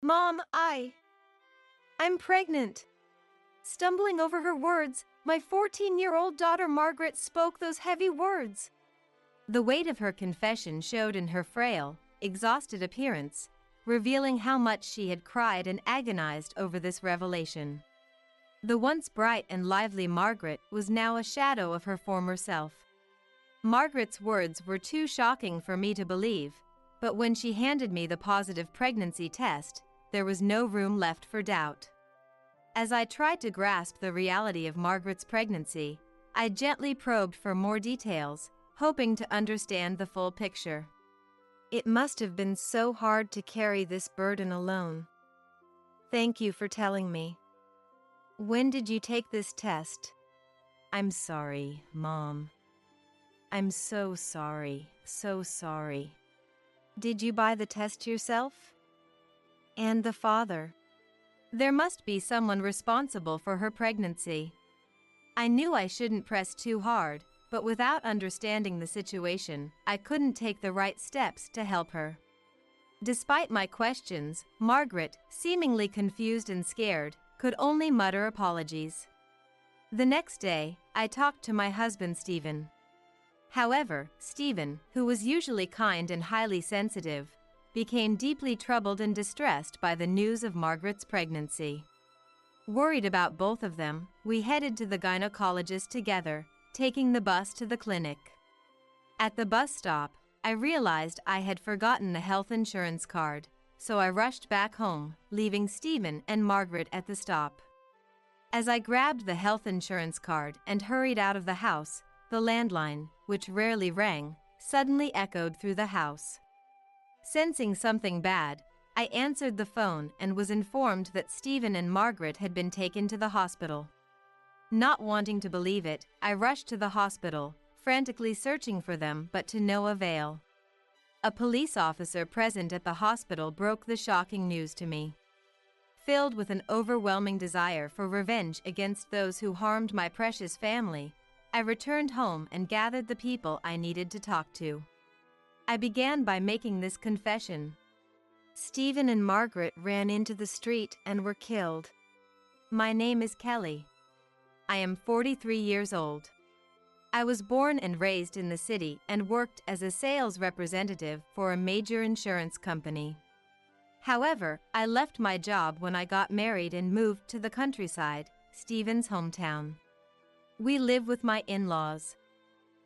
Mom, I'm pregnant. Stumbling over her words, my 14-year-old daughter Margaret spoke those heavy words. The weight of her confession showed in her frail, exhausted appearance, revealing how much she had cried and agonized over this revelation. The once bright and lively Margaret was now a shadow of her former self. Margaret's words were too shocking for me to believe, but when she handed me the positive pregnancy test, there was no room left for doubt. As I tried to grasp the reality of Margaret's pregnancy, I gently probed for more details, hoping to understand the full picture. It must have been so hard to carry this burden alone. Thank you for telling me. When did you take this test? I'm sorry, Mom. I'm so sorry, so sorry. Did you buy the test yourself? And the father? There must be someone responsible for her pregnancy. I knew I shouldn't press too hard, but without understanding the situation, I couldn't take the right steps to help her. Despite my questions, Margaret, seemingly confused and scared, could only mutter apologies. The next day, I talked to my husband Stephen. However, Stephen, who was usually kind and highly sensitive, became deeply troubled and distressed by the news of Margaret's pregnancy. Worried about both of them, we headed to the gynecologist together, taking the bus to the clinic. At the bus stop, I realized I had forgotten the health insurance card, so I rushed back home, leaving Stephen and Margaret at the stop. As I grabbed the health insurance card and hurried out of the house, the landline, which rarely rang, suddenly echoed through the house. Sensing something bad, I answered the phone and was informed that Stephen and Margaret had been taken to the hospital. Not wanting to believe it, I rushed to the hospital, frantically searching for them but to no avail. A police officer present at the hospital broke the shocking news to me. Filled with an overwhelming desire for revenge against those who harmed my precious family, I returned home and gathered the people I needed to talk to. I began by making this confession. Stephen and Margaret ran into the street and were killed. My name is Kelly. I am 43 years old. I was born and raised in the city and worked as a sales representative for a major insurance company. However, I left my job when I got married and moved to the countryside, Stephen's hometown. We live with my in-laws.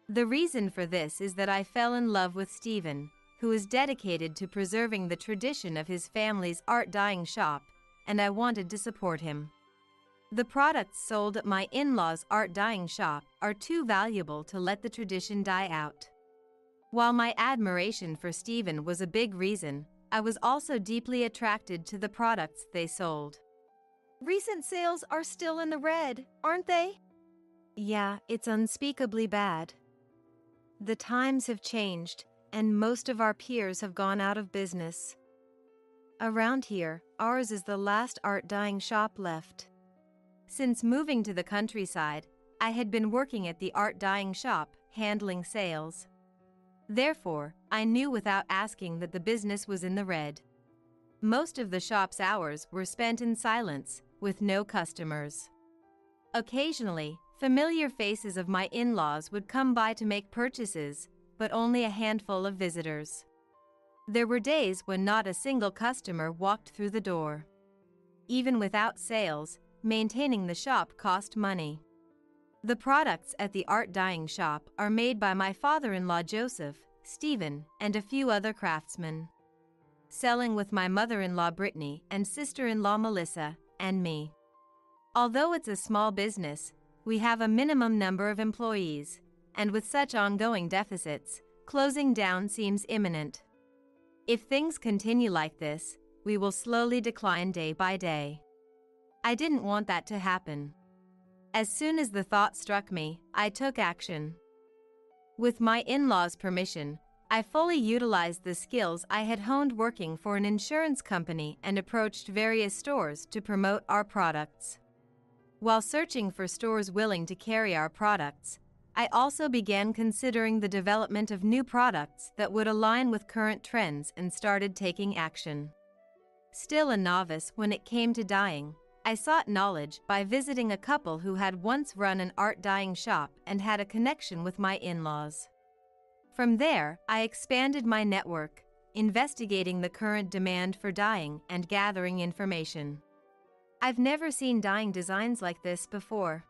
The reason for this is that I fell in love with Stephen, who is dedicated to preserving the tradition of his family's art dyeing shop, and I wanted to support him. The products sold at my in-laws' art dyeing shop are too valuable to let the tradition die out. While my admiration for Stephen was a big reason, I was also deeply attracted to the products they sold. Recent sales are still in the red, aren't they? Yeah, it's unspeakably bad. The times have changed, and most of our peers have gone out of business. Around here, ours is the last art dyeing shop left. Since moving to the countryside, I had been working at the art dyeing shop, handling sales. Therefore, I knew without asking that the business was in the red. Most of the shop's hours were spent in silence, with no customers. Occasionally, familiar faces of my in-laws would come by to make purchases, but only a handful of visitors. There were days when not a single customer walked through the door. Even without sales, maintaining the shop cost money. The products at the art dyeing shop are made by my father-in-law Joseph, Stephen, and a few other craftsmen. Selling with my mother-in-law Brittany and sister-in-law Melissa, and me. Although it's a small business, we have a minimum number of employees, and with such ongoing deficits, closing down seems imminent. If things continue like this, we will slowly decline day by day. I didn't want that to happen. As soon as the thought struck me, I took action. With my in-laws' permission, I fully utilized the skills I had honed working for an insurance company and approached various stores to promote our products. While searching for stores willing to carry our products, I also began considering the development of new products that would align with current trends and started taking action. Still a novice when it came to dyeing, I sought knowledge by visiting a couple who had once run an art dyeing shop and had a connection with my in-laws. From there, I expanded my network, investigating the current demand for dyeing and gathering information. I've never seen dyeing designs like this before.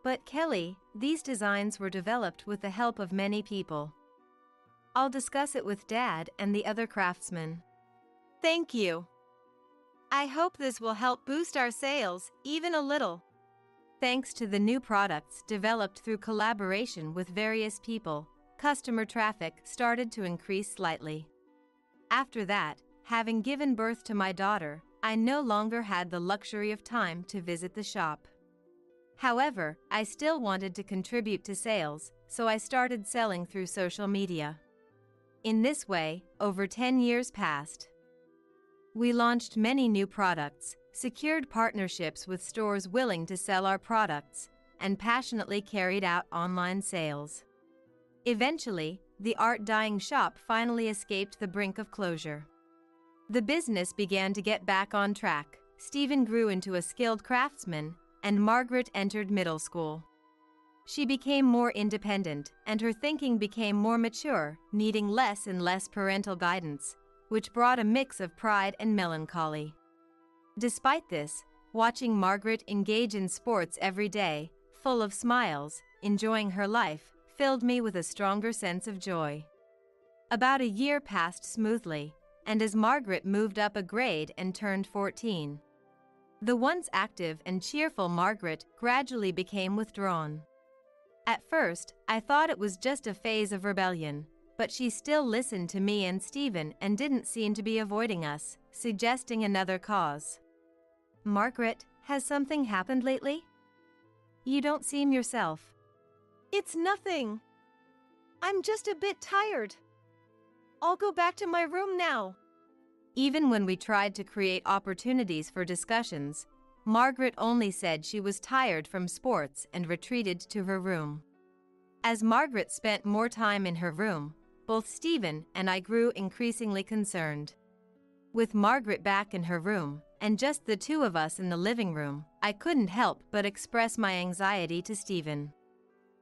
But Kelly, these designs were developed with the help of many people. I'll discuss it with Dad and the other craftsmen. Thank you. I hope this will help boost our sales, even a little. Thanks to the new products developed through collaboration with various people, customer traffic started to increase slightly. After that, having given birth to my daughter, I no longer had the luxury of time to visit the shop. However, I still wanted to contribute to sales, so I started selling through social media. In this way, over 10 years passed. We launched many new products, secured partnerships with stores willing to sell our products, and passionately carried out online sales. Eventually, the art dyeing shop finally escaped the brink of closure. The business began to get back on track. Stephen grew into a skilled craftsman, and Margaret entered middle school. She became more independent, and her thinking became more mature, needing less and less parental guidance, which brought a mix of pride and melancholy. Despite this, watching Margaret engage in sports every day, full of smiles, enjoying her life, filled me with a stronger sense of joy. About a year passed smoothly, and as Margaret moved up a grade and turned 14, the once active and cheerful Margaret gradually became withdrawn. At first, I thought it was just a phase of rebellion, but she still listened to me and Stephen and didn't seem to be avoiding us, suggesting another cause. Margaret, has something happened lately? You don't seem yourself. It's nothing. I'm just a bit tired. I'll go back to my room now. Even when we tried to create opportunities for discussions, Margaret only said she was tired from sports and retreated to her room. As Margaret spent more time in her room, both Stephen and I grew increasingly concerned. With Margaret back in her room, and just the two of us in the living room, I couldn't help but express my anxiety to Stephen.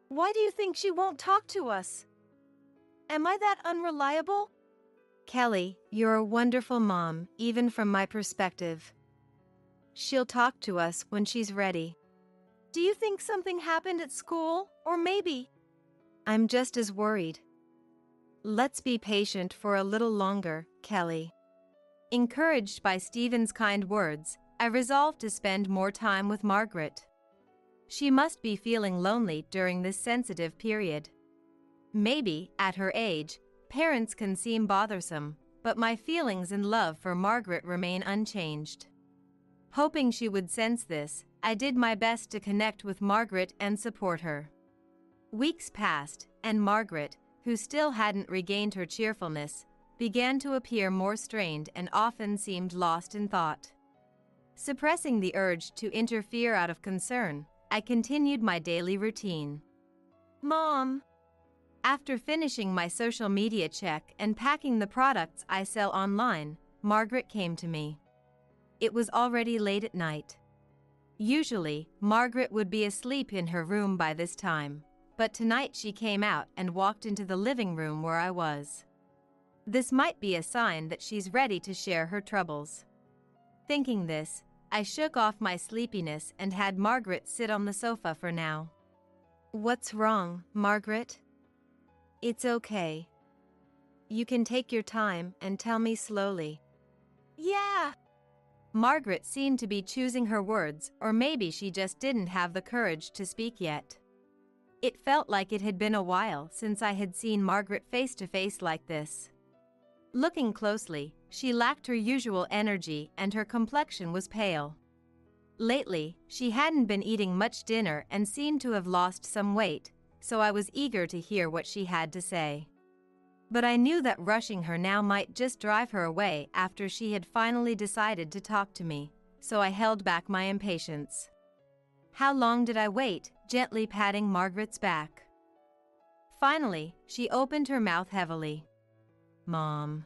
Why do you think she won't talk to us? Am I that unreliable? Kelly, you're a wonderful mom, even from my perspective. She'll talk to us when she's ready. Do you think something happened at school, or maybe? I'm just as worried. Let's be patient for a little longer, Kelly. Encouraged by Stephen's kind words, I resolved to spend more time with Margaret. She must be feeling lonely during this sensitive period. Maybe, at her age, parents can seem bothersome, but my feelings and love for Margaret remain unchanged. Hoping she would sense this, I did my best to connect with Margaret and support her. Weeks passed, and Margaret, who still hadn't regained her cheerfulness, began to appear more strained and often seemed lost in thought. Suppressing the urge to interfere out of concern, I continued my daily routine. Mom! After finishing my social media check and packing the products I sell online, Margaret came to me. It was already late at night. Usually, Margaret would be asleep in her room by this time, but tonight she came out and walked into the living room where I was. This might be a sign that she's ready to share her troubles. Thinking this, I shook off my sleepiness and had Margaret sit on the sofa for now. What's wrong, Margaret? It's okay. You can take your time and tell me slowly. Yeah. Margaret seemed to be choosing her words, or maybe she just didn't have the courage to speak yet. It felt like it had been a while since I had seen Margaret face to face like this. Looking closely, she lacked her usual energy and her complexion was pale. Lately, she hadn't been eating much dinner and seemed to have lost some weight, so I was eager to hear what she had to say. But I knew that rushing her now might just drive her away after she had finally decided to talk to me, so I held back my impatience. How long did I wait, gently patting Margaret's back? Finally, she opened her mouth heavily. Mom.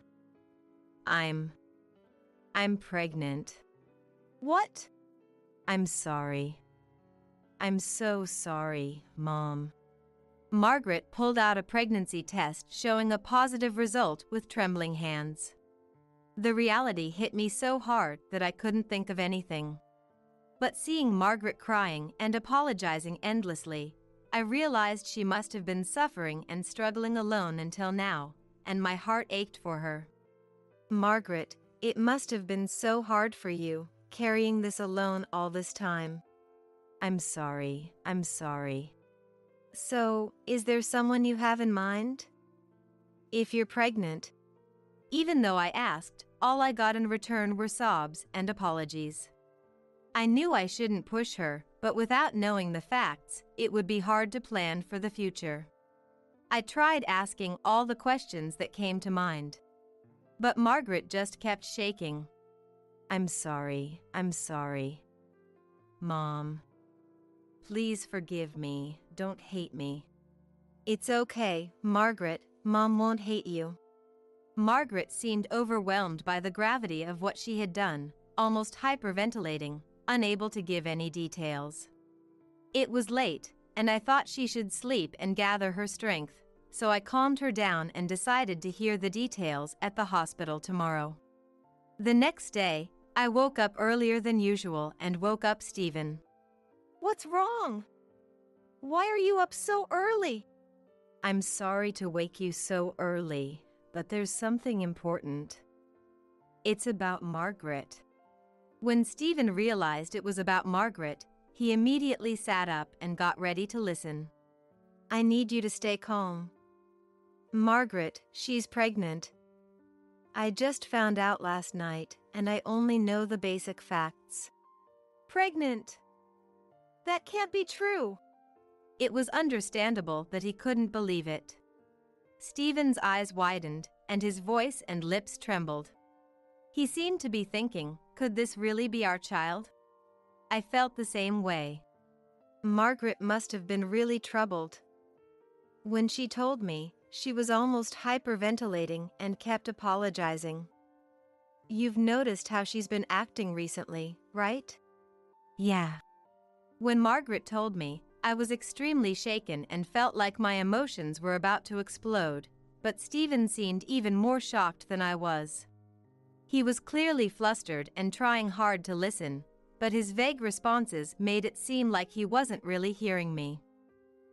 I'm pregnant. What? I'm sorry. I'm so sorry, Mom. Margaret pulled out a pregnancy test showing a positive result with trembling hands. The reality hit me so hard that I couldn't think of anything. But seeing Margaret crying and apologizing endlessly, I realized she must have been suffering and struggling alone until now, and my heart ached for her. Margaret, it must have been so hard for you, carrying this alone all this time. I'm sorry. So, is there someone you have in mind? If you're pregnant. Even though I asked, all I got in return were sobs and apologies. I knew I shouldn't push her, but without knowing the facts, it would be hard to plan for the future. I tried asking all the questions that came to mind. But Margaret just kept shaking. I'm sorry. Mom. Please forgive me, don't hate me. It's okay, Margaret, Mom won't hate you. Margaret seemed overwhelmed by the gravity of what she had done, almost hyperventilating, unable to give any details. It was late, and I thought she should sleep and gather her strength, so I calmed her down and decided to hear the details at the hospital tomorrow. The next day, I woke up earlier than usual and woke up Stephen. What's wrong? Why are you up so early? I'm sorry to wake you so early, but there's something important. It's about Margaret. When Stephen realized it was about Margaret, he immediately sat up and got ready to listen. I need you to stay calm. Margaret, she's pregnant. I just found out last night, and I only know the basic facts. Pregnant? That can't be true. It was understandable that he couldn't believe it. Stephen's eyes widened, and his voice and lips trembled. He seemed to be thinking, could this really be our child? I felt the same way. Margaret must have been really troubled. When she told me, she was almost hyperventilating and kept apologizing. You've noticed how she's been acting recently, right? Yeah. When Margaret told me, I was extremely shaken and felt like my emotions were about to explode, but Stephen seemed even more shocked than I was. He was clearly flustered and trying hard to listen, but his vague responses made it seem like he wasn't really hearing me.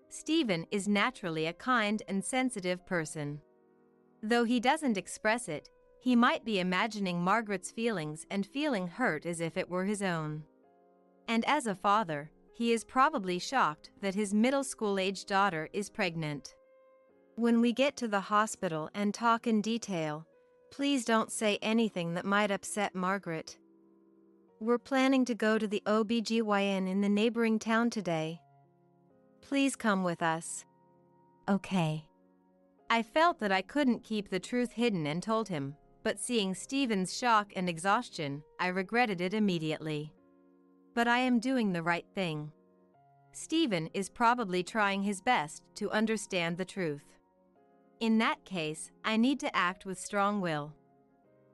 Stephen is naturally a kind and sensitive person. Though he doesn't express it, he might be imagining Margaret's feelings and feeling hurt as if it were his own. And as a father, he is probably shocked that his middle school-age daughter is pregnant. When we get to the hospital and talk in detail, please don't say anything that might upset Margaret. We're planning to go to the OBGYN in the neighboring town today. Please come with us. Okay. I felt that I couldn't keep the truth hidden and told him, but seeing Stephen's shock and exhaustion, I regretted it immediately. But I am doing the right thing. Stephen is probably trying his best to understand the truth. In that case, I need to act with strong will.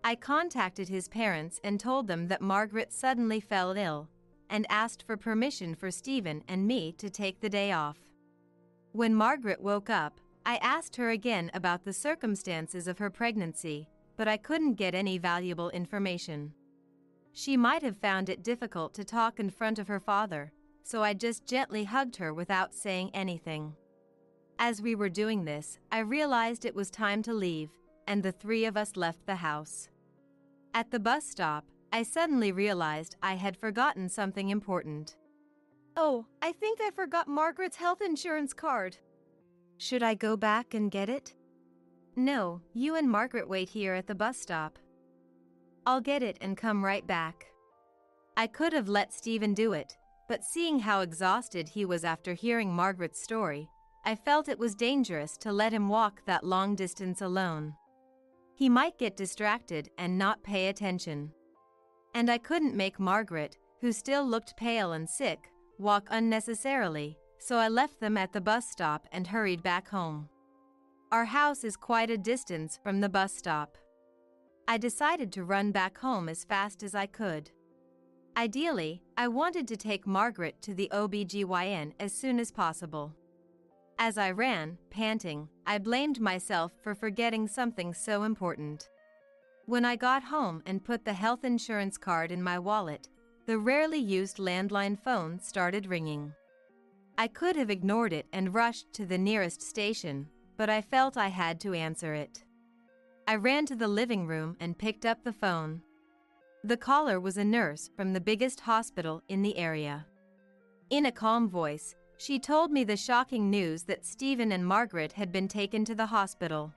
I contacted his parents and told them that Margaret suddenly fell ill, and asked for permission for Stephen and me to take the day off. When Margaret woke up, I asked her again about the circumstances of her pregnancy, but I couldn't get any valuable information. She might have found it difficult to talk in front of her father, so I just gently hugged her without saying anything. As we were doing this, I realized it was time to leave, and the three of us left the house. At the bus stop, I suddenly realized I had forgotten something important. Oh, I think I forgot Margaret's health insurance card. Should I go back and get it? No, you and Margaret wait here at the bus stop. I'll get it and come right back. I could have let Stephen do it, but seeing how exhausted he was after hearing Margaret's story, I felt it was dangerous to let him walk that long distance alone. He might get distracted and not pay attention. And I couldn't make Margaret, who still looked pale and sick, walk unnecessarily, so I left them at the bus stop and hurried back home. Our house is quite a distance from the bus stop. I decided to run back home as fast as I could. Ideally, I wanted to take Margaret to the OBGYN as soon as possible. As I ran, panting, I blamed myself for forgetting something so important. When I got home and put the health insurance card in my wallet, the rarely used landline phone started ringing. I could have ignored it and rushed to the nearest station, but I felt I had to answer it. I ran to the living room and picked up the phone. The caller was a nurse from the biggest hospital in the area. In a calm voice, she told me the shocking news that Stephen and Margaret had been taken to the hospital.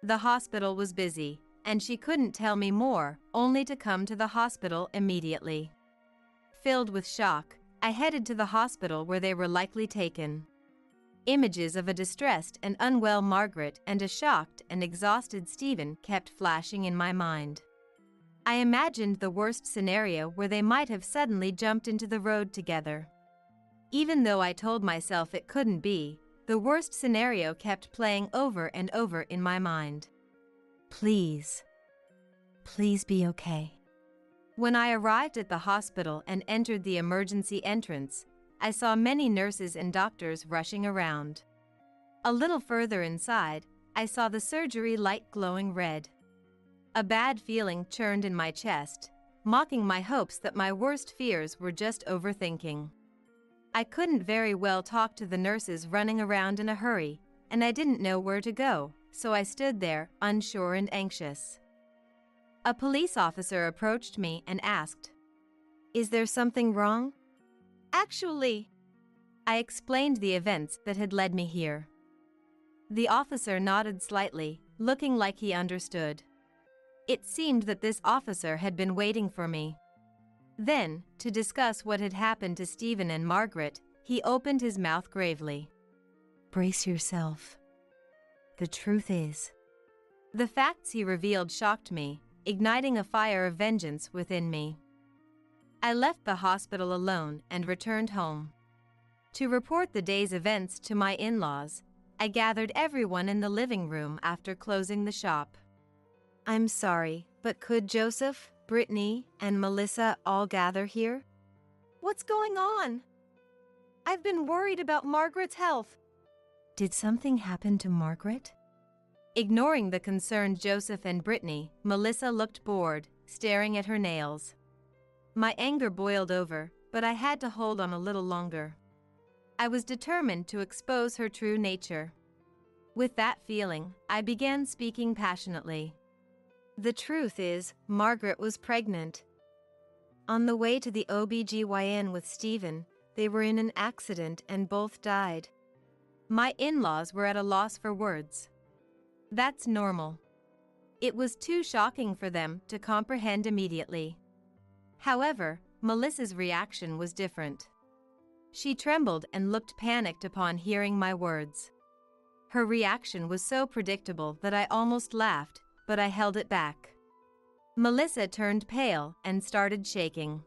The hospital was busy, and she couldn't tell me more, only to come to the hospital immediately. Filled with shock, I headed to the hospital where they were likely taken. Images of a distressed and unwell Margaret and a shocked and exhausted Stephen kept flashing in my mind. I imagined the worst scenario where they might have suddenly jumped into the road together. Even though I told myself it couldn't be, the worst scenario kept playing over and over in my mind. Please be okay. When I arrived at the hospital and entered the emergency entrance, I saw many nurses and doctors rushing around. A little further inside, I saw the surgery light glowing red. A bad feeling churned in my chest, mocking my hopes that my worst fears were just overthinking. I couldn't very well talk to the nurses running around in a hurry, and I didn't know where to go, so I stood there, unsure and anxious. A police officer approached me and asked, "Is there something wrong?" Actually, I explained the events that had led me here. The officer nodded slightly, looking like he understood. It seemed that this officer had been waiting for me. Then, to discuss what had happened to Stephen and Margaret, he opened his mouth gravely. "Brace yourself. The truth is..." The facts he revealed shocked me, igniting a fire of vengeance within me. I left the hospital alone and returned home. To report the day's events to my in-laws, I gathered everyone in the living room after closing the shop. "I'm sorry, but could Joseph, Brittany, and Melissa all gather here?" what's going on? I've been worried about Margaret's health. Did something happen to Margaret? Ignoring the concerned Joseph and Brittany, Melissa looked bored, staring at her nails. My anger boiled over, but I had to hold on a little longer. I was determined to expose her true nature. With that feeling, I began speaking passionately. The truth is, Margaret was pregnant. On the way to the OBGYN with Stephen, they were in an accident and both died. My in-laws were at a loss for words. That's normal. It was too shocking for them to comprehend immediately. However, Melissa's reaction was different. She trembled and looked panicked upon hearing my words. Her reaction was so predictable that I almost laughed, but I held it back. Melissa turned pale and started shaking.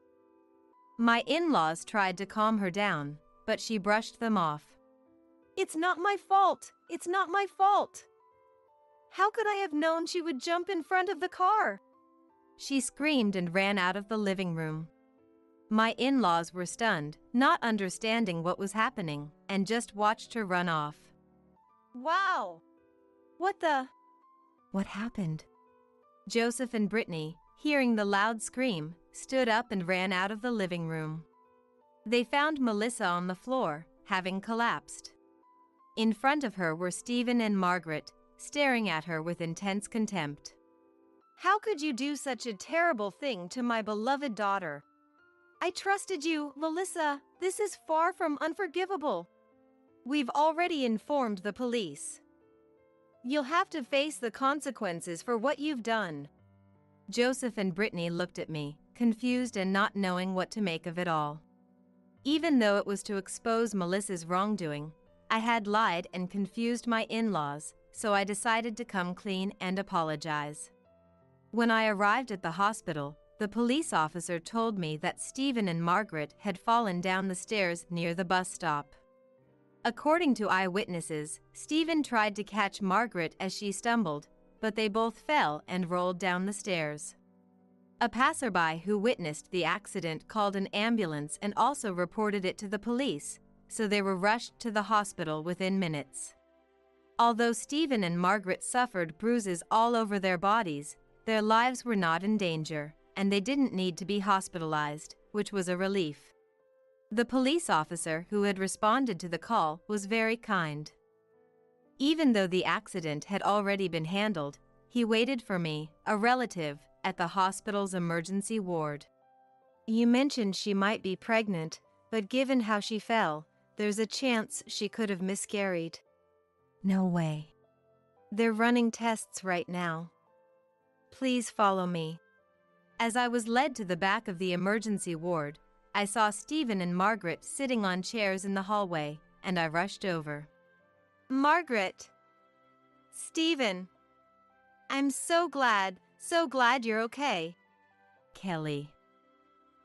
My in-laws tried to calm her down, but she brushed them off. It's not my fault. It's not my fault. How could I have known she would jump in front of the car? She screamed and ran out of the living room. My in-laws were stunned, not understanding what was happening, and just watched her run off. Wow! What happened? Joseph and Brittany, hearing the loud scream, stood up and ran out of the living room. They found Melissa on the floor, having collapsed. In front of her were Stephen and Margaret, staring at her with intense contempt. How could you do such a terrible thing to my beloved daughter? I trusted you, Melissa. This is far from unforgivable. We've already informed the police. You'll have to face the consequences for what you've done. Joseph and Brittany looked at me, confused and not knowing what to make of it all. Even though it was to expose Melissa's wrongdoing, I had lied and confused my in-laws, so I decided to come clean and apologize. When I arrived at the hospital, the police officer told me that Stephen and Margaret had fallen down the stairs near the bus stop. According to eyewitnesses, Stephen tried to catch Margaret as she stumbled, but they both fell and rolled down the stairs. A passerby who witnessed the accident called an ambulance and also reported it to the police, so they were rushed to the hospital within minutes. Although Stephen and Margaret suffered bruises all over their bodies, their lives were not in danger, and they didn't need to be hospitalized, which was a relief. The police officer who had responded to the call was very kind. Even though the accident had already been handled, he waited for me, a relative, at the hospital's emergency ward. You mentioned she might be pregnant, but given how she fell, there's a chance she could have miscarried. No way. They're running tests right now. Please follow me. As I was led to the back of the emergency ward, I saw Stephen and Margaret sitting on chairs in the hallway, and I rushed over. Margaret! Stephen! I'm so glad you're okay. Kelly,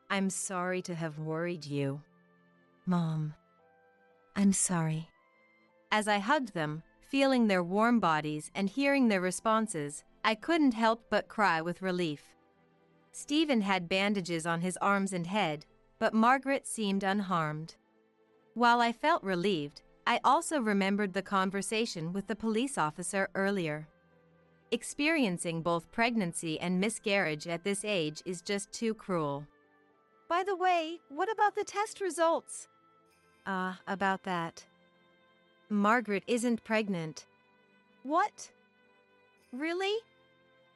I'm sorry to have worried you. Mom, I'm sorry. As I hugged them, feeling their warm bodies and hearing their responses, I couldn't help but cry with relief. Stephen had bandages on his arms and head, but Margaret seemed unharmed. While I felt relieved, I also remembered the conversation with the police officer earlier. Experiencing both pregnancy and miscarriage at this age is just too cruel. By the way, what about the test results? About that. Margaret isn't pregnant. What? Really?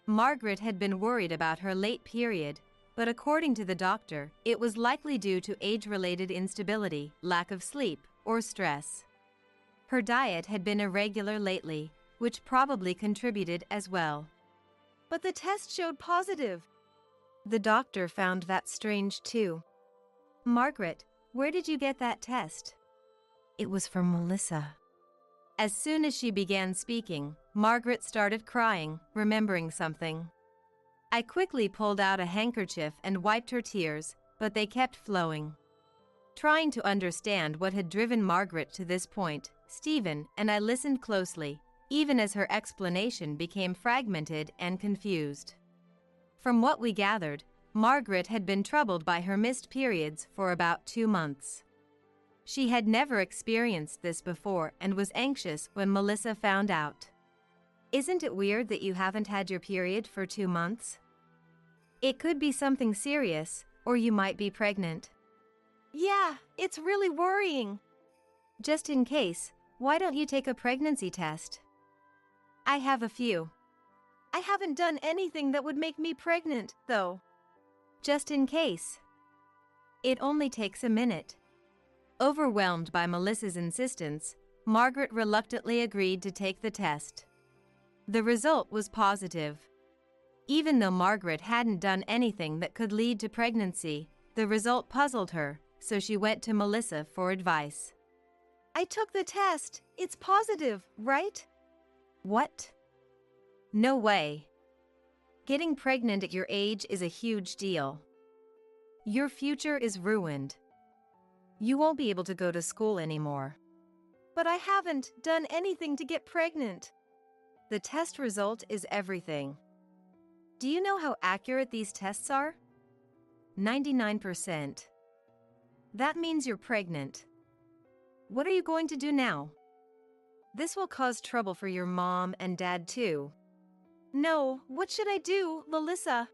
Margaret had been worried about her late period, but according to the doctor, it was likely due to age-related instability, lack of sleep, or stress. Her diet had been irregular lately, which probably contributed as well. But the test showed positive. The doctor found that strange too. Margaret, where did you get that test? It was from Melissa. As soon as she began speaking, Margaret started crying, remembering something. I quickly pulled out a handkerchief and wiped her tears, but they kept flowing. Trying to understand what had driven Margaret to this point, Stephen and I listened closely, even as her explanation became fragmented and confused. From what we gathered, Margaret had been troubled by her missed periods for about 2 months. She had never experienced this before and was anxious when Melissa found out. Isn't it weird that you haven't had your period for 2 months? It could be something serious, or you might be pregnant. Yeah, it's really worrying. Just in case, why don't you take a pregnancy test? I have a few. I haven't done anything that would make me pregnant, though. Just in case. It only takes a minute. Overwhelmed by Melissa's insistence, Margaret reluctantly agreed to take the test. The result was positive. Even though Margaret hadn't done anything that could lead to pregnancy, the result puzzled her, so she went to Melissa for advice. I took the test. It's positive, right? What? No way. Getting pregnant at your age is a huge deal. Your future is ruined. You won't be able to go to school anymore. But I haven't done anything to get pregnant. The test result is everything. Do you know how accurate these tests are? 99%. That means you're pregnant. What are you going to do now? This will cause trouble for your mom and dad too. No, what should I do, Melissa?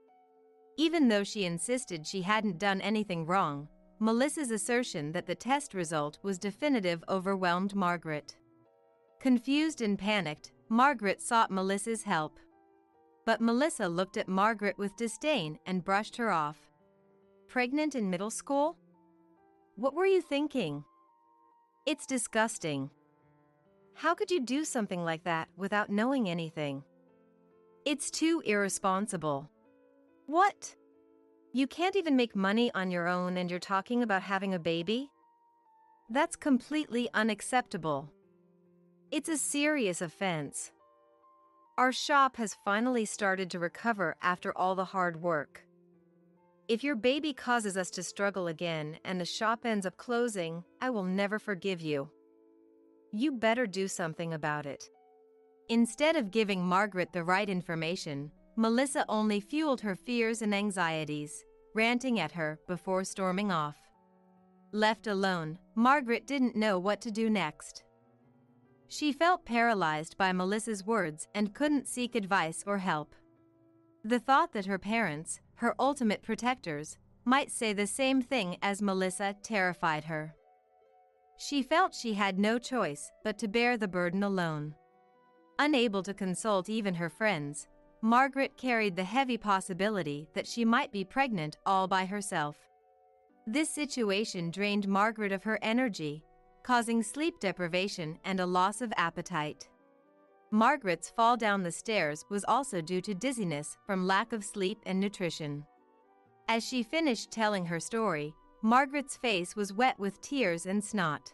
Even though she insisted she hadn't done anything wrong, Melissa's assertion that the test result was definitive overwhelmed Margaret. Confused and panicked, Margaret sought Melissa's help. But Melissa looked at Margaret with disdain and brushed her off. Pregnant in middle school? What were you thinking? It's disgusting. How could you do something like that without knowing anything? It's too irresponsible. What? You can't even make money on your own and you're talking about having a baby? That's completely unacceptable. It's a serious offense. Our shop has finally started to recover after all the hard work. If your baby causes us to struggle again and the shop ends up closing, I will never forgive you. You better do something about it. Instead of giving Margaret the right information, Melissa only fueled her fears and anxieties, ranting at her before storming off. Left alone, Margaret didn't know what to do next. She felt paralyzed by Melissa's words and couldn't seek advice or help. The thought that her parents, her ultimate protectors, might say the same thing as Melissa terrified her. She felt she had no choice but to bear the burden alone. Unable to consult even her friends, Margaret carried the heavy possibility that she might be pregnant all by herself. This situation drained Margaret of her energy, causing sleep deprivation and a loss of appetite. Margaret's fall down the stairs was also due to dizziness from lack of sleep and nutrition. As she finished telling her story, Margaret's face was wet with tears and snot.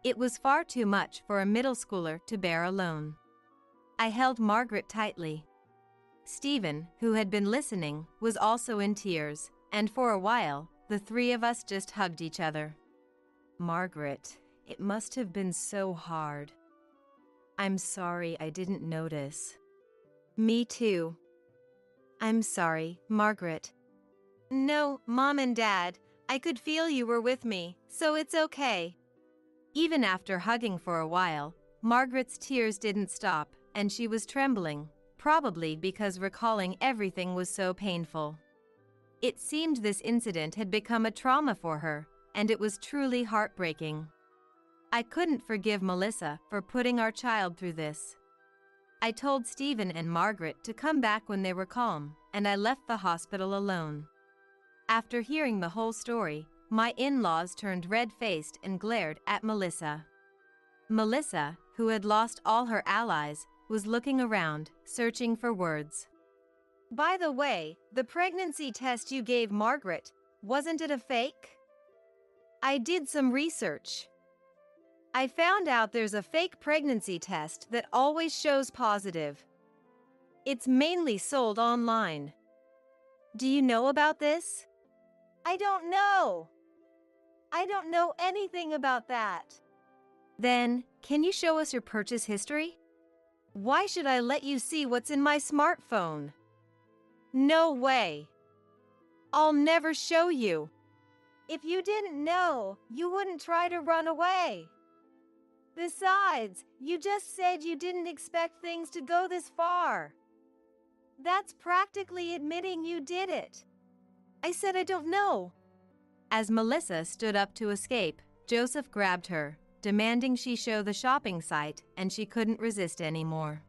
It was far too much for a middle schooler to bear alone. I held Margaret tightly. Stephen, who had been listening, was also in tears, and for a while, the three of us just hugged each other. Margaret, it must have been so hard. I'm sorry I didn't notice. Me too. I'm sorry, Margaret. No, Mom and Dad, I could feel you were with me, so it's okay. Even after hugging for a while, Margaret's tears didn't stop, and she was trembling, probably because recalling everything was so painful. It seemed this incident had become a trauma for her, and it was truly heartbreaking. I couldn't forgive Melissa for putting our child through this. I told Stephen and Margaret to come back when they were calm, and I left the hospital alone. After hearing the whole story, my in-laws turned red-faced and glared at Melissa. Melissa, who had lost all her allies, was looking around, searching for words. By the way, the pregnancy test you gave Margaret, wasn't it a fake? I did some research. I found out there's a fake pregnancy test that always shows positive. It's mainly sold online. Do you know about this? I don't know. I don't know anything about that. Then, can you show us your purchase history? Why should I let you see what's in my smartphone? No way. I'll never show you. If you didn't know, you wouldn't try to run away. Besides, you just said you didn't expect things to go this far. That's practically admitting you did it. I said I don't know. As Melissa stood up to escape, Joseph grabbed her, demanding she show the shopping site, and she couldn't resist anymore.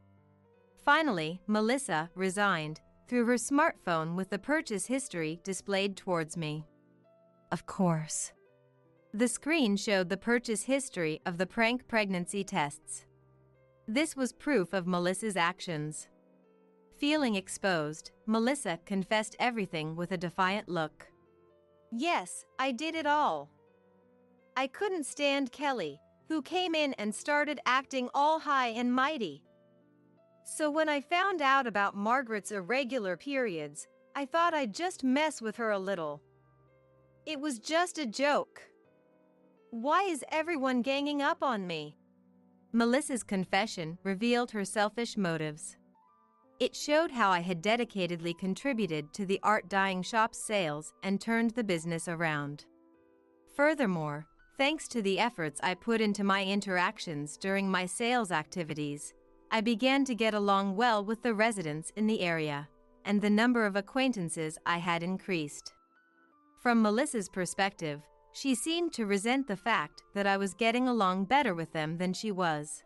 Finally, Melissa, resigned, threw her smartphone with the purchase history displayed towards me. Of course. The screen showed the purchase history of the prank pregnancy tests. This was proof of Melissa's actions. Feeling exposed, Melissa confessed everything with a defiant look. Yes, I did it all. I couldn't stand Kelly, who came in and started acting all high and mighty. So when I found out about Margaret's irregular periods, I thought I'd just mess with her a little. It was just a joke. Why is everyone ganging up on me? Melissa's confession revealed her selfish motives. It showed how I had dedicatedly contributed to the art dyeing shop's sales and turned the business around. Furthermore, thanks to the efforts I put into my interactions during my sales activities, I began to get along well with the residents in the area, and the number of acquaintances I had increased. From Melissa's perspective, she seemed to resent the fact that I was getting along better with them than she was.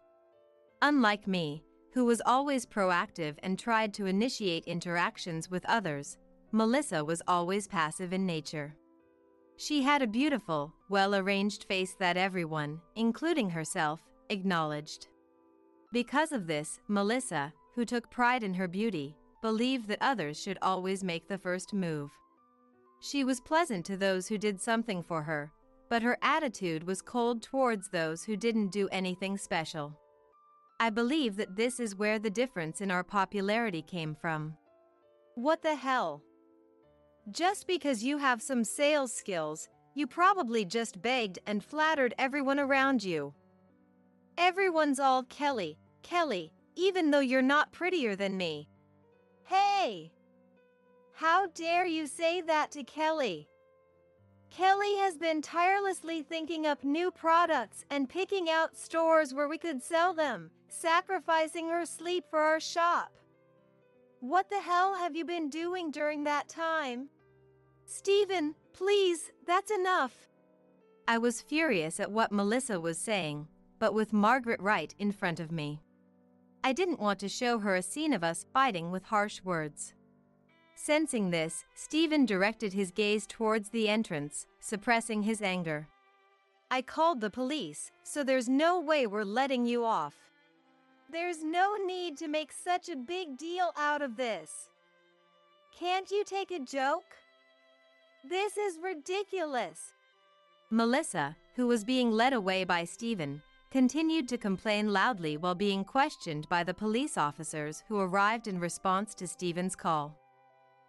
Unlike me, who was always proactive and tried to initiate interactions with others, Melissa was always passive in nature. She had a beautiful, well-arranged face that everyone, including herself, acknowledged. Because of this, Melissa, who took pride in her beauty, believed that others should always make the first move. She was pleasant to those who did something for her, but her attitude was cold towards those who didn't do anything special. I believe that this is where the difference in our popularity came from. What the hell? Just because you have some sales skills, you probably just begged and flattered everyone around you. Everyone's all Kelly, Kelly, even though you're not prettier than me. Hey! How dare you say that to Kelly? Kelly has been tirelessly thinking up new products and picking out stores where we could sell them, sacrificing her sleep for our shop. What the hell have you been doing during that time? Stephen, please, that's enough. I was furious at what Melissa was saying, but with Margaret right in front of me. I didn't want to show her a scene of us fighting with harsh words. Sensing this, Stephen directed his gaze towards the entrance, suppressing his anger. I called the police, so there's no way we're letting you off. There's no need to make such a big deal out of this. Can't you take a joke? This is ridiculous. Melissa, who was being led away by Stephen, continued to complain loudly while being questioned by the police officers who arrived in response to Stephen's call.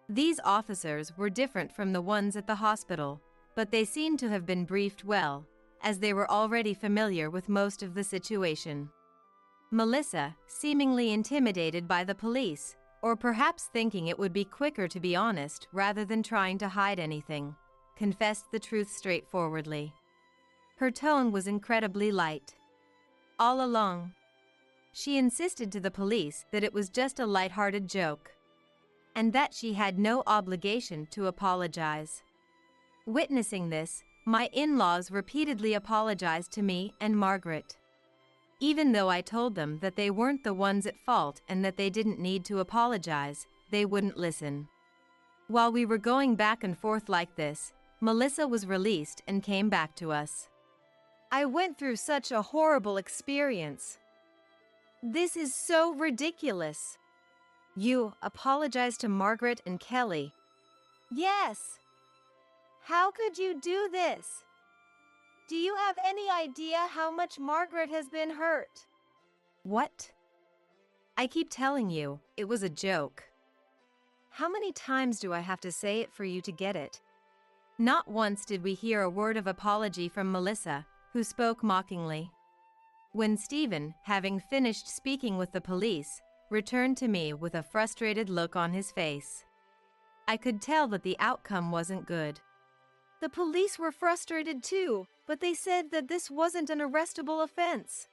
These officers were different from the ones at the hospital, but they seemed to have been briefed well, as they were already familiar with most of the situation. Melissa, seemingly intimidated by the police, or perhaps thinking it would be quicker to be honest rather than trying to hide anything, confessed the truth straightforwardly. Her tone was incredibly light. All along, she insisted to the police that it was just a lighthearted joke, and that she had no obligation to apologize. Witnessing this, my in-laws repeatedly apologized to me and Margaret. Even though I told them that they weren't the ones at fault and that they didn't need to apologize, they wouldn't listen. While we were going back and forth like this, Melissa was released and came back to us. I went through such a horrible experience. This is so ridiculous. You apologized to Margaret and Kelly. Yes. How could you do this? Do you have any idea how much Margaret has been hurt? What? I keep telling you, it was a joke. How many times do I have to say it for you to get it? Not once did we hear a word of apology from Melissa, who spoke mockingly. When Stephen, having finished speaking with the police, returned to me with a frustrated look on his face. I could tell that the outcome wasn't good. The police were frustrated too, but they said that this wasn't an arrestable offense.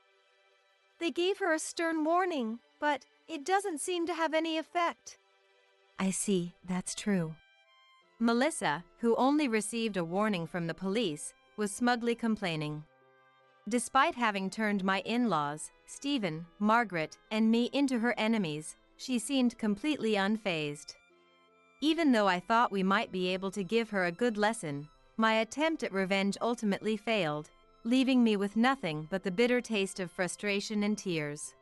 They gave her a stern warning, but it doesn't seem to have any effect. I see, that's true. Melissa, who only received a warning from the police, was smugly complaining. Despite having turned my in-laws, Stephen, Margaret, and me into her enemies, she seemed completely unfazed. Even though I thought we might be able to give her a good lesson, my attempt at revenge ultimately failed, leaving me with nothing but the bitter taste of frustration and tears.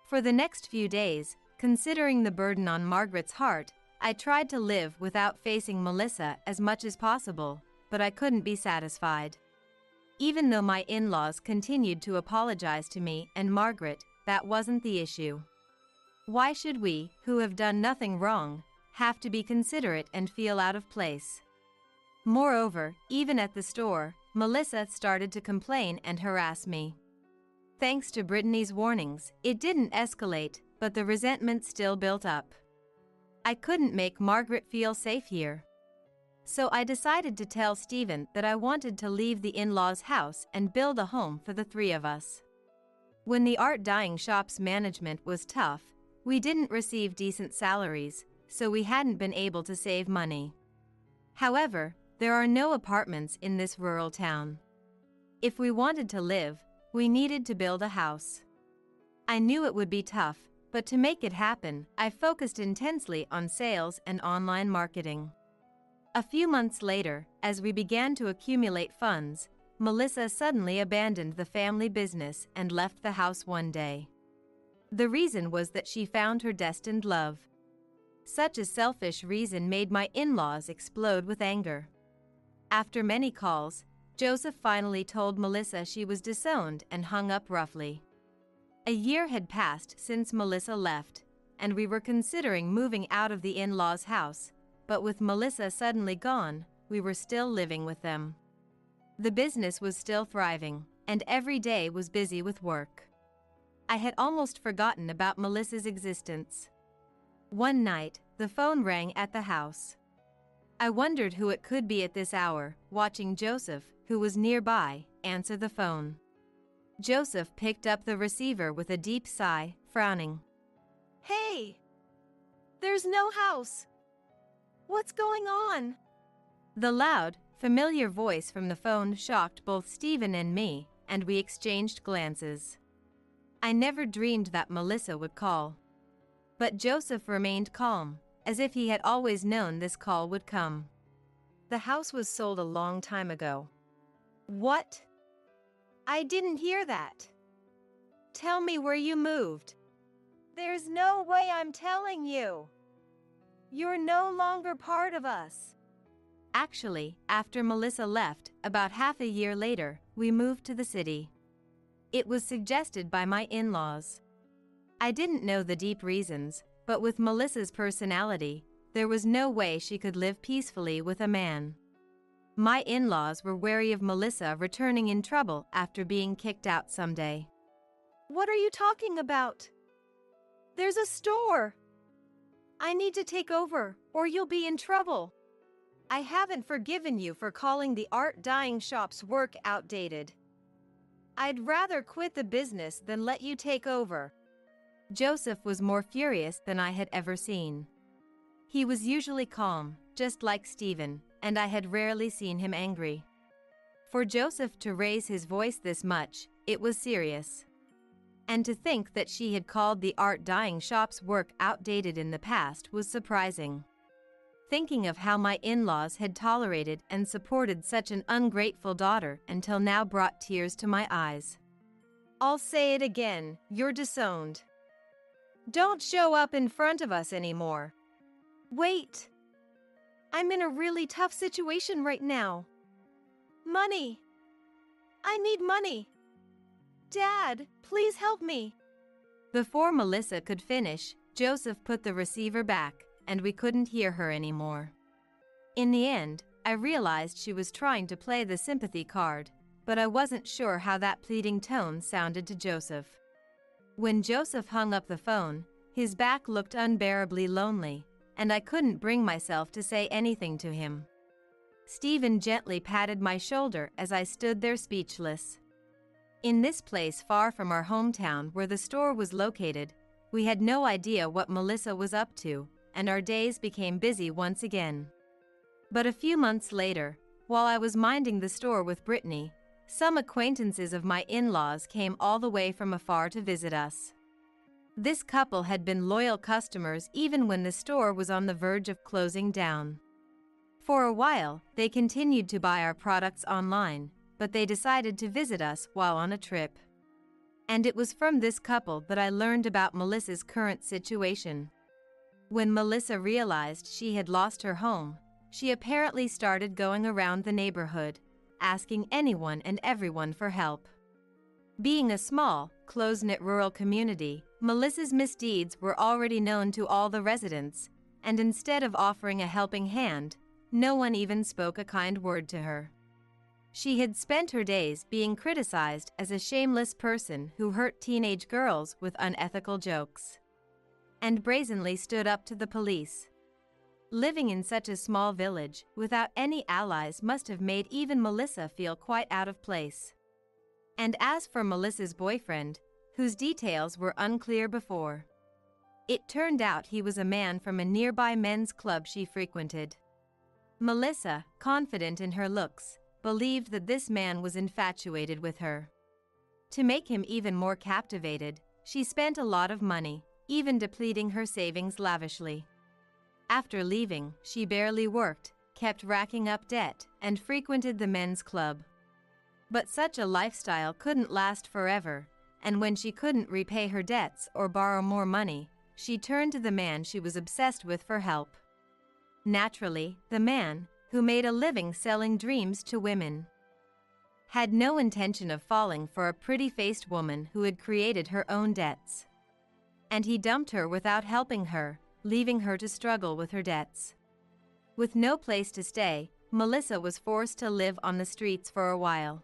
For the next few days, considering the burden on Margaret's heart, I tried to live without facing Melissa as much as possible, but I couldn't be satisfied. Even though my in-laws continued to apologize to me and Margaret, that wasn't the issue. Why should we, who have done nothing wrong, have to be considerate and feel out of place? Moreover, even at the store, Melissa started to complain and harass me. Thanks to Brittany's warnings, it didn't escalate, but the resentment still built up. I couldn't make Margaret feel safe here. So I decided to tell Stephen that I wanted to leave the in-laws' house and build a home for the three of us. When the art dyeing shop's management was tough, we didn't receive decent salaries, so we hadn't been able to save money. However, there are no apartments in this rural town. If we wanted to live, we needed to build a house. I knew it would be tough, but to make it happen, I focused intensely on sales and online marketing. A few months later, as we began to accumulate funds, Melissa suddenly abandoned the family business and left the house one day. The reason was that she found her destined love. Such a selfish reason made my in-laws explode with anger. After many calls, Joseph finally told Melissa she was disowned and hung up roughly. A year had passed since Melissa left, and we were considering moving out of the in-laws' house, but with Melissa suddenly gone, we were still living with them. The business was still thriving, and every day was busy with work. I had almost forgotten about Melissa's existence. One night, the phone rang at the house. I wondered who it could be at this hour, watching Joseph, who was nearby, answer the phone. Joseph picked up the receiver with a deep sigh, frowning. Hey! There's no house! What's going on? The loud, familiar voice from the phone shocked both Stephen and me, and we exchanged glances. I never dreamed that Melissa would call. But Joseph remained calm, as if he had always known this call would come. The house was sold a long time ago. What? I didn't hear that. Tell me where you moved. There's no way I'm telling you. You're no longer part of us. Actually, after Melissa left, about half a year later, we moved to the city. It was suggested by my in-laws. I didn't know the deep reasons, but with Melissa's personality, there was no way she could live peacefully with a man. My in-laws were wary of Melissa returning in trouble after being kicked out someday. What are you talking about? There's a store. I need to take over, or you'll be in trouble. I haven't forgiven you for calling the art dyeing shop's work outdated. I'd rather quit the business than let you take over. Joseph was more furious than I had ever seen. He was usually calm, just like Stephen, and I had rarely seen him angry. For Joseph to raise his voice this much, it was serious. And to think that she had called the art dyeing shop's work outdated in the past was surprising. Thinking of how my in-laws had tolerated and supported such an ungrateful daughter until now brought tears to my eyes. I'll say it again, you're disowned. Don't show up in front of us anymore. Wait. I'm in a really tough situation right now. Money. I need money. Dad, please help me. Before Melissa could finish, Joseph put the receiver back, and we couldn't hear her anymore. In the end, I realized she was trying to play the sympathy card, but I wasn't sure how that pleading tone sounded to Joseph. When Joseph hung up the phone, his back looked unbearably lonely, and I couldn't bring myself to say anything to him. Stephen gently patted my shoulder as I stood there speechless. In this place far from our hometown where the store was located, we had no idea what Melissa was up to, and our days became busy once again. But a few months later, while I was minding the store with Brittany, some acquaintances of my in-laws came all the way from afar to visit us. This couple had been loyal customers even when the store was on the verge of closing down. For a while, they continued to buy our products online, but they decided to visit us while on a trip. And it was from this couple that I learned about Melissa's current situation. When Melissa realized she had lost her home, she apparently started going around the neighborhood, asking anyone and everyone for help. Being a small, close-knit rural community, Melissa's misdeeds were already known to all the residents, and instead of offering a helping hand, no one even spoke a kind word to her. She had spent her days being criticized as a shameless person who hurt teenage girls with unethical jokes, and brazenly stood up to the police. Living in such a small village, without any allies, must have made even Melissa feel quite out of place. And as for Melissa's boyfriend, whose details were unclear before, it turned out he was a man from a nearby men's club she frequented. Melissa, confident in her looks, believed that this man was infatuated with her. To make him even more captivated, she spent a lot of money, even depleting her savings lavishly. After leaving, she barely worked, kept racking up debt, and frequented the men's club. But such a lifestyle couldn't last forever, and when she couldn't repay her debts or borrow more money, she turned to the man she was obsessed with for help. Naturally, the man, who made a living selling dreams to women, had no intention of falling for a pretty-faced woman who had created her own debts. And he dumped her without helping her, leaving her to struggle with her debts. With no place to stay, Melissa was forced to live on the streets for a while.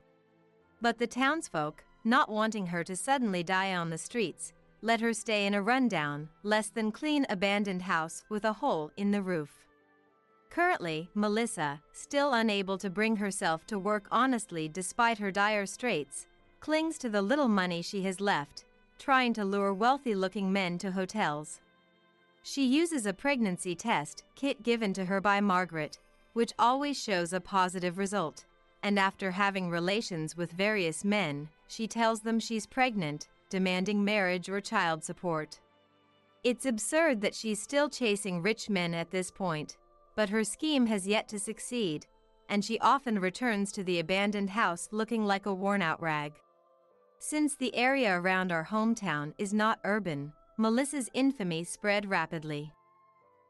But the townsfolk, not wanting her to suddenly die on the streets, let her stay in a rundown, less than clean abandoned house with a hole in the roof. Currently, Melissa, still unable to bring herself to work honestly despite her dire straits, clings to the little money she has left, trying to lure wealthy-looking men to hotels. She uses a pregnancy test kit given to her by Margaret, which always shows a positive result, and after having relations with various men, she tells them she's pregnant, demanding marriage or child support. It's absurd that she's still chasing rich men at this point, but her scheme has yet to succeed, and she often returns to the abandoned house looking like a worn-out rag. Since the area around our hometown is not urban, Melissa's infamy spread rapidly.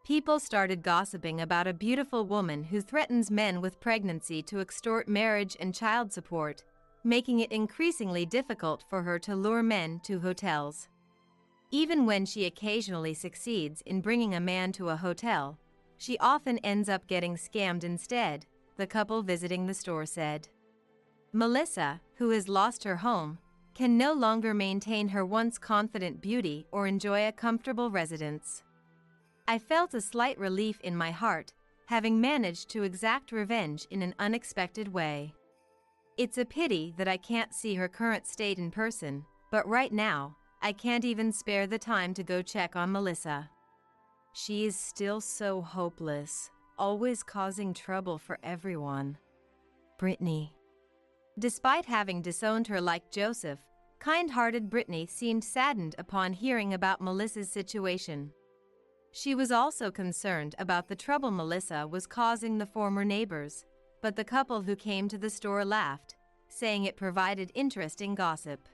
People started gossiping about a beautiful woman who threatens men with pregnancy to extort marriage and child support, making it increasingly difficult for her to lure men to hotels. Even when she occasionally succeeds in bringing a man to a hotel, she often ends up getting scammed instead, the couple visiting the store said. Melissa, who has lost her home, can no longer maintain her once confident beauty or enjoy a comfortable residence. I felt a slight relief in my heart, having managed to exact revenge in an unexpected way. It's a pity that I can't see her current state in person, but right now, I can't even spare the time to go check on Melissa. She is still so hopeless, always causing trouble for everyone. Brittany. Despite having disowned her like Joseph, kind-hearted Brittany seemed saddened upon hearing about Melissa's situation. She was also concerned about the trouble Melissa was causing the former neighbors, but the couple who came to the store laughed, saying it provided interesting gossip.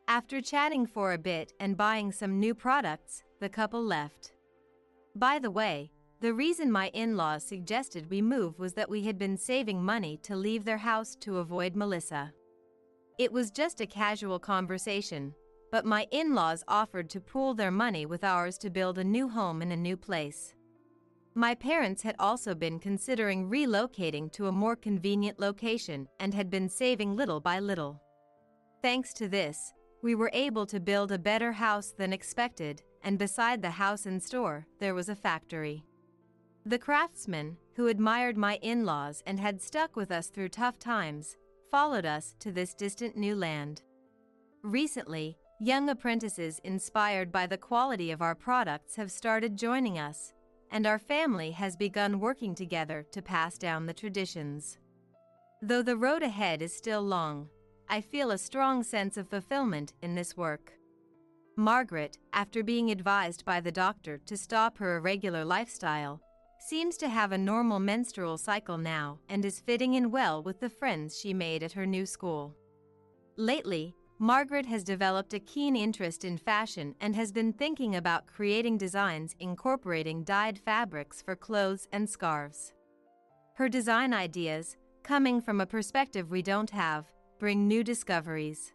After chatting for a bit and buying some new products, the couple left. By the way, the reason my in-laws suggested we move was that we had been saving money to leave their house to avoid Melissa. It was just a casual conversation, but my in-laws offered to pool their money with ours to build a new home in a new place. My parents had also been considering relocating to a more convenient location and had been saving little by little. Thanks to this, we were able to build a better house than expected, and beside the house and store, there was a factory. The craftsman, who admired my in-laws and had stuck with us through tough times, followed us to this distant new land. Recently, young apprentices inspired by the quality of our products have started joining us, and our family has begun working together to pass down the traditions. Though the road ahead is still long, I feel a strong sense of fulfillment in this work. Margaret, after being advised by the doctor to stop her irregular lifestyle, seems to have a normal menstrual cycle now and is fitting in well with the friends she made at her new school. Lately, Margaret has developed a keen interest in fashion and has been thinking about creating designs incorporating dyed fabrics for clothes and scarves. Her design ideas, coming from a perspective we don't have, bring new discoveries.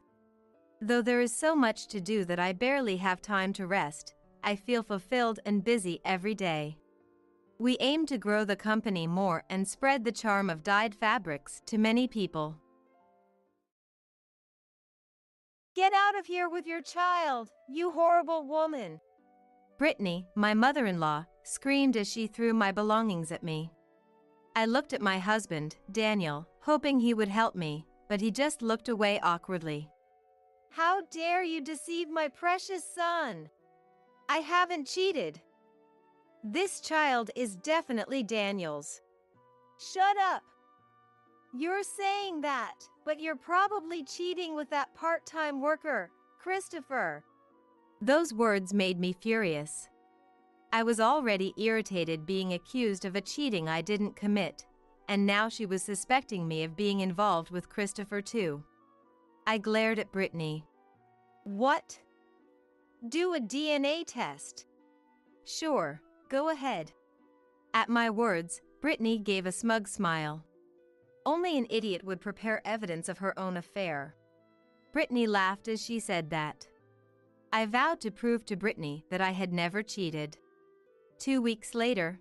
Though there is so much to do that I barely have time to rest, I feel fulfilled and busy every day. We aim to grow the company more and spread the charm of dyed fabrics to many people. Get out of here with your child, you horrible woman! Brittany, my mother-in-law, screamed as she threw my belongings at me. I looked at my husband, Daniel, hoping he would help me, but he just looked away awkwardly. How dare you deceive my precious son? I haven't cheated. This child is definitely Daniel's. Shut up! You're saying that, but you're probably cheating with that part-time worker, Christopher. Those words made me furious. I was already irritated being accused of a cheating I didn't commit, and now she was suspecting me of being involved with Christopher too. I glared at Brittany. What? Do a DNA test. Sure, go ahead. At my words, Brittany gave a smug smile. Only an idiot would prepare evidence of her own affair. Brittany laughed as she said that. I vowed to prove to Brittany that I had never cheated. 2 weeks later,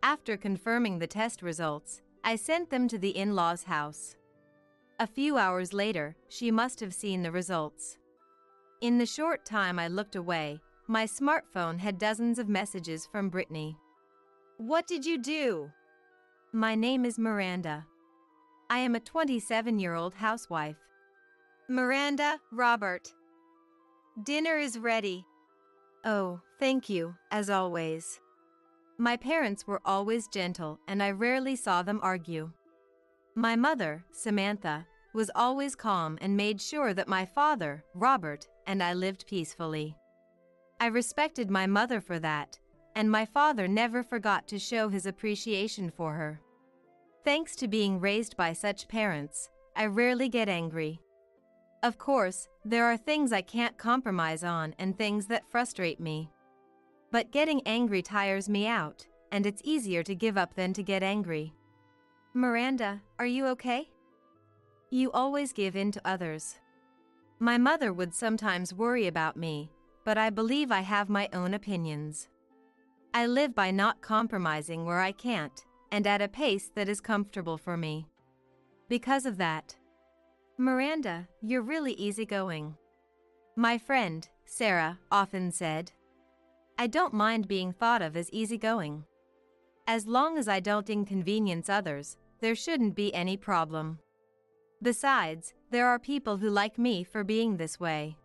after confirming the test results, I sent them to the in-laws' house. A few hours later, she must have seen the results. In the short time I looked away, my smartphone had dozens of messages from Brittany. What did you do? My name is Miranda. I am a 27-year-old housewife. Miranda, Robert. Dinner is ready. Oh, thank you, as always. My parents were always gentle and I rarely saw them argue. My mother, Samantha, was always calm and made sure that my father, Robert, and I lived peacefully. I respected my mother for that, and my father never forgot to show his appreciation for her. Thanks to being raised by such parents, I rarely get angry. Of course, there are things I can't compromise on and things that frustrate me. But getting angry tires me out, and it's easier to give up than to get angry. Miranda, are you okay? You always give in to others. My mother would sometimes worry about me, but I believe I have my own opinions. I live by not compromising where I can't, and at a pace that is comfortable for me. Because of that. Miranda, you're really easygoing. My friend, Sarah, often said. I don't mind being thought of as easygoing. As long as I don't inconvenience others, there shouldn't be any problem. Besides, there are people who like me for being this way.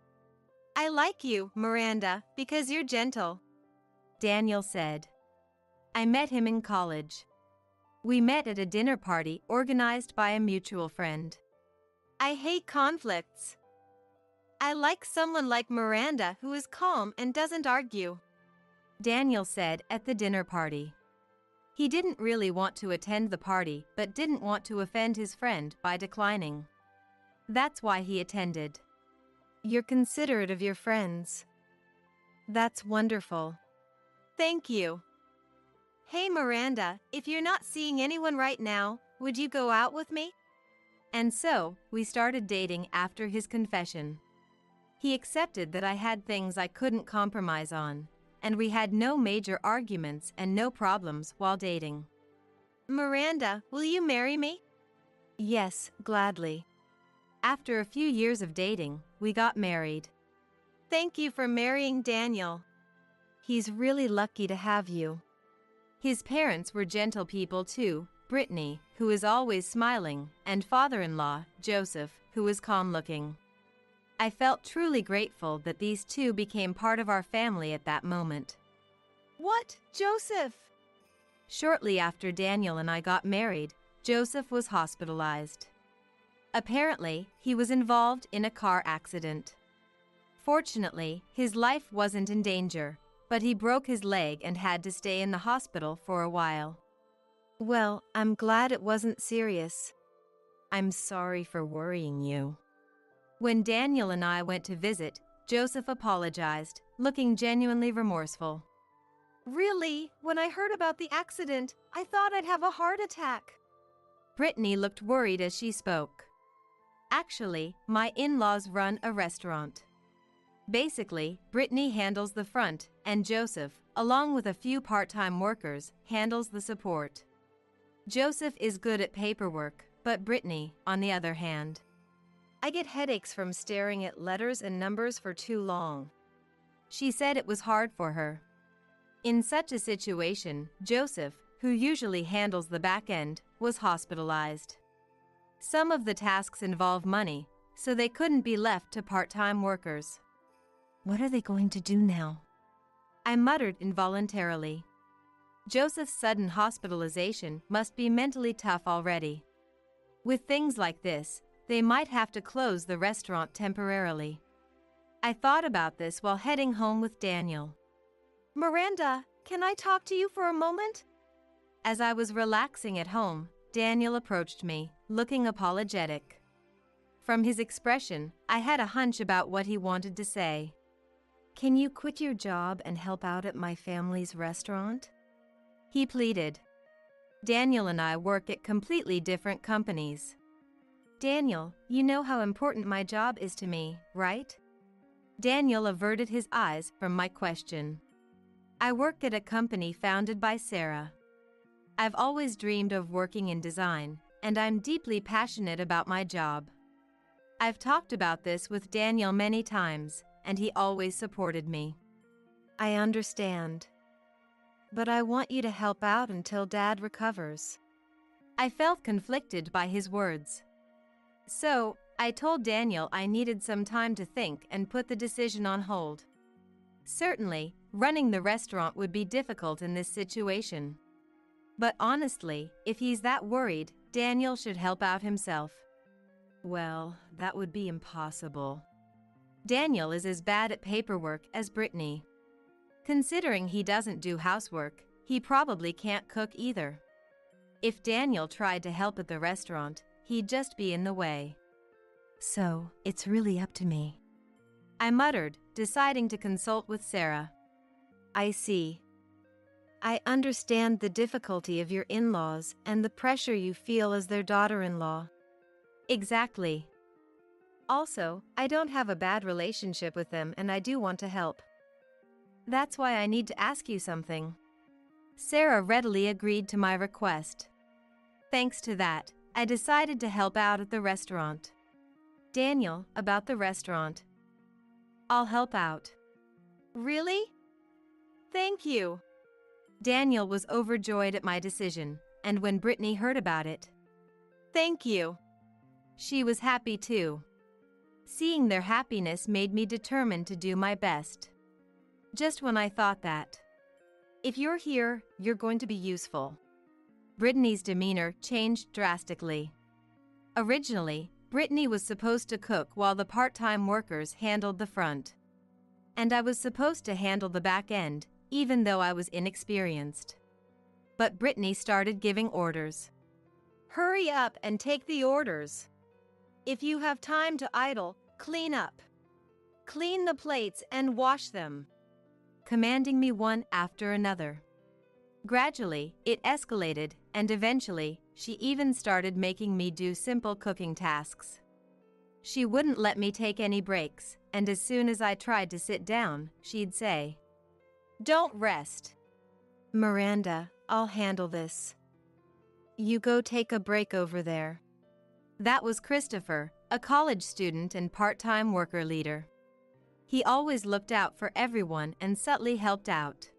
I like you, Miranda, because you're gentle. Daniel said. I met him in college. We met at a dinner party organized by a mutual friend. I hate conflicts. I like someone like Miranda who is calm and doesn't argue. Daniel said at the dinner party. He didn't really want to attend the party but didn't want to offend his friend by declining. That's why he attended. You're considerate of your friends. That's wonderful. Thank you. Hey Miranda, if you're not seeing anyone right now, would you go out with me? And so, we started dating after his confession. He accepted that I had things I couldn't compromise on, and we had no major arguments and no problems while dating. Miranda, will you marry me? Yes, gladly. After a few years of dating, we got married. Thank you for marrying Daniel. He's really lucky to have you. His parents were gentle people too, Brittany, who is always smiling, and father-in-law, Joseph, who is calm-looking. I felt truly grateful that these two became part of our family at that moment. What, Joseph? Shortly after Daniel and I got married, Joseph was hospitalized. Apparently, he was involved in a car accident. Fortunately, his life wasn't in danger, but he broke his leg and had to stay in the hospital for a while. Well, I'm glad it wasn't serious. I'm sorry for worrying you. When Daniel and I went to visit, Joseph apologized, looking genuinely remorseful. Really, when I heard about the accident, I thought I'd have a heart attack. Brittany looked worried as she spoke. Actually, my in-laws run a restaurant. Basically, Brittany handles the front, and Joseph, along with a few part-time workers, handles the support. Joseph is good at paperwork, but Brittany, on the other hand. I get headaches from staring at letters and numbers for too long. She said it was hard for her. In such a situation, Joseph, who usually handles the back end, was hospitalized. Some of the tasks involve money, so they couldn't be left to part-time workers. What are they going to do now? I muttered involuntarily. Joseph's sudden hospitalization must be mentally tough already. With things like this, they might have to close the restaurant temporarily. I thought about this while heading home with Daniel. Miranda, can I talk to you for a moment? As I was relaxing at home, Daniel approached me, looking apologetic. From his expression, I had a hunch about what he wanted to say. Can you quit your job and help out at my family's restaurant? He pleaded. Daniel and I work at completely different companies. Daniel, you know how important my job is to me, right? Daniel averted his eyes from my question. I work at a company founded by Sarah. I've always dreamed of working in design, and I'm deeply passionate about my job. I've talked about this with Daniel many times, and he always supported me. I understand. But I want you to help out until Dad recovers. I felt conflicted by his words. So, I told Daniel I needed some time to think and put the decision on hold. Certainly, running the restaurant would be difficult in this situation. But honestly, if he's that worried, Daniel should help out himself. Well, that would be impossible. Daniel is as bad at paperwork as Brittany. Considering he doesn't do housework, he probably can't cook either. If Daniel tried to help at the restaurant, he'd just be in the way. So, it's really up to me, I muttered, deciding to consult with Sarah. I see. I understand the difficulty of your in-laws and the pressure you feel as their daughter-in-law. Exactly. Also, I don't have a bad relationship with them and I do want to help. That's why I need to ask you something. Sarah readily agreed to my request. Thanks to that, I decided to help out at the restaurant. Daniel, about the restaurant. I'll help out. Really? Thank you. Daniel was overjoyed at my decision, and when Brittany heard about it, thank you. She was happy too. Seeing their happiness made me determined to do my best. Just when I thought that, if you're here, you're going to be useful. Brittany's demeanor changed drastically. Originally, Brittany was supposed to cook while the part-time workers handled the front. And I was supposed to handle the back end, even though I was inexperienced. But Brittany started giving orders. Hurry up and take the orders. If you have time to idle, clean up. Clean the plates and wash them. Commanding me one after another. Gradually, it escalated, and eventually, she even started making me do simple cooking tasks. She wouldn't let me take any breaks, and as soon as I tried to sit down, she'd say, "Don't rest." Miranda, I'll handle this. You go take a break over there. That was Christopher, a college student and part-time worker leader. He always looked out for everyone and subtly helped out.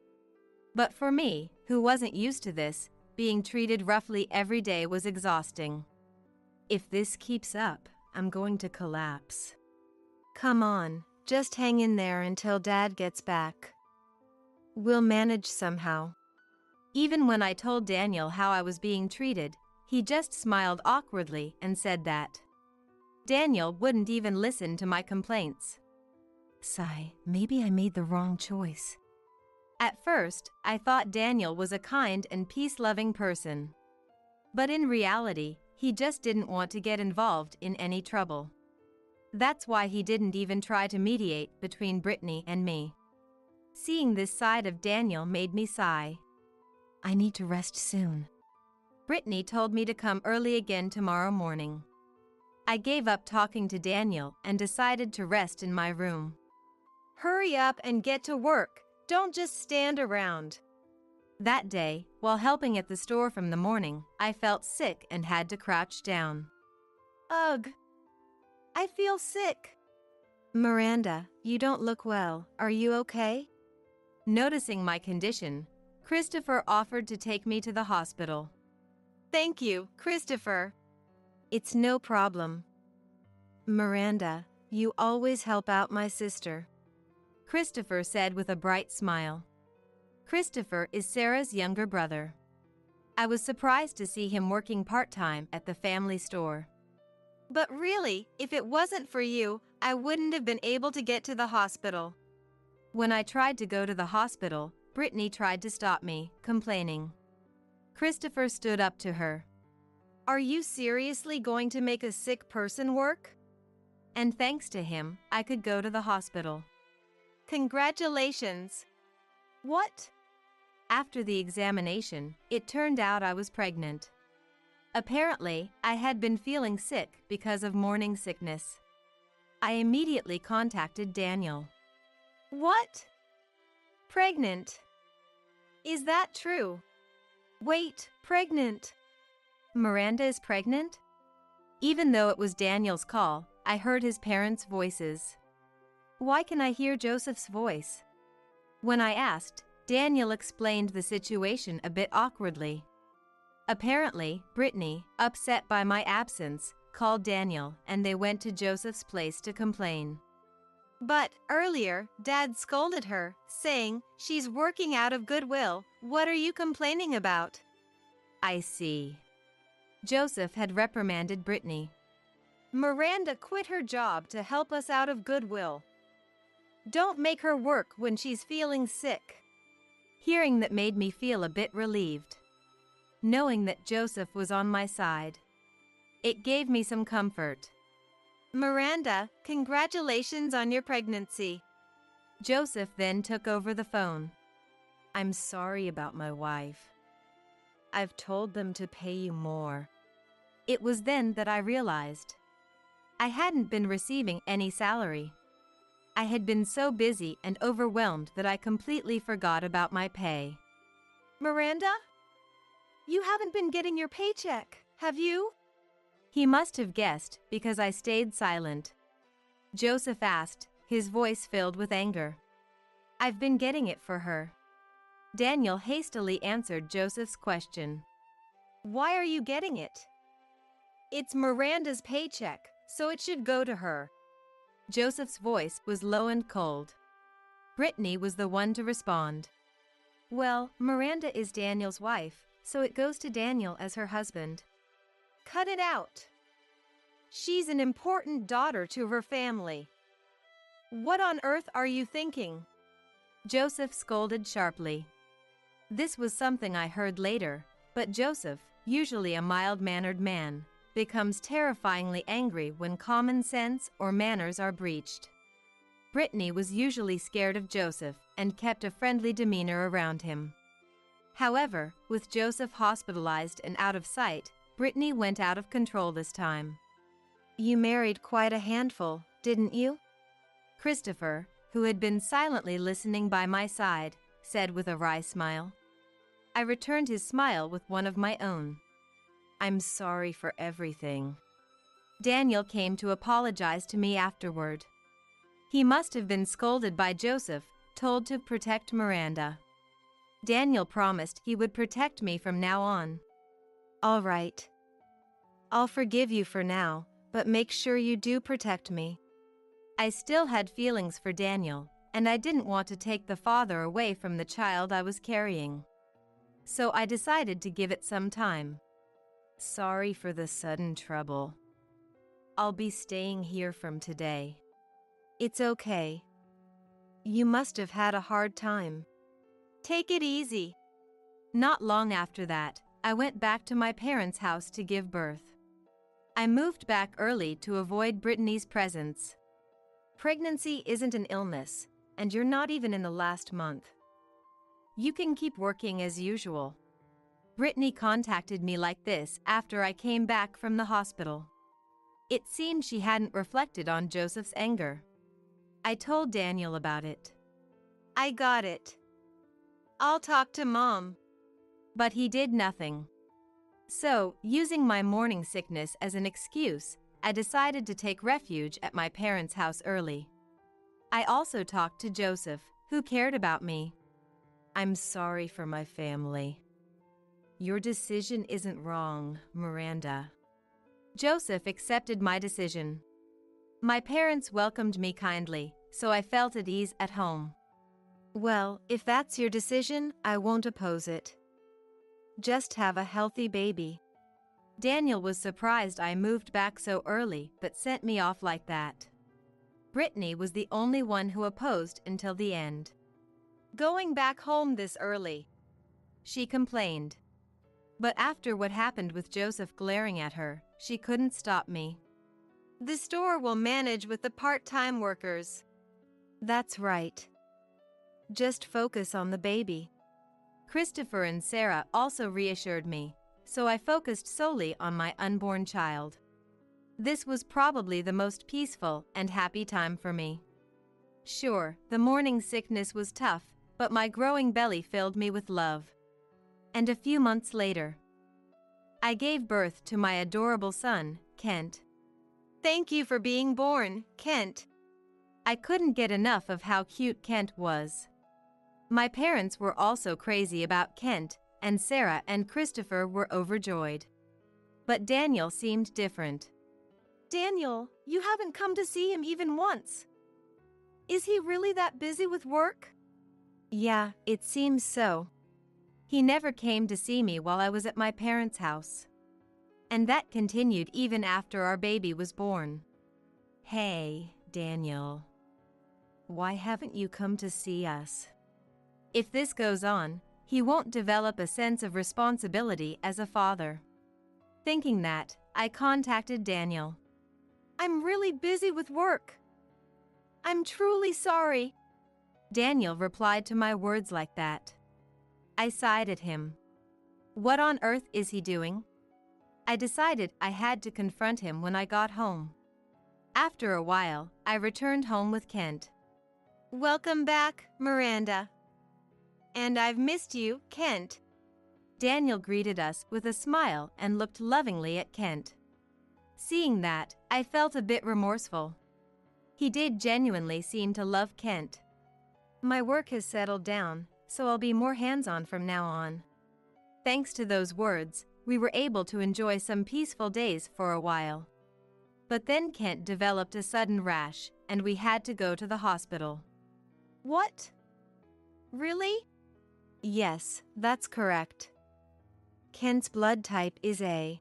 But for me, who wasn't used to this, being treated roughly every day was exhausting. If this keeps up, I'm going to collapse. Come on, just hang in there until Dad gets back. We'll manage somehow. Even when I told Daniel how I was being treated, he just smiled awkwardly and said that Daniel wouldn't even listen to my complaints. Sigh, maybe I made the wrong choice. At first, I thought Daniel was a kind and peace-loving person. But in reality, he just didn't want to get involved in any trouble. That's why he didn't even try to mediate between Brittany and me. Seeing this side of Daniel made me sigh. I need to rest soon. Brittany told me to come early again tomorrow morning. I gave up talking to Daniel and decided to rest in my room. Hurry up and get to work. Don't just stand around. That day, while helping at the store from the morning, I felt sick and had to crouch down. Ugh. I feel sick. Miranda, you don't look well. Are you okay? Noticing my condition, Christopher offered to take me to the hospital. Thank you, Christopher. It's no problem. Miranda, you always help out my sister. Christopher said with a bright smile. Christopher is Sarah's younger brother. I was surprised to see him working part-time at the family store. But really, if it wasn't for you, I wouldn't have been able to get to the hospital. When I tried to go to the hospital, Brittany tried to stop me, complaining. Christopher stood up to her. Are you seriously going to make a sick person work? And thanks to him, I could go to the hospital. Congratulations. What? After the examination, it turned out I was pregnant. Apparently, I had been feeling sick because of morning sickness. I immediately contacted Daniel. What? Pregnant? Is that true? Wait, pregnant? Miranda is pregnant? Even though it was Daniel's call, I heard his parents' voices. Why can I hear Joseph's voice? When I asked, Daniel explained the situation a bit awkwardly. Apparently, Brittany, upset by my absence, called Daniel and they went to Joseph's place to complain. But earlier, Dad scolded her, saying, "She's working out of goodwill. What are you complaining about?" I see. Joseph had reprimanded Brittany. Miranda quit her job to help us out of goodwill. Don't make her work when she's feeling sick. Hearing that made me feel a bit relieved. Knowing that Joseph was on my side. It gave me some comfort. Miranda, congratulations on your pregnancy. Joseph then took over the phone. I'm sorry about my wife. I've told them to pay you more. It was then that I realized. I hadn't been receiving any salary. I had been so busy and overwhelmed that I completely forgot about my pay. Miranda? You haven't been getting your paycheck, have you? He must have guessed because I stayed silent. Joseph asked, his voice filled with anger. I've been getting it for her. Daniel hastily answered Joseph's question. Why are you getting it? It's Miranda's paycheck, so it should go to her. Joseph's voice was low and cold. Brittany was the one to respond. Well, Miranda is Daniel's wife, so it goes to Daniel as her husband. Cut it out. She's an important daughter to her family. What on earth are you thinking? Joseph scolded sharply. This was something I heard later, but Joseph, usually a mild-mannered man, becomes terrifyingly angry when common sense or manners are breached. Brittany was usually scared of Joseph and kept a friendly demeanor around him. However, with Joseph hospitalized and out of sight, Brittany went out of control this time. You married quite a handful, didn't you? Christopher, who had been silently listening by my side, said with a wry smile. I returned his smile with one of my own. I'm sorry for everything. Daniel came to apologize to me afterward. He must have been scolded by Joseph, told to protect Miranda. Daniel promised he would protect me from now on. All right. I'll forgive you for now, but make sure you do protect me. I still had feelings for Daniel, and I didn't want to take the father away from the child I was carrying. So I decided to give it some time. Sorry for the sudden trouble. I'll be staying here from today. It's okay. You must have had a hard time. Take it easy. Not long after that, I went back to my parents' house to give birth. I moved back early to avoid Brittany's presence. Pregnancy isn't an illness, and you're not even in the last month. You can keep working as usual. Brittany contacted me like this after I came back from the hospital. It seemed she hadn't reflected on Joseph's anger. I told Daniel about it. I got it. I'll talk to Mom. But he did nothing. So, using my morning sickness as an excuse, I decided to take refuge at my parents' house early. I also talked to Joseph, who cared about me. I'm sorry for my family. Your decision isn't wrong, Miranda. Joseph accepted my decision. My parents welcomed me kindly, so I felt at ease at home. Well, if that's your decision, I won't oppose it. Just have a healthy baby. Daniel was surprised I moved back so early but sent me off like that. Brittany was the only one who opposed until the end. Going back home this early, she complained. But after what happened with Joseph glaring at her, she couldn't stop me. The store will manage with the part-time workers. That's right. Just focus on the baby. Christopher and Sarah also reassured me, so I focused solely on my unborn child. This was probably the most peaceful and happy time for me. Sure, the morning sickness was tough, but my growing belly filled me with love. And a few months later, I gave birth to my adorable son, Kent. Thank you for being born, Kent. I couldn't get enough of how cute Kent was. My parents were also crazy about Kent, and Sarah and Christopher were overjoyed. But Daniel seemed different. Daniel, you haven't come to see him even once. Is he really that busy with work? Yeah, it seems so. He never came to see me while I was at my parents' house. And that continued even after our baby was born. Hey, Daniel. Why haven't you come to see us? If this goes on, he won't develop a sense of responsibility as a father. Thinking that, I contacted Daniel. I'm really busy with work. I'm truly sorry. Daniel replied to my words like that. I sighed at him. What on earth is he doing? I decided I had to confront him when I got home. After a while, I returned home with Kent. Welcome back, Miranda. And I've missed you, Kent. Daniel greeted us with a smile and looked lovingly at Kent. Seeing that, I felt a bit remorseful. He did genuinely seem to love Kent. My work has settled down, so I'll be more hands-on from now on. Thanks to those words, we were able to enjoy some peaceful days for a while. But then Kent developed a sudden rash, and we had to go to the hospital. What? Really? Yes, that's correct. Kent's blood type is A.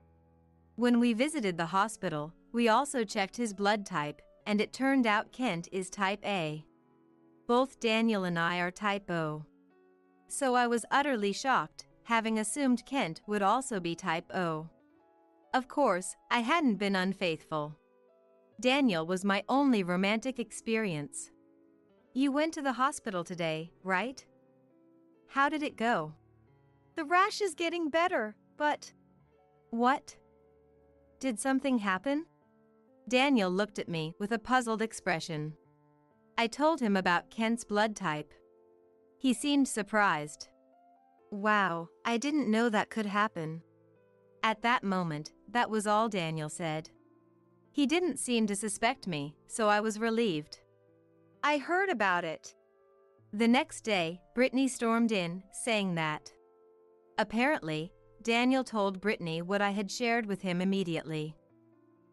When we visited the hospital, we also checked his blood type, and it turned out Kent is type A. Both Daniel and I are type O. So I was utterly shocked, having assumed Kent would also be type O. Of course, I hadn't been unfaithful. Daniel was my only romantic experience. You went to the hospital today, right? How did it go? The rash is getting better, but... What? Did something happen? Daniel looked at me with a puzzled expression. I told him about Kent's blood type. He seemed surprised. Wow, I didn't know that could happen. At that moment, that was all Daniel said. He didn't seem to suspect me, so I was relieved. I heard about it. The next day, Brittany stormed in, saying that. Apparently, Daniel told Brittany what I had shared with him immediately.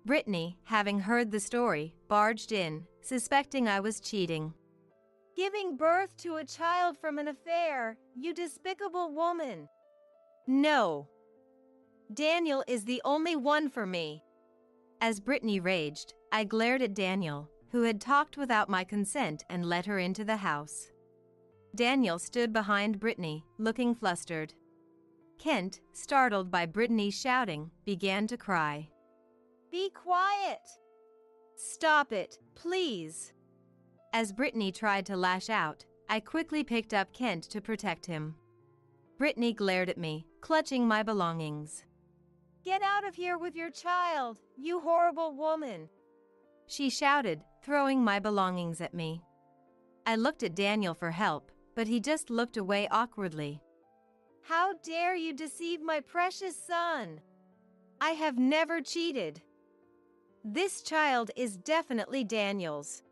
Brittany, having heard the story, barged in, suspecting I was cheating. Giving birth to a child from an affair, you despicable woman. No. Daniel is the only one for me. As Brittany raged, I glared at Daniel, who had talked without my consent and let her into the house. Daniel stood behind Brittany, looking flustered. Kent, startled by Brittany's shouting, began to cry. Be quiet! Stop it, please! As Brittany tried to lash out, I quickly picked up Kent to protect him. Brittany glared at me, clutching my belongings. Get out of here with your child, you horrible woman! She shouted, throwing my belongings at me. I looked at Daniel for help, but he just looked away awkwardly. How dare you deceive my precious son? I have never cheated. This child is definitely Daniel's.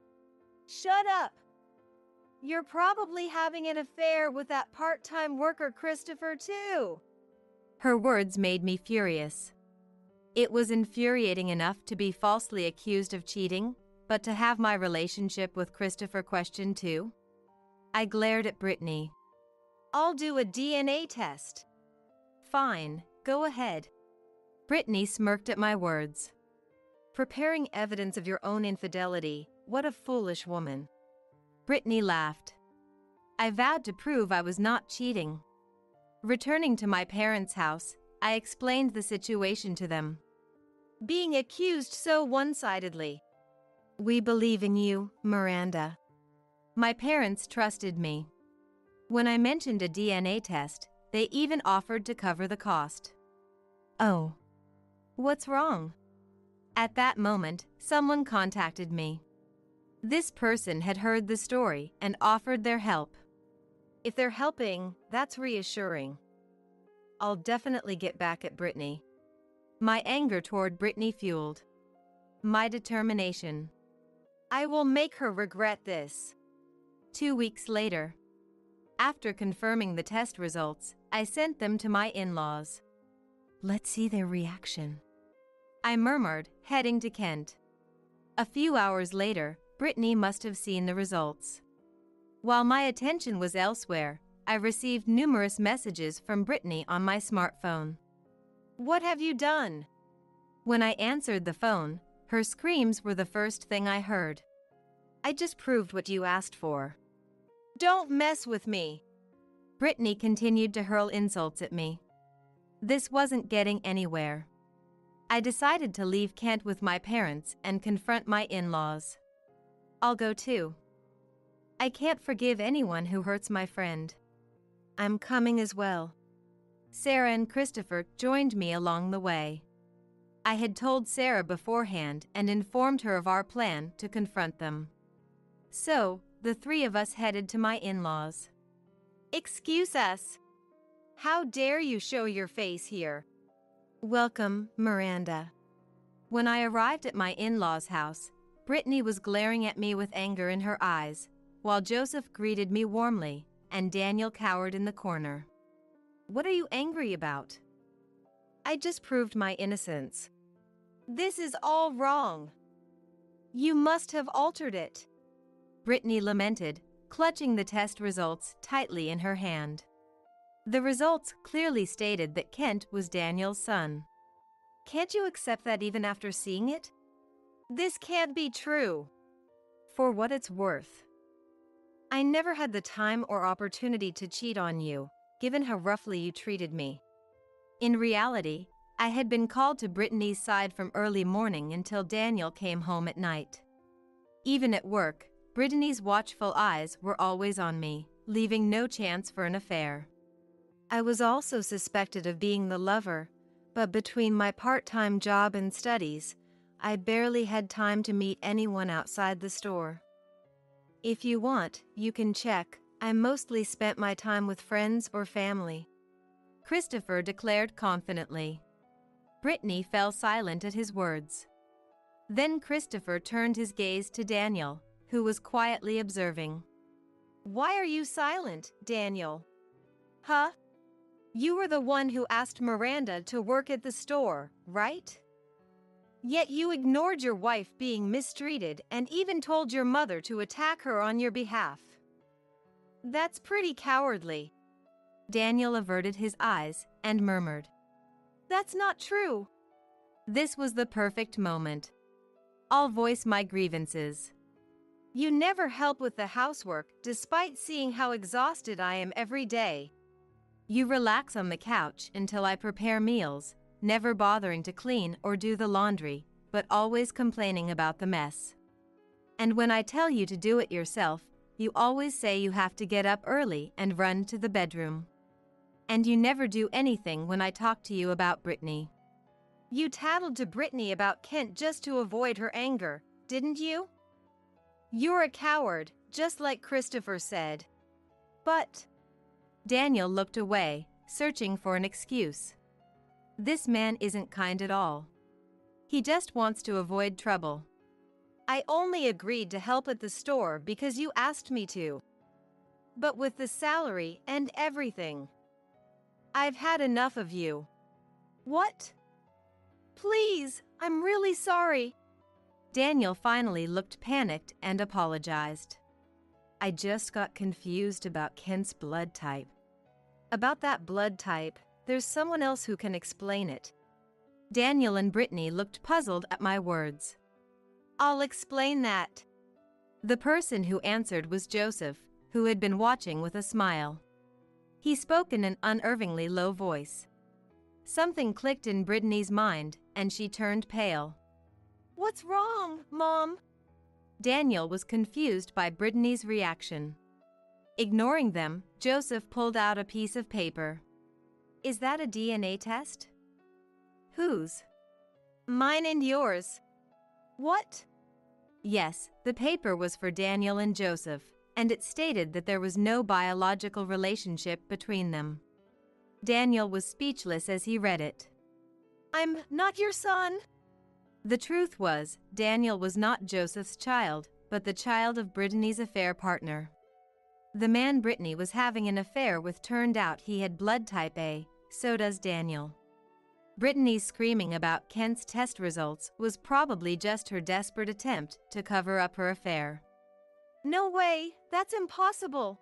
Shut up! You're probably having an affair with that part-time worker Christopher too. Her words made me furious. It was infuriating enough to be falsely accused of cheating, but to have my relationship with Christopher questioned too? I glared at Brittany. I'll do a DNA test. Fine, go ahead. Brittany smirked at my words. Preparing evidence of your own infidelity, what a foolish woman. Brittany laughed. I vowed to prove I was not cheating. Returning to my parents' house, I explained the situation to them. Being accused so one-sidedly. We believe in you, Miranda. My parents trusted me. When I mentioned a DNA test, they even offered to cover the cost. Oh. What's wrong? At that moment, someone contacted me. This person had heard the story and offered their help. If they're helping, that's reassuring. I'll definitely get back at Brittany. My anger toward Brittany fueled my determination. I will make her regret this. 2 weeks later, after confirming the test results, I sent them to my in-laws. Let's see their reaction, I murmured, heading to Kent. A few hours later, Brittany must have seen the results. While my attention was elsewhere, I received numerous messages from Brittany on my smartphone. What have you done? When I answered the phone, her screams were the first thing I heard. I just proved what you asked for. Don't mess with me. Brittany continued to hurl insults at me. This wasn't getting anywhere. I decided to leave Kent with my parents and confront my in-laws. I'll go too. I can't forgive anyone who hurts my friend. I'm coming as well. Sarah and Christopher joined me along the way. I had told Sarah beforehand and informed her of our plan to confront them. So, the three of us headed to my in-laws. Excuse us. How dare you show your face here? Welcome, Miranda. When I arrived at my in-laws' house, Brittany was glaring at me with anger in her eyes, while Joseph greeted me warmly, and Daniel cowered in the corner. What are you angry about? I just proved my innocence. This is all wrong. You must have altered it. Brittany lamented, clutching the test results tightly in her hand. The results clearly stated that Kent was Daniel's son. Can't you accept that even after seeing it? This can't be true. For what it's worth. I never had the time or opportunity to cheat on you, given how roughly you treated me. In reality, I had been called to Brittany's side from early morning until Daniel came home at night. Even at work, Brittany's watchful eyes were always on me, leaving no chance for an affair. I was also suspected of being the lover, but between my part-time job and studies, I barely had time to meet anyone outside the store. If you want, you can check. I mostly spent my time with friends or family. Christopher declared confidently. Brittany fell silent at his words. Then Christopher turned his gaze to Daniel, who was quietly observing. Why are you silent, Daniel? Huh? You were the one who asked Miranda to work at the store, right? Yet you ignored your wife being mistreated and even told your mother to attack her on your behalf. That's pretty cowardly. Daniel averted his eyes and murmured. That's not true. This was the perfect moment. I'll voice my grievances. You never help with the housework, despite seeing how exhausted I am every day. You relax on the couch until I prepare meals, never bothering to clean or do the laundry, but always complaining about the mess. And when I tell you to do it yourself, you always say you have to get up early and run to the bedroom. And you never do anything when I talk to you about Brittany. You tattled to Brittany about Kent just to avoid her anger, didn't you? You're a coward, just like Christopher said. But... Daniel looked away, searching for an excuse. This man isn't kind at all. He just wants to avoid trouble. I only agreed to help at the store because you asked me to. But with the salary and everything, I've had enough of you. What? Please, I'm really sorry. Daniel finally looked panicked and apologized. I just got confused about Kent's blood type. About that blood type, there's someone else who can explain it. Daniel and Brittany looked puzzled at my words. I'll explain that. The person who answered was Joseph, who had been watching with a smile. He spoke in an unnervingly low voice. Something clicked in Brittany's mind, and she turned pale. What's wrong, Mom? Daniel was confused by Brittany's reaction. Ignoring them, Joseph pulled out a piece of paper. Is that a DNA test? Whose? Mine and yours. What? Yes, the paper was for Daniel and Joseph, and it stated that there was no biological relationship between them. Daniel was speechless as he read it. I'm not your son. The truth was, Daniel was not Joseph's child, but the child of Brittany's affair partner. The man Brittany was having an affair with turned out he had blood type A, so does Daniel. Brittany's screaming about Kent's test results was probably just her desperate attempt to cover up her affair. No way, that's impossible.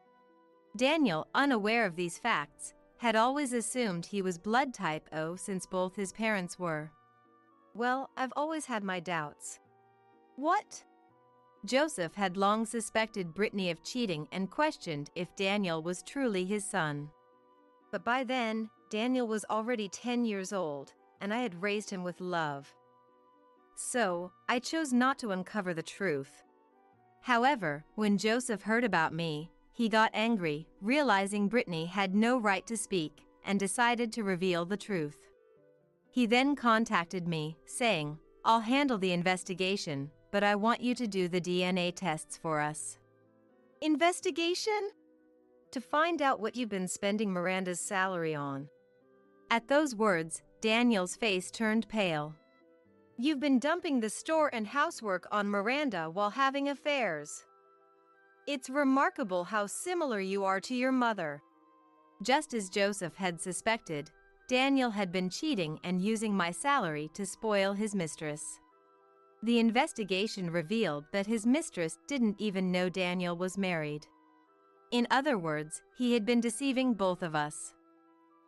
Daniel, unaware of these facts, had always assumed he was blood type O since both his parents were. Well, I've always had my doubts. What? Joseph had long suspected Brittany of cheating and questioned if Daniel was truly his son. But by then, Daniel was already 10 years old, and I had raised him with love. So, I chose not to uncover the truth. However, when Joseph heard about me, he got angry, realizing Brittany had no right to speak, and decided to reveal the truth. He then contacted me, saying, "I'll handle the investigation, but I want you to do the DNA tests for us." Investigation? To find out what you've been spending Miranda's salary on. At those words, Daniel's face turned pale. You've been dumping the store and housework on Miranda while having affairs. It's remarkable how similar you are to your mother. Just as Joseph had suspected, Daniel had been cheating and using my salary to spoil his mistress. The investigation revealed that his mistress didn't even know Daniel was married. In other words, he had been deceiving both of us.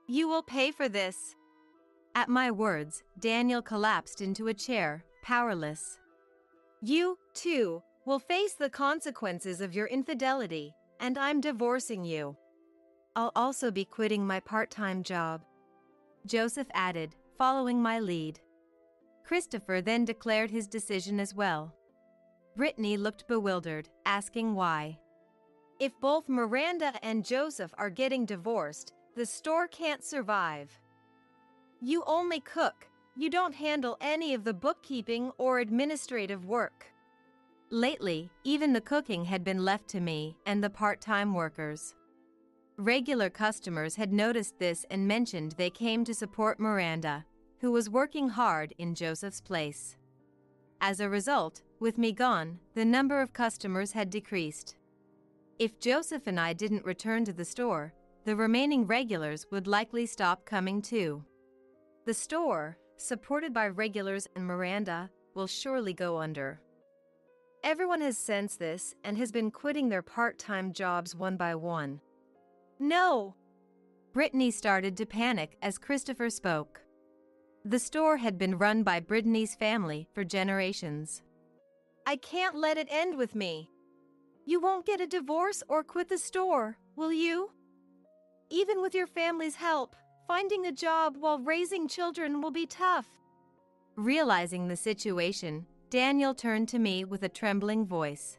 You will pay for this. At my words, Daniel collapsed into a chair, powerless. You, too, will face the consequences of your infidelity, and I'm divorcing you. I'll also be quitting my part-time job, Joseph added, following my lead. Christopher then declared his decision as well. Brittany looked bewildered, asking why. If both Miranda and Joseph are getting divorced, the store can't survive. You only cook. You don't handle any of the bookkeeping or administrative work. Lately, even the cooking had been left to me and the part-time workers. Regular customers had noticed this and mentioned they came to support Miranda, who was working hard in Joseph's place. As a result, with me gone, the number of customers had decreased. If Joseph and I didn't return to the store, the remaining regulars would likely stop coming too. The store, supported by regulars and Miranda, will surely go under. Everyone has sensed this and has been quitting their part-time jobs one by one. No! Brittany started to panic as Christopher spoke. The store had been run by Brittany's family for generations. I can't let it end with me. You won't get a divorce or quit the store, will you? Even with your family's help, finding a job while raising children will be tough. Realizing the situation, Daniel turned to me with a trembling voice.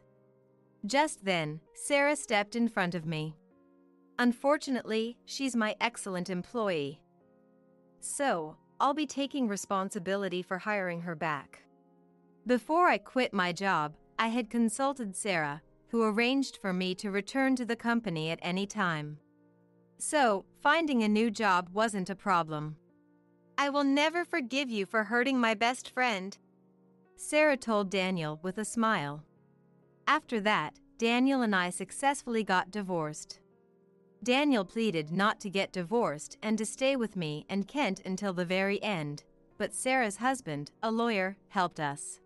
Just then, Sarah stepped in front of me. Unfortunately, she's my excellent employee. So, I'll be taking responsibility for hiring her back. Before I quit my job, I had consulted Sarah, who arranged for me to return to the company at any time. So, finding a new job wasn't a problem. I will never forgive you for hurting my best friend, Sarah told Daniel with a smile. After that, Daniel and I successfully got divorced. Daniel pleaded not to get divorced and to stay with me and Kent until the very end, but Sarah's husband, a lawyer, helped us.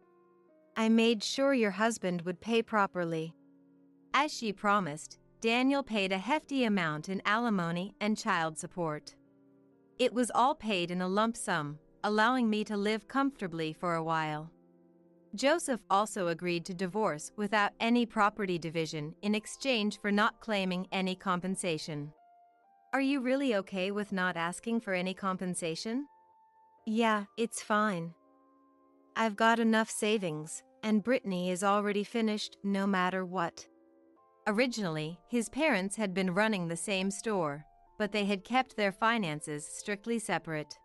I made sure your husband would pay properly. As she promised, Daniel paid a hefty amount in alimony and child support. It was all paid in a lump sum, allowing me to live comfortably for a while. Joseph also agreed to divorce without any property division in exchange for not claiming any compensation. Are you really okay with not asking for any compensation? Yeah, it's fine. I've got enough savings, and Brittany is already finished no matter what. Originally, his parents had been running the same store, but they had kept their finances strictly separate.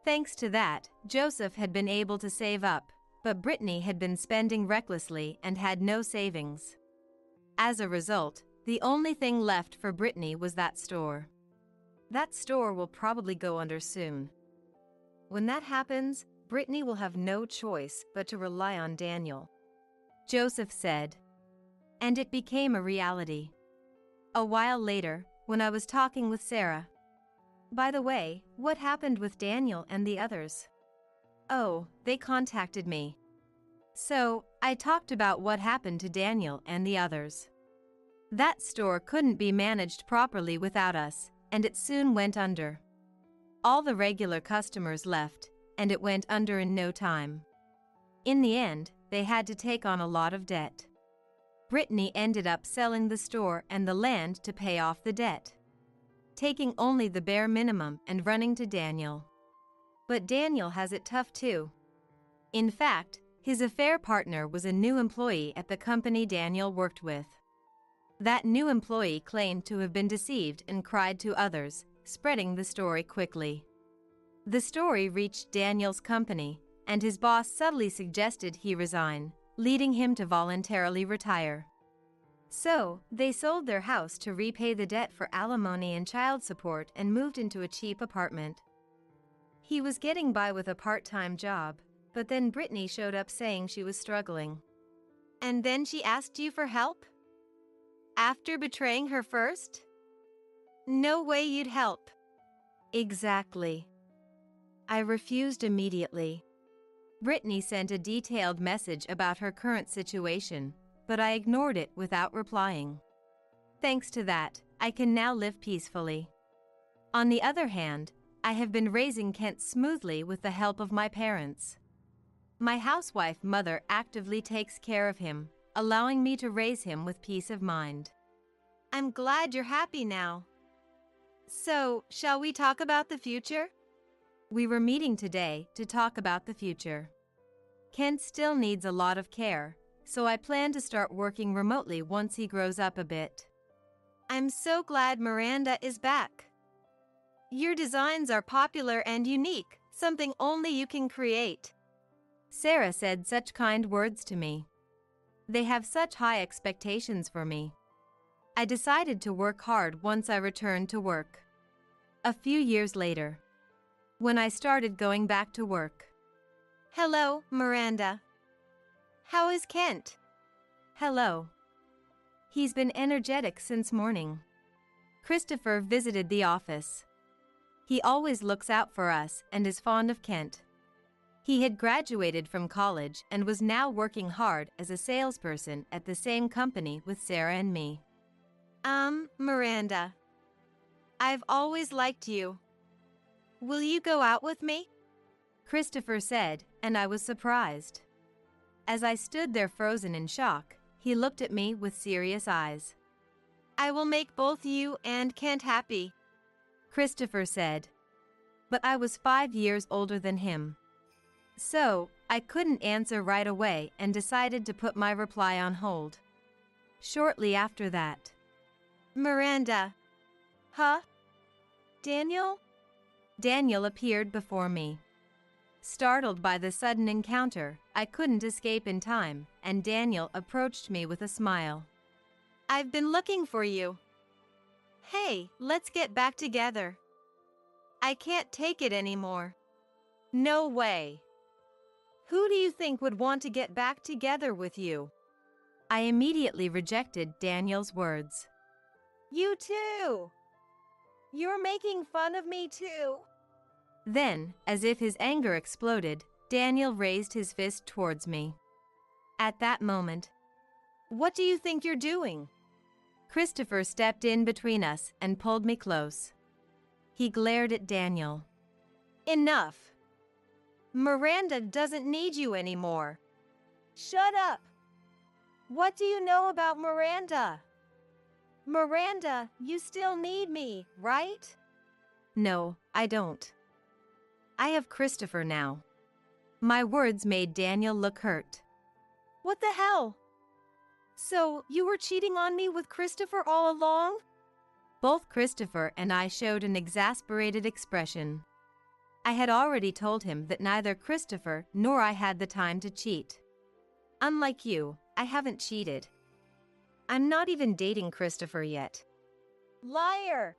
Thanks to that, Joseph had been able to save up, but Brittany had been spending recklessly and had no savings. As a result, the only thing left for Brittany was that store. That store will probably go under soon. When that happens, Brittany will have no choice but to rely on Daniel," Joseph said. And it became a reality. A while later, when I was talking with Sarah. "By the way, what happened with Daniel and the others?" "Oh, they contacted me. So, I talked about what happened to Daniel and the others. That store couldn't be managed properly without us, and it soon went under. All the regular customers left, and it went under in no time. In the end, they had to take on a lot of debt. Brittany ended up selling the store and the land to pay off the debt, taking only the bare minimum and running to Daniel. But Daniel has it tough too. In fact, his affair partner was a new employee at the company Daniel worked with. That new employee claimed to have been deceived and cried to others, spreading the story quickly. The story reached Daniel's company, and his boss subtly suggested he resign, leading him to voluntarily retire. So, they sold their house to repay the debt for alimony and child support and moved into a cheap apartment. He was getting by with a part-time job, but then Brittany showed up saying she was struggling. And then she asked you for help? After betraying her first? No way you'd help." "Exactly. I refused immediately. Brittany sent a detailed message about her current situation, but I ignored it without replying. Thanks to that, I can now live peacefully. On the other hand, I have been raising Kent smoothly with the help of my parents. My housewife mother actively takes care of him, allowing me to raise him with peace of mind." "I'm glad you're happy now. So, shall we talk about the future?" We were meeting today to talk about the future. Kent still needs a lot of care, so I plan to start working remotely once he grows up a bit. "I'm so glad Miranda is back. Your designs are popular and unique, something only you can create." Sarah said such kind words to me. They have such high expectations for me. I decided to work hard once I returned to work. A few years later, when I started going back to work. "Hello, Miranda. How is Kent?" "Hello. He's been energetic since morning. Christopher visited the office. He always looks out for us and is fond of Kent. He had graduated from college and was now working hard as a salesperson at the same company with Sarah and me." Miranda. I've always liked you. Will you go out with me?" Christopher said, and I was surprised. As I stood there frozen in shock, he looked at me with serious eyes. "I will make both you and Kent happy," Christopher said. But I was 5 years older than him. So, I couldn't answer right away and decided to put my reply on hold. Shortly after that, "Miranda." "Huh? Daniel?" Daniel appeared before me. Startled by the sudden encounter, I couldn't escape in time, and Daniel approached me with a smile. "I've been looking for you. Hey, let's get back together. I can't take it anymore." "No way. Who do you think would want to get back together with you?" I immediately rejected Daniel's words. "You too. You're making fun of me too." Then, as if his anger exploded, Daniel raised his fist towards me. At that moment, "What do you think you're doing?" Christopher stepped in between us and pulled me close. He glared at Daniel. "Enough. Miranda doesn't need you anymore." "Shut up. What do you know about Miranda? Miranda, you still need me, right?" "No, I don't. I have Christopher now." My words made Daniel look hurt. "What the hell? So, you were cheating on me with Christopher all along?" Both Christopher and I showed an exasperated expression. I had already told him that neither Christopher nor I had the time to cheat. Unlike you, I haven't cheated. I'm not even dating Christopher yet. "Liar!"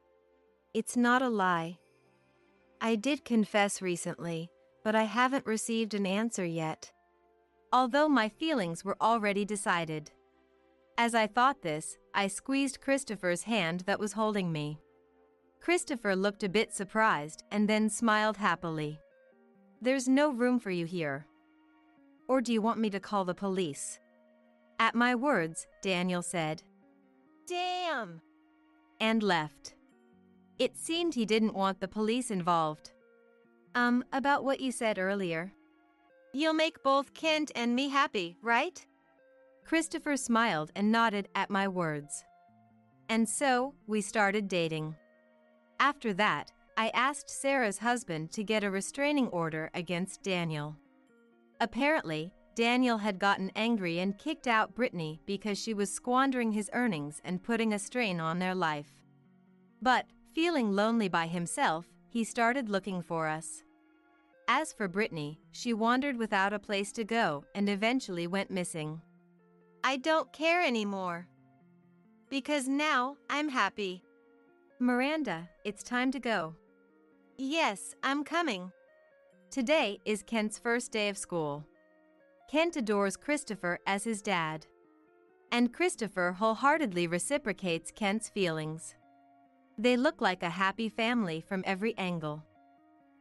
It's not a lie. I did confess recently, but I haven't received an answer yet. Although my feelings were already decided. As I thought this, I squeezed Christopher's hand that was holding me. Christopher looked a bit surprised and then smiled happily. There's no room for you here. Or do you want me to call the police? At my words, Daniel said, Damn! And left. It seemed he didn't want the police involved. About what you said earlier. You'll make both Kent and me happy, right? Christopher smiled and nodded at my words. And so, we started dating. After that, I asked Sarah's husband to get a restraining order against Daniel. Apparently, Daniel had gotten angry and kicked out Brittany because she was squandering his earnings and putting a strain on their life. But, feeling lonely by himself, he started looking for us. As for Brittany, she wandered without a place to go and eventually went missing. I don't care anymore. Because now, I'm happy. Miranda, it's time to go. Yes, I'm coming. Today is Kent's first day of school. Kent adores Christopher as his dad. And Christopher wholeheartedly reciprocates Kent's feelings. They look like a happy family from every angle.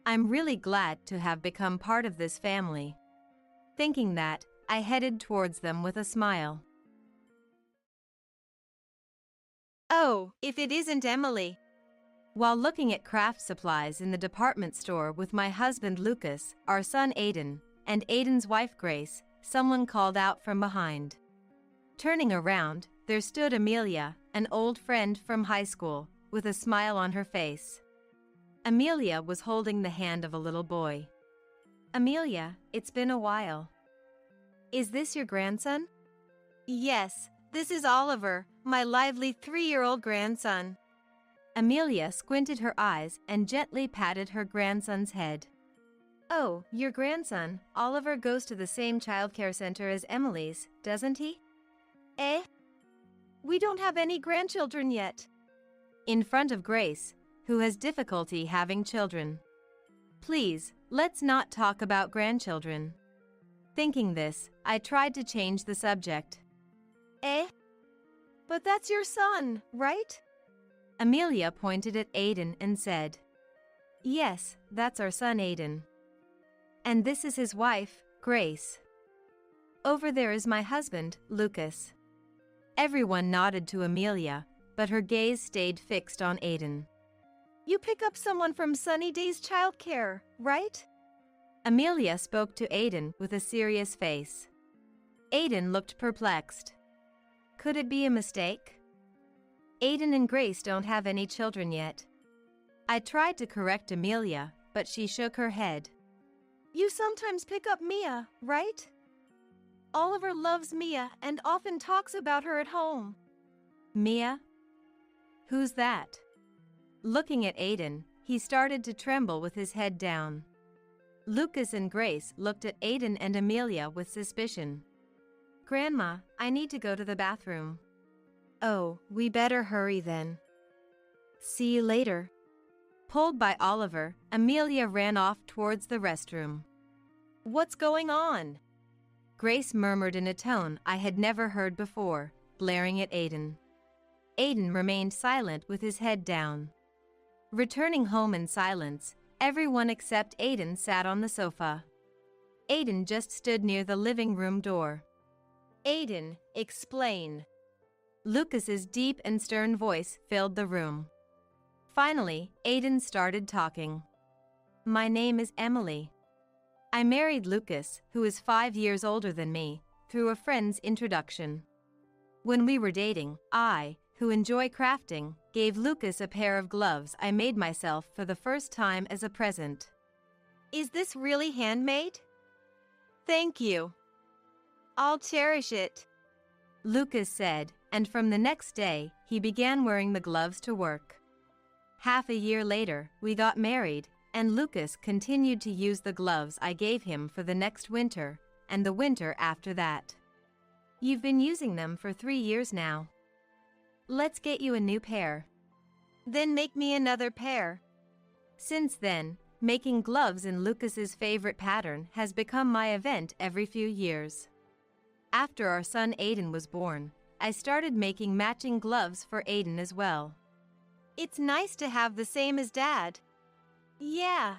I'm really glad to have become part of this family. Thinking that, I headed towards them with a smile. Oh, if it isn't Emily. While looking at craft supplies in the department store with my husband Lucas, our son Aiden, and Aiden's wife Grace, someone called out from behind. Turning around, there stood Amelia, an old friend from high school, with a smile on her face. Amelia was holding the hand of a little boy. Amelia, it's been a while. Is this your grandson? Yes, this is Oliver, my lively 3-year-old grandson. Amelia squinted her eyes and gently patted her grandson's head. Oh, your grandson, Oliver, goes to the same childcare center as Emily's, doesn't he? Eh? We don't have any grandchildren yet. In front of Grace, who has difficulty having children. Please, let's not talk about grandchildren. Thinking this, I tried to change the subject. Eh? But that's your son, right? Amelia pointed at Aiden and said, Yes, that's our son Aiden. And this is his wife, Grace. Over there is my husband, Lucas. Everyone nodded to Amelia, but her gaze stayed fixed on Aiden. You pick up someone from Sunny Days Childcare, right? Amelia spoke to Aiden with a serious face. Aiden looked perplexed. Could it be a mistake? Aiden and Grace don't have any children yet. I tried to correct Amelia, but she shook her head. You sometimes pick up Mia, right? Oliver loves Mia and often talks about her at home. Mia? Who's that? Looking at Aiden, he started to tremble with his head down. Lucas and Grace looked at Aiden and Amelia with suspicion. Grandma, I need to go to the bathroom. Oh, we better hurry then. See you later. Pulled by Oliver, Amelia ran off towards the restroom. What's going on? Grace murmured in a tone I had never heard before, glaring at Aiden. Aiden remained silent with his head down. Returning home in silence, everyone except Aiden sat on the sofa. Aiden just stood near the living room door. Aiden, explain. Lucas's deep and stern voice filled the room. Finally, Aiden started talking. My name is Emily. I married Lucas, who is 5 years older than me, through a friend's introduction. When we were dating, I, who enjoy crafting, gave Lucas a pair of gloves I made myself for the first time as a present. Is this really handmade? Thank you. I'll cherish it. Lucas said, and from the next day, he began wearing the gloves to work. Half a year later, we got married, and Lucas continued to use the gloves I gave him for the next winter, and the winter after that. You've been using them for 3 years now. Let's get you a new pair. Then make me another pair. Since then, Making gloves in Lucas's favorite pattern has become my event every few years. After our son Aiden was born, I started making matching gloves for Aiden as well. It's nice to have the same as Dad. Yeah.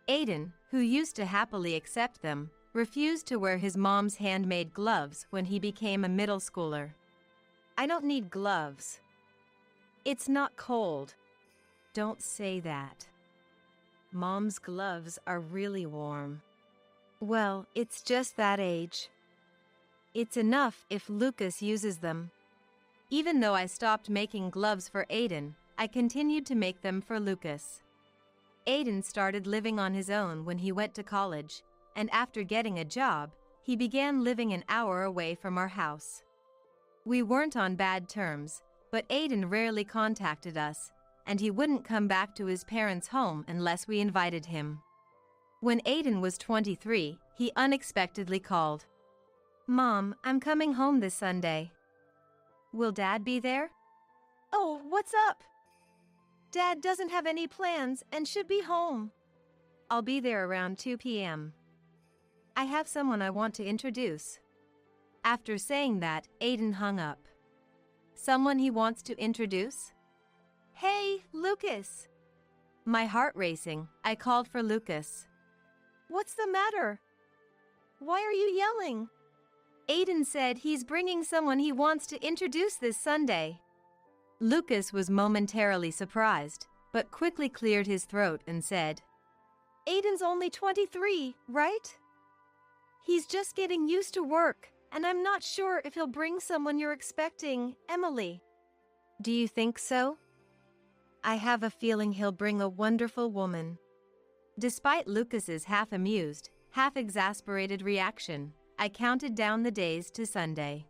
Aiden, who used to happily accept them, refused to wear his mom's handmade gloves when he became a middle schooler. I don't need gloves. It's not cold. Don't say that. Mom's gloves are really warm. Well, it's just that age. It's enough if Lucas uses them. Even though I stopped making gloves for Aiden, I continued to make them for Lucas. Aiden started living on his own when he went to college, and after getting a job, he began living an hour away from our house. We weren't on bad terms, but Aiden rarely contacted us, and he wouldn't come back to his parents' home unless we invited him. When Aiden was 23, he unexpectedly called. "Mom, I'm coming home this Sunday. Will Dad be there?" "Oh, what's up?" "Dad doesn't have any plans and should be home." "I'll be there around 2 p.m. I have someone I want to introduce." After saying that, Aiden hung up. Someone he wants to introduce? "Hey, Lucas." My heart racing, I called for Lucas. "What's the matter? Why are you yelling?" Aiden said he's bringing someone he wants to introduce this Sunday. Lucas was momentarily surprised, but quickly cleared his throat and said, "Aiden's only 23, right? He's just getting used to work, and I'm not sure if he'll bring someone you're expecting, Emily." "Do you think so?" "I have a feeling he'll bring a wonderful woman." Despite Lucas's half-amused, half-exasperated reaction, I counted down the days to Sunday.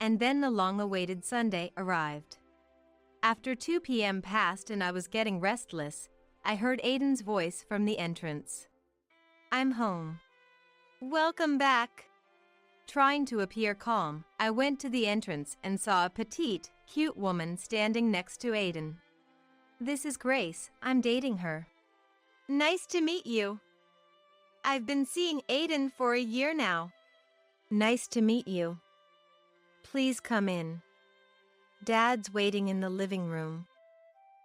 And then the long-awaited Sunday arrived. After 2 p.m. passed and I was getting restless, I heard Aiden's voice from the entrance. "I'm home." "Welcome back." Trying to appear calm, I went to the entrance and saw a petite, cute woman standing next to Aiden. "This is Grace. I'm dating her." "Nice to meet you. I've been seeing Aiden for a year now." "Nice to meet you. Please come in. Dad's waiting in the living room."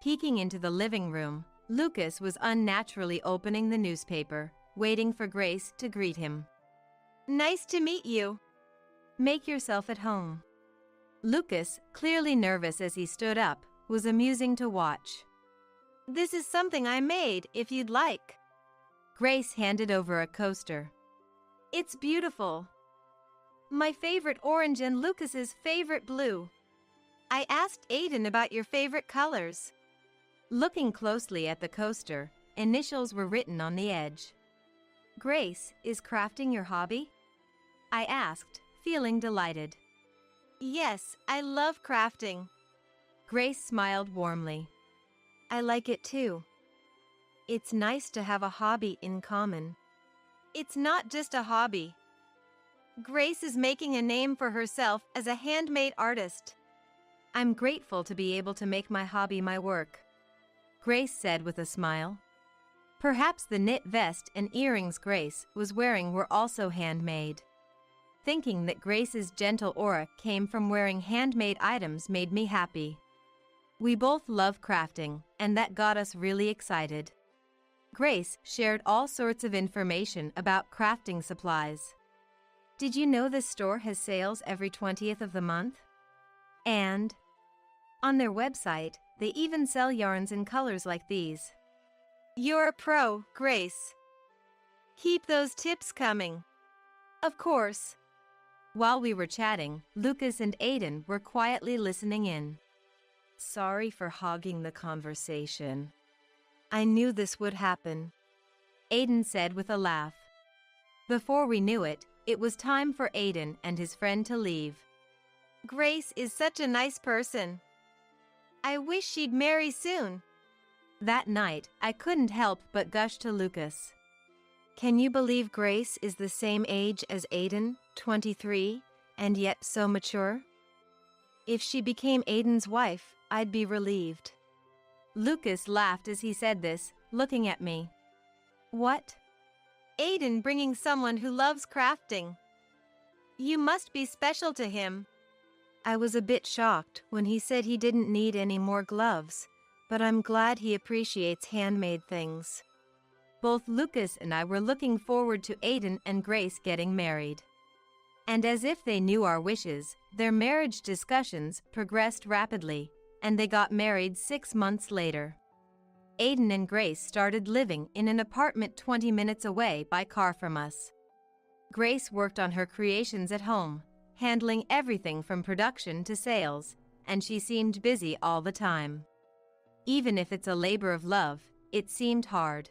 Peeking into the living room, Lucas was unnaturally opening the newspaper, waiting for Grace to greet him. "Nice to meet you." "Make yourself at home." Lucas, clearly nervous as he stood up, was amusing to watch. "This is something I made, if you'd like." Grace handed over a coaster. "It's beautiful. My favorite orange and Lucas's favorite blue. I asked Aiden about your favorite colors." Looking closely at the coaster, initials were written on the edge. "Grace, is crafting your hobby?" I asked, feeling delighted. "Yes, I love crafting." Grace smiled warmly. "I like it too. It's nice to have a hobby in common." "It's not just a hobby. Grace is making a name for herself as a handmade artist." "I'm grateful to be able to make my hobby my work," Grace said with a smile. Perhaps the knit vest and earrings Grace was wearing were also handmade. Thinking that Grace's gentle aura came from wearing handmade items made me happy. We both love crafting, and that got us really excited. Grace shared all sorts of information about crafting supplies. "Did you know this store has sales every 20th of the month? And on their website, they even sell yarns in colors like these." "You're a pro, Grace. Keep those tips coming." "Of course." While we were chatting, Lucas and Aiden were quietly listening in. "Sorry for hogging the conversation. I knew this would happen," Aiden said with a laugh. Before we knew it, it was time for Aiden and his friend to leave. "Grace is such a nice person. I wish she'd marry soon." That night, I couldn't help but gush to Lucas. "Can you believe Grace is the same age as Aiden, 23, and yet so mature? If she became Aiden's wife, I'd be relieved." Lucas laughed as he said this, looking at me. What? Aiden bringing someone who loves crafting. You must be special to him. I was a bit shocked when he said he didn't need any more gloves, but I'm glad he appreciates handmade things. Both Lucas and I were looking forward to Aiden and Grace getting married. And as if they knew our wishes, their marriage discussions progressed rapidly, and they got married 6 months later. Aiden and Grace started living in an apartment 20 minutes away by car from us. Grace worked on her creations at home, handling everything from production to sales, and she seemed busy all the time. Even if it's a labor of love, it seemed hard.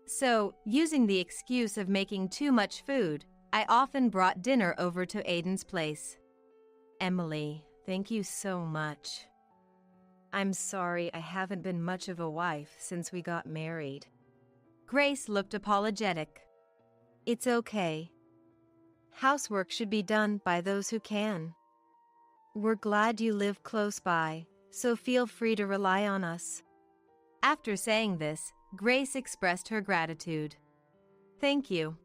So, using the excuse of making too much food, I often brought dinner over to Aiden's place. Emily, thank you so much. I'm sorry I haven't been much of a wife since we got married. Grace looked apologetic. It's okay. Housework should be done by those who can. We're glad you live close by, so feel free to rely on us. After saying this, Grace expressed her gratitude. Thank you.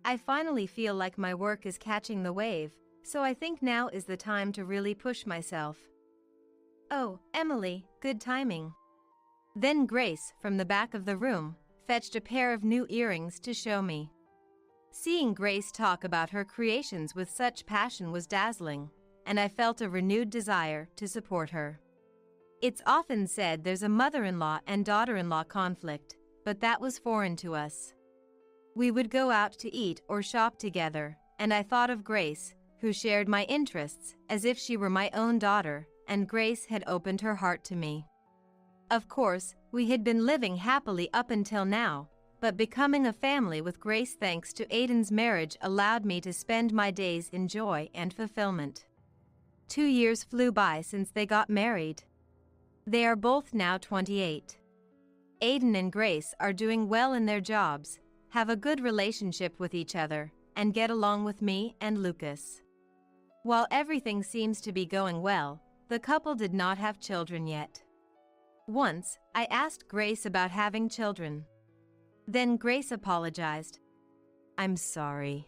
I finally feel like my work is catching the wave, so I think now is the time to really push myself. Oh, Emily, good timing. Then Grace, from the back of the room, fetched a pair of new earrings to show me. Seeing Grace talk about her creations with such passion was dazzling, and I felt a renewed desire to support her. It's often said there's a mother-in-law and daughter-in-law conflict, but that was foreign to us. We would go out to eat or shop together, and I thought of Grace, who shared my interests as if she were my own daughter, and Grace had opened her heart to me. Of course, we had been living happily up until now, but becoming a family with Grace thanks to Aiden's marriage allowed me to spend my days in joy and fulfillment. 2 years flew by since they got married. They are both now 28. Aiden and Grace are doing well in their jobs, have a good relationship with each other, and get along with me and Lucas. While everything seems to be going well, the couple did not have children yet. Once, I asked Grace about having children. Then Grace apologized. I'm sorry.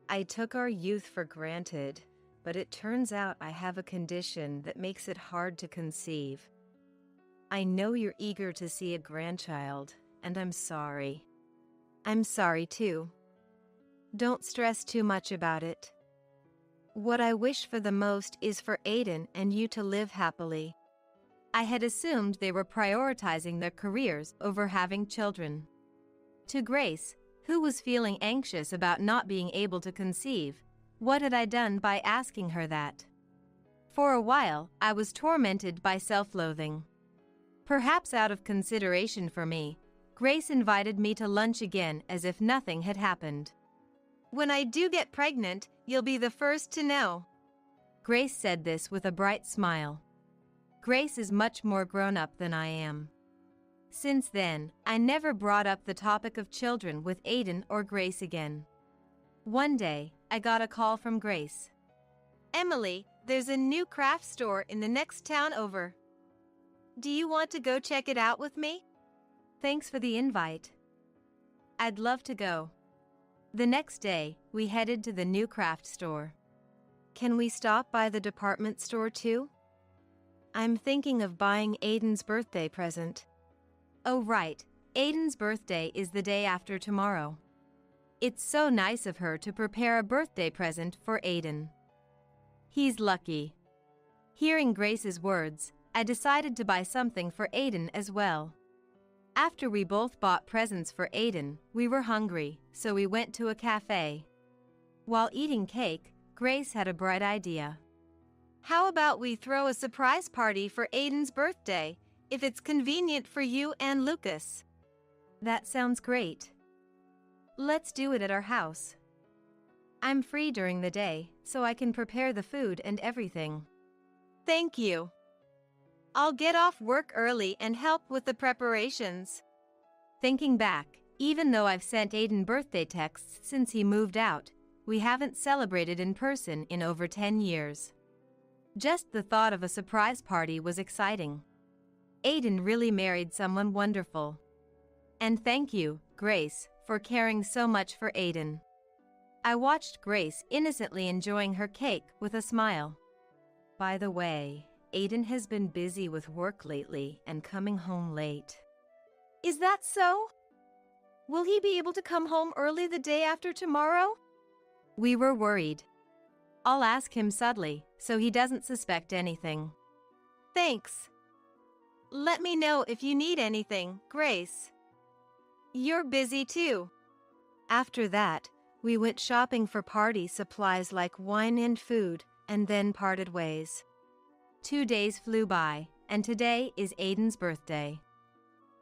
I took our youth for granted, but it turns out I have a condition that makes it hard to conceive. I know you're eager to see a grandchild, and I'm sorry. I'm sorry too. Don't stress too much about it. What I wish for the most is for Aiden and you to live happily. I had assumed they were prioritizing their careers over having children. To Grace, who was feeling anxious about not being able to conceive, what had I done by asking her that? For a while, I was tormented by self-loathing. Perhaps out of consideration for me, Grace invited me to lunch again as if nothing had happened. When I do get pregnant, you'll be the first to know. Grace said this with a bright smile. Grace is much more grown up than I am. Since then, I never brought up the topic of children with Aiden or Grace again. One day, I got a call from Grace. Emily, there's a new craft store in the next town over. Do you want to go check it out with me? Thanks for the invite. I'd love to go. The next day, we headed to the new craft store. Can we stop by the department store too? I'm thinking of buying Aiden's birthday present. Oh right, Aiden's birthday is the day after tomorrow. It's so nice of her to prepare a birthday present for Aiden. He's lucky. Hearing Grace's words, I decided to buy something for Aiden as well. After we both bought presents for Aiden, we were hungry, so we went to a cafe. While eating cake, Grace had a bright idea. How about we throw a surprise party for Aiden's birthday, if it's convenient for you and Lucas? That sounds great. Let's do it at our house. I'm free during the day, so I can prepare the food and everything. Thank you. I'll get off work early and help with the preparations. Thinking back, even though I've sent Aiden birthday texts since he moved out, we haven't celebrated in person in over 10 years. Just the thought of a surprise party was exciting. Aiden really married someone wonderful. And thank you, Grace, for caring so much for Aiden. I watched Grace innocently enjoying her cake with a smile. By the way, Aiden has been busy with work lately and coming home late. Is that so? Will he be able to come home early the day after tomorrow? We were worried. I'll ask him subtly, so he doesn't suspect anything. Thanks. Let me know if you need anything, Grace. You're busy too. After that, we went shopping for party supplies like wine and food, and then parted ways. 2 days flew by, and today is Aiden's birthday.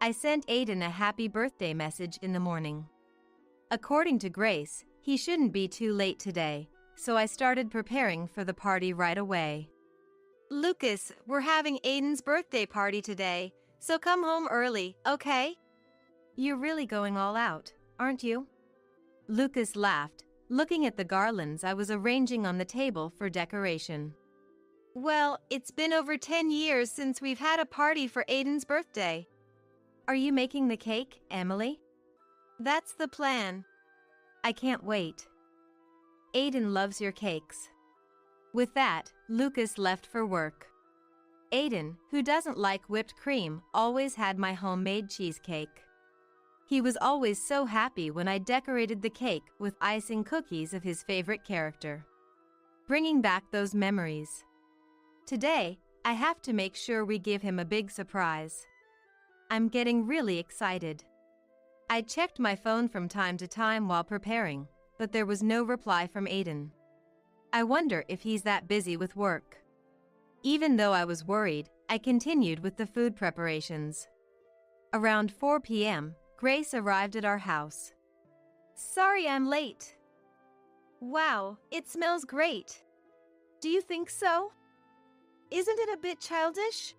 I sent Aiden a happy birthday message in the morning. According to Grace, he shouldn't be too late today, so I started preparing for the party right away. Lucas, we're having Aiden's birthday party today, so come home early, okay? You're really going all out, aren't you? Lucas laughed, looking at the garlands I was arranging on the table for decoration. Well, it's been over 10 years since we've had a party for Aiden's birthday. Are you making the cake, Emily? That's the plan. I can't wait. Aiden loves your cakes. With that, Lucas left for work. Aiden, who doesn't like whipped cream, always had my homemade cheesecake. He was always so happy when I decorated the cake with icing cookies of his favorite character, bringing back those memories. Today, I have to make sure we give him a big surprise. I'm getting really excited. I checked my phone from time to time while preparing, but there was no reply from Aiden. I wonder if he's that busy with work. Even though I was worried, I continued with the food preparations. Around 4 p.m., Grace arrived at our house. Sorry I'm late. Wow, it smells great. Do you think so? Isn't it a bit childish?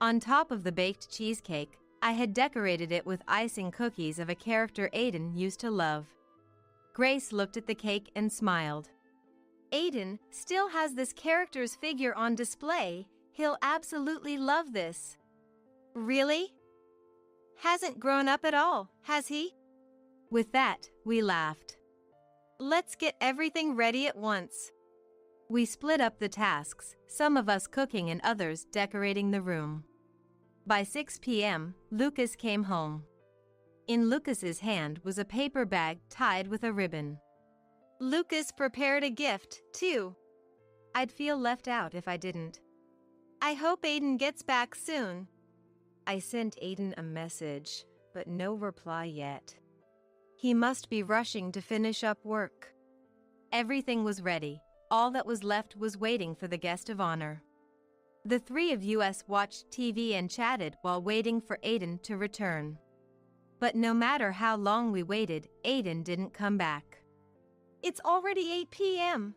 On top of the baked cheesecake, I had decorated it with icing cookies of a character Aiden used to love. Grace looked at the cake and smiled. Aiden still has this character's figure on display. He'll absolutely love this. Really? Hasn't grown up at all, has he? With that, we laughed. Let's get everything ready at once. We split up the tasks, some of us cooking and others decorating the room. By 6 p.m., Lucas came home. In Lucas's hand was a paper bag tied with a ribbon. Lucas prepared a gift, too. I'd feel left out if I didn't. I hope Aiden gets back soon. I sent Aiden a message, but no reply yet. He must be rushing to finish up work. Everything was ready. All that was left was waiting for the guest of honor. The three of us watched TV and chatted while waiting for Aiden to return. But no matter how long we waited, Aiden didn't come back. It's already 8 p.m.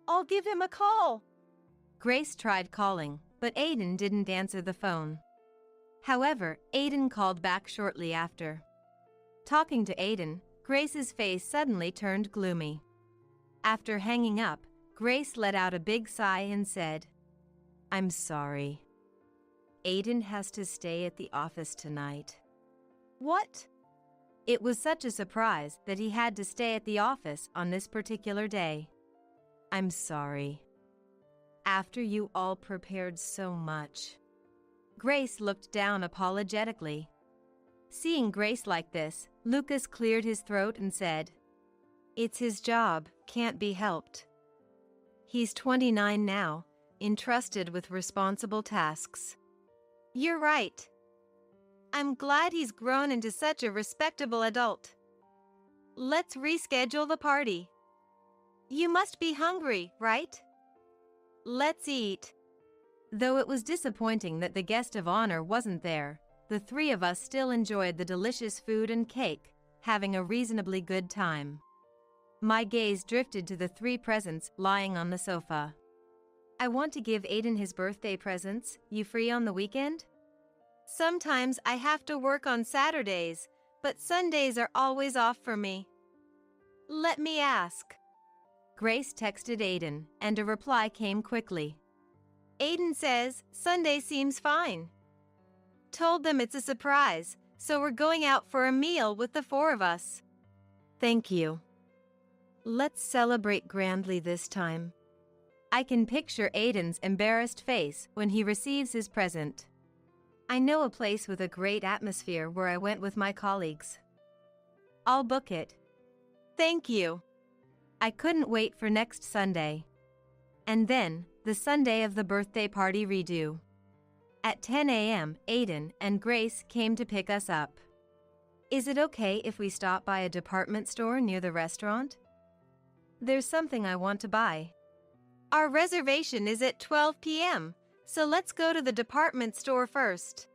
I'll give him a call. Grace tried calling, but Aiden didn't answer the phone. However, Aiden called back shortly after. Talking to Aiden, Grace's face suddenly turned gloomy. After hanging up, Grace let out a big sigh and said, "I'm sorry. Aiden has to stay at the office tonight." What? It was such a surprise that he had to stay at the office on this particular day. "I'm sorry. After you all prepared so much." Grace looked down apologetically. Seeing Grace like this, Lucas cleared his throat and said, "It's his job, can't be helped. He's 29 now, entrusted with responsible tasks." You're right. I'm glad he's grown into such a respectable adult. Let's reschedule the party. You must be hungry, right? Let's eat. Though it was disappointing that the guest of honor wasn't there, the three of us still enjoyed the delicious food and cake, having a reasonably good time. My gaze drifted to the 3 presents lying on the sofa. "I want to give Aiden his birthday presents. You free on the weekend?" Sometimes I have to work on Saturdays, but Sundays are always off for me. Let me ask. Grace texted Aiden, and a reply came quickly. Aiden says Sunday seems fine. Told them it's a surprise, So we're going out for a meal with the four of us. Thank you. Let's celebrate grandly this time. I can picture Aiden's embarrassed face when he receives his present. I know a place with a great atmosphere where I went with my colleagues. I'll book it. Thank you. I couldn't wait for next Sunday. And then, the Sunday of the birthday party redo. At 10 a.m., Aiden and Grace came to pick us up. Is it okay if we stop by a department store near the restaurant? There's something I want to buy. Our reservation is at 12 p.m., so let's go to the department store first.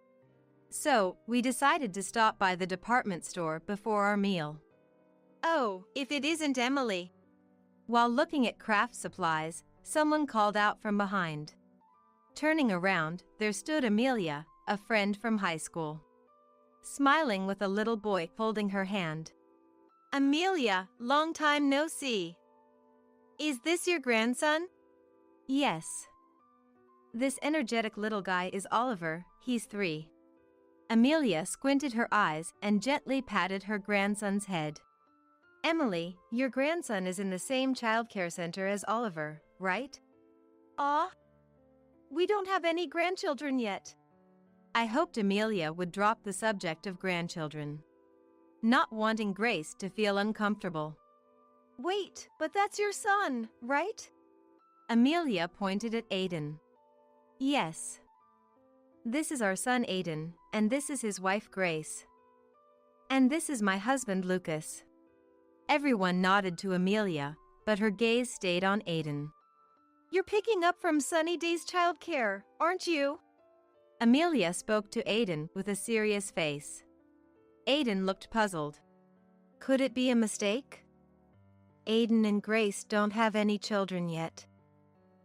So, we decided to stop by the department store before our meal. Oh, if it isn't Emily. While looking at craft supplies, someone called out from behind. Turning around, there stood Amelia, a friend from high school. Smiling with a little boy holding her hand. Amelia, long time no see. Is this your grandson? Yes. This energetic little guy is Oliver, he's 3. Amelia squinted her eyes and gently patted her grandson's head. Emily, your grandson is in the same childcare center as Oliver, right? Aw. We don't have any grandchildren yet. I hoped Amelia would drop the subject of grandchildren, not wanting Grace to feel uncomfortable. Wait, but that's your son, right? Amelia pointed at Aiden. Yes. This is our son Aiden, and this is his wife Grace. And this is my husband Lucas. Everyone nodded to Amelia, but her gaze stayed on Aiden. You're picking up from Sunny Day's childcare, aren't you? Amelia spoke to Aiden with a serious face. Aiden looked puzzled. Could it be a mistake? Aiden and Grace don't have any children yet.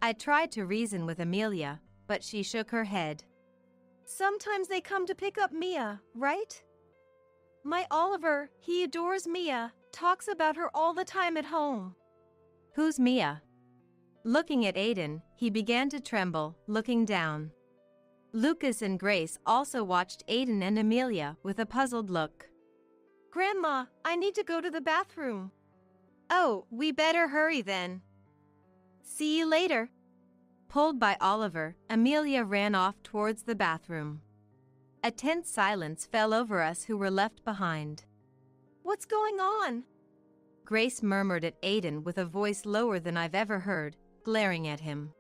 I tried to reason with Amelia, but she shook her head. Sometimes they come to pick up Mia, right? My Oliver, he adores Mia, talks about her all the time at home. Who's Mia? Looking at Aiden, he began to tremble, looking down. Lucas and Grace also watched Aiden and Amelia with a puzzled look. Grandma, I need to go to the bathroom. Oh, we better hurry then. See you later. Pulled by Oliver, Amelia ran off towards the bathroom. A tense silence fell over us who were left behind. What's going on? Grace murmured at Aiden with a voice lower than I've ever heard, glaring at him.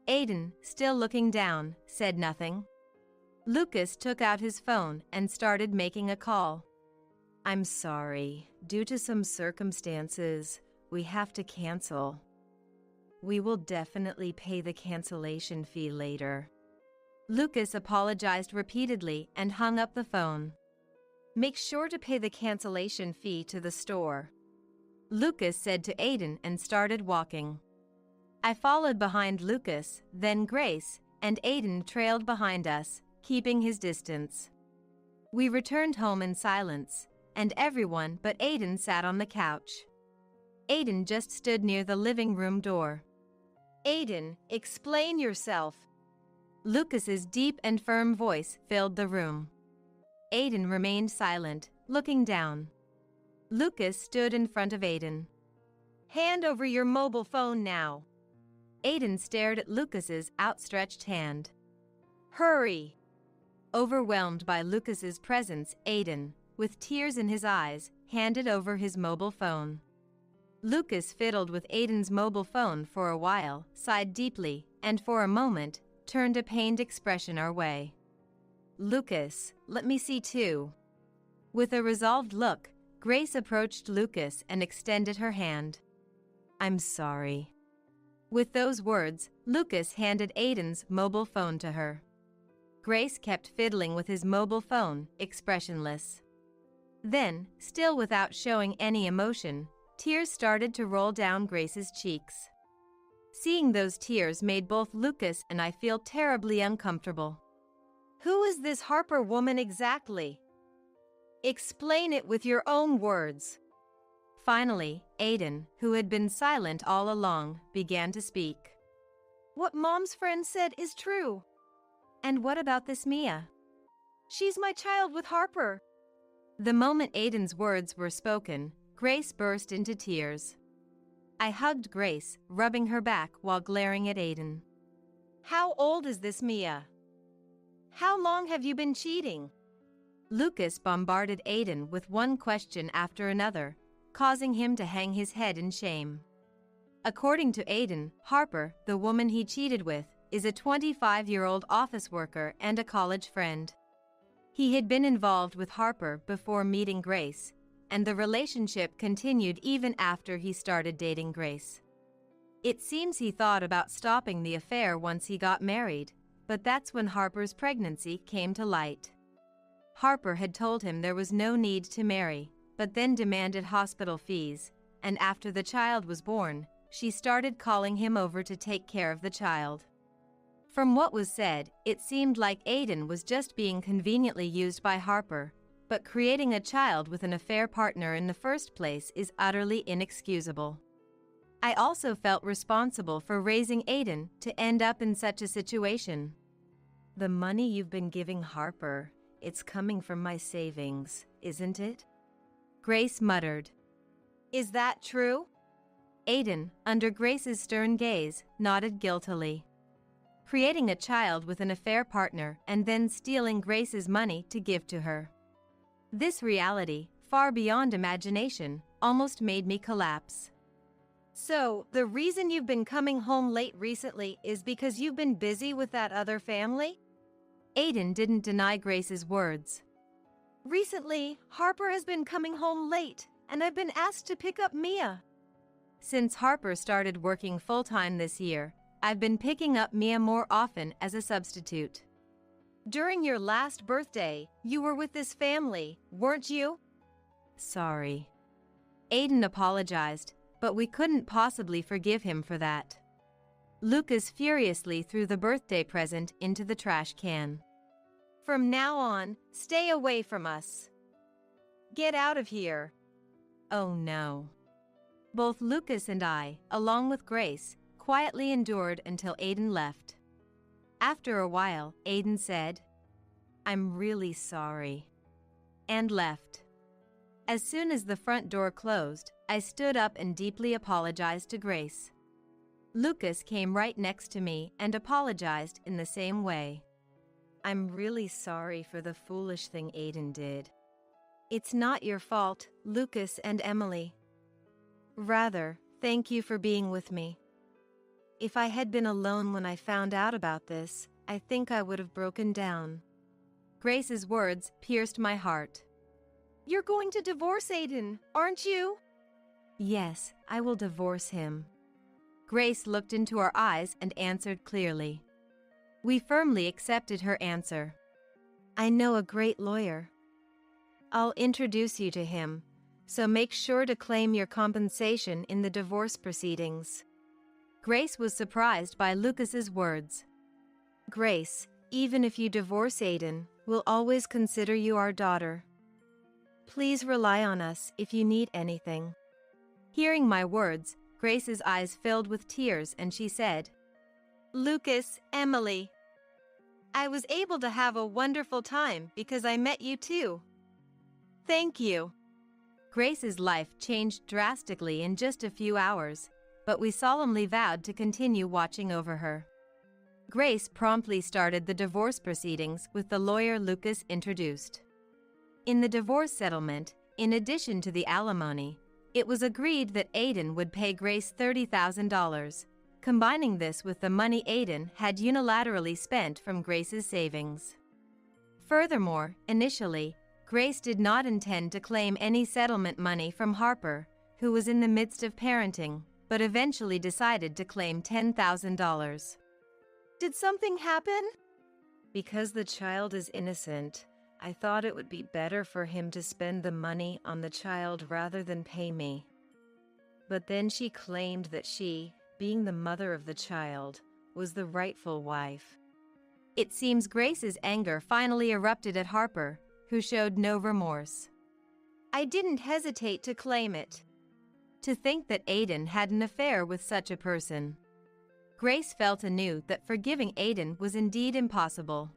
Aiden, still looking down, said nothing. Lucas took out his phone and started making a call. I'm sorry, due to some circumstances, we have to cancel. We will definitely pay the cancellation fee later. Lucas apologized repeatedly and hung up the phone. Make sure to pay the cancellation fee to the store, Lucas said to Aiden and started walking. I followed behind Lucas, then Grace, and Aiden trailed behind us, keeping his distance. We returned home in silence, and everyone but Aiden sat on the couch. Aiden just stood near the living room door. Aiden, explain yourself. Lucas's deep and firm voice filled the room. Aiden remained silent, looking down. Lucas stood in front of Aiden. Hand over your mobile phone now. Aiden stared at Lucas's outstretched hand. Hurry. Overwhelmed by Lucas's presence, Aiden, with tears in his eyes, handed over his mobile phone. Lucas fiddled with Aiden's mobile phone for a while, sighed deeply, and for a moment, turned a pained expression our way. Lucas, let me see too. With a resolved look, Grace approached Lucas and extended her hand. I'm sorry. With those words, Lucas handed Aiden's mobile phone to her. Grace kept fiddling with his mobile phone, expressionless. Then, still without showing any emotion, tears started to roll down Grace's cheeks. Seeing those tears made both Lucas and I feel terribly uncomfortable. Who is this Harper woman exactly? Explain it with your own words. Finally, Aiden, who had been silent all along, began to speak. What Mom's friend said is true. And what about this Mia? She's my child with Harper. The moment Aiden's words were spoken, Grace burst into tears. I hugged Grace, rubbing her back while glaring at Aiden. How old is this Mia? How long have you been cheating? Lucas bombarded Aiden with one question after another, causing him to hang his head in shame. According to Aiden, Harper, the woman he cheated with, is a 25-year-old office worker and a college friend. He had been involved with Harper before meeting Grace, and the relationship continued even after he started dating Grace. It seems he thought about stopping the affair once he got married, but that's when Harper's pregnancy came to light. Harper had told him there was no need to marry, but then demanded hospital fees, and after the child was born, she started calling him over to take care of the child. From what was said, it seemed like Aiden was just being conveniently used by Harper, but creating a child with an affair partner in the first place is utterly inexcusable. I also felt responsible for raising Aiden to end up in such a situation. The money you've been giving Harper, it's coming from my savings, isn't it? Grace muttered. Is that true? Aiden, under Grace's stern gaze, nodded guiltily. Creating a child with an affair partner and then stealing Grace's money to give to her. This reality, far beyond imagination, almost made me collapse. So, the reason you've been coming home late recently is because you've been busy with that other family? Aiden didn't deny Grace's words. Recently, Harper has been coming home late, and I've been asked to pick up Mia. Since Harper started working full-time this year, I've been picking up Mia more often as a substitute. During your last birthday, you were with this family, weren't you? Sorry. Aiden apologized, but we couldn't possibly forgive him for that. Lucas furiously threw the birthday present into the trash can. From now on, stay away from us. Get out of here. Oh no. Both Lucas and I, along with Grace, quietly endured until Aiden left. After a while, Aiden said, "I'm really sorry," and left. As soon as the front door closed, I stood up and deeply apologized to Grace. Lucas came right next to me and apologized in the same way. "I'm really sorry for the foolish thing Aiden did. It's not your fault, Lucas and Emily. Rather, thank you for being with me. If I had been alone when I found out about this, I think I would have broken down." Grace's words pierced my heart. You're going to divorce Aiden, aren't you? Yes, I will divorce him. Grace looked into our eyes and answered clearly. We firmly accepted her answer. I know a great lawyer. I'll introduce you to him, so make sure to claim your compensation in the divorce proceedings. Grace was surprised by Lucas's words. Grace, even if you divorce Aiden, we'll always consider you our daughter. Please rely on us if you need anything. Hearing my words, Grace's eyes filled with tears and she said, Lucas, Emily, I was able to have a wonderful time because I met you too. Thank you. Grace's life changed drastically in just a few hours, but we solemnly vowed to continue watching over her. Grace promptly started the divorce proceedings with the lawyer Lucas introduced. In the divorce settlement, in addition to the alimony, it was agreed that Aiden would pay Grace $30,000, combining this with the money Aiden had unilaterally spent from Grace's savings. Furthermore, initially, Grace did not intend to claim any settlement money from Harper, who was in the midst of parenting, but eventually decided to claim $10,000. Did something happen? Because the child is innocent, I thought it would be better for him to spend the money on the child rather than pay me. But then she claimed that she, being the mother of the child, was the rightful wife. It seems Grace's anger finally erupted at Harper, who showed no remorse. I didn't hesitate to claim it. To think that Aiden had an affair with such a person. Grace felt anew that forgiving Aiden was indeed impossible.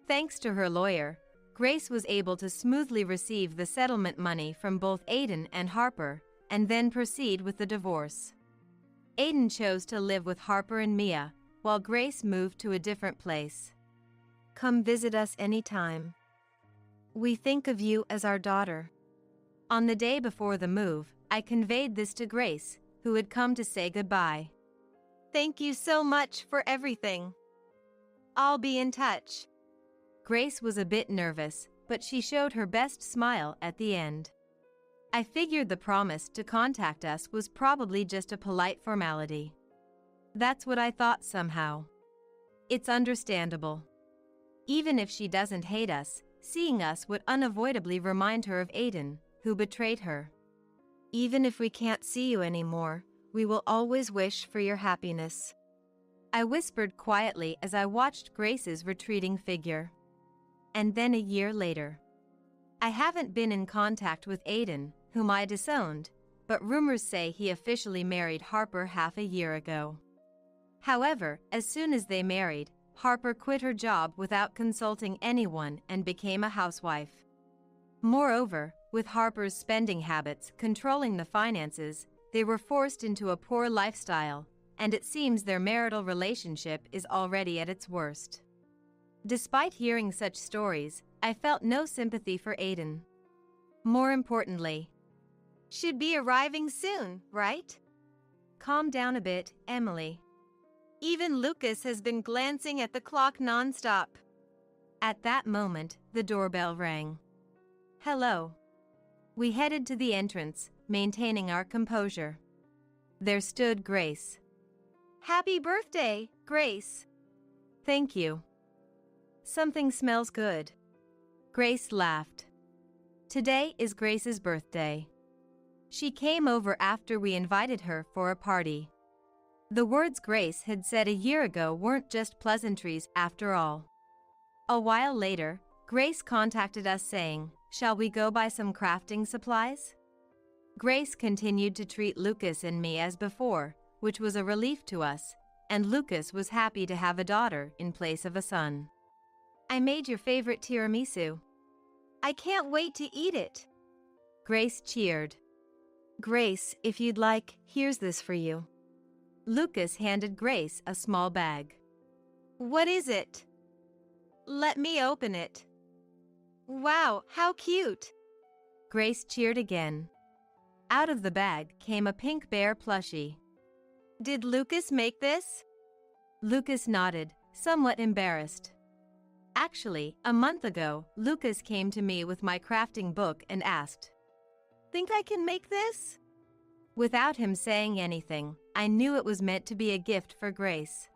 Thanks to her lawyer, Grace was able to smoothly receive the settlement money from both Aiden and Harper, and then proceed with the divorce. Aiden chose to live with Harper and Mia, while Grace moved to a different place. Come visit us anytime. We think of you as our daughter. On the day before the move, I conveyed this to Grace, who had come to say goodbye. Thank you so much for everything. I'll be in touch. Grace was a bit nervous, but she showed her best smile at the end. I figured the promise to contact us was probably just a polite formality. That's what I thought somehow. It's understandable. Even if she doesn't hate us, seeing us would unavoidably remind her of Aiden, who betrayed her. Even if we can't see you anymore, we will always wish for your happiness. I whispered quietly as I watched Grace's retreating figure. And then a year later. I haven't been in contact with Aiden, whom I disowned, but rumors say he officially married Harper half a year ago. However, as soon as they married, Harper quit her job without consulting anyone and became a housewife. Moreover, with Harper's spending habits controlling the finances, they were forced into a poor lifestyle, and it seems their marital relationship is already at its worst. Despite hearing such stories, I felt no sympathy for Aiden. More importantly, should be arriving soon, right? Calm down a bit, Emily. Even Lucas has been glancing at the clock nonstop. At that moment, the doorbell rang. Hello. We headed to the entrance, maintaining our composure. There stood Grace. Happy birthday, Grace. Thank you. Something smells good. Grace laughed. Today is Grace's birthday. She came over after we invited her for a party. The words Grace had said a year ago weren't just pleasantries after all. A while later, Grace contacted us saying, "Shall we go buy some crafting supplies?" Grace continued to treat Lucas and me as before, which was a relief to us, and Lucas was happy to have a daughter in place of a son. I made your favorite tiramisu. I can't wait to eat it. Grace cheered. Grace, if you'd like, here's this for you. Lucas handed Grace a small bag. What is it? Let me open it. Wow, how cute! Grace cheered again. Out of the bag came a pink bear plushie. Did Lucas make this? Lucas nodded, somewhat embarrassed. Actually, a month ago, Lucas came to me with my crafting book and asked, "Think I can make this?" Without him saying anything, I knew it was meant to be a gift for Grace.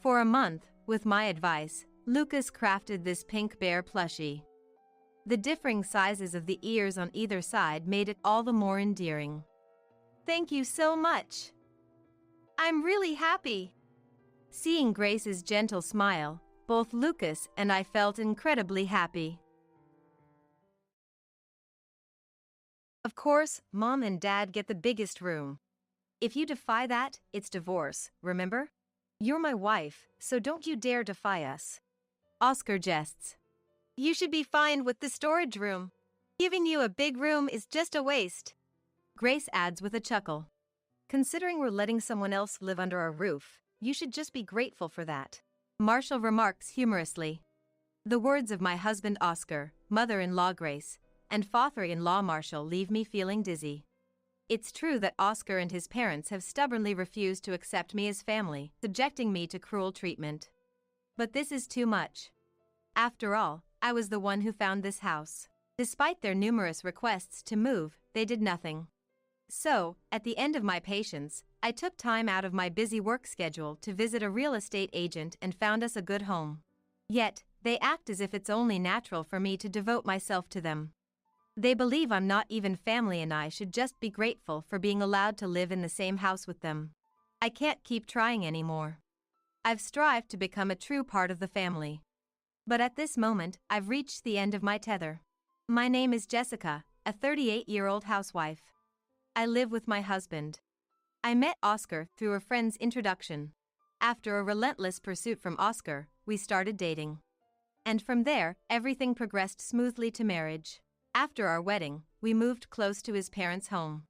For a month, with my advice, Lucas crafted this pink bear plushie. The differing sizes of the ears on either side made it all the more endearing. Thank you so much. I'm really happy. Seeing Grace's gentle smile, both Lucas and I felt incredibly happy. Of course, Mom and Dad get the biggest room. If you defy that, it's divorce, remember? You're my wife, so don't you dare defy us. Oscar jests. You should be fine with the storage room. Giving you a big room is just a waste. Grace adds with a chuckle. Considering we're letting someone else live under our roof, you should just be grateful for that. Marshall remarks humorously. The words of my husband Oscar, mother-in-law Grace, and father-in-law Marshall leave me feeling dizzy. It's true that Oscar and his parents have stubbornly refused to accept me as family, subjecting me to cruel treatment. But this is too much. After all, I was the one who found this house. Despite their numerous requests to move, they did nothing. So, at the end of my patience, I took time out of my busy work schedule to visit a real estate agent and found us a good home. Yet, they act as if it's only natural for me to devote myself to them. They believe I'm not even family and I should just be grateful for being allowed to live in the same house with them. I can't keep trying anymore. I've strived to become a true part of the family. But at this moment, I've reached the end of my tether. My name is Jessica, a 38-year-old housewife. I live with my husband. I met Oscar through a friend's introduction. After a relentless pursuit from Oscar, we started dating. And from there, everything progressed smoothly to marriage. After our wedding, we moved close to his parents' home.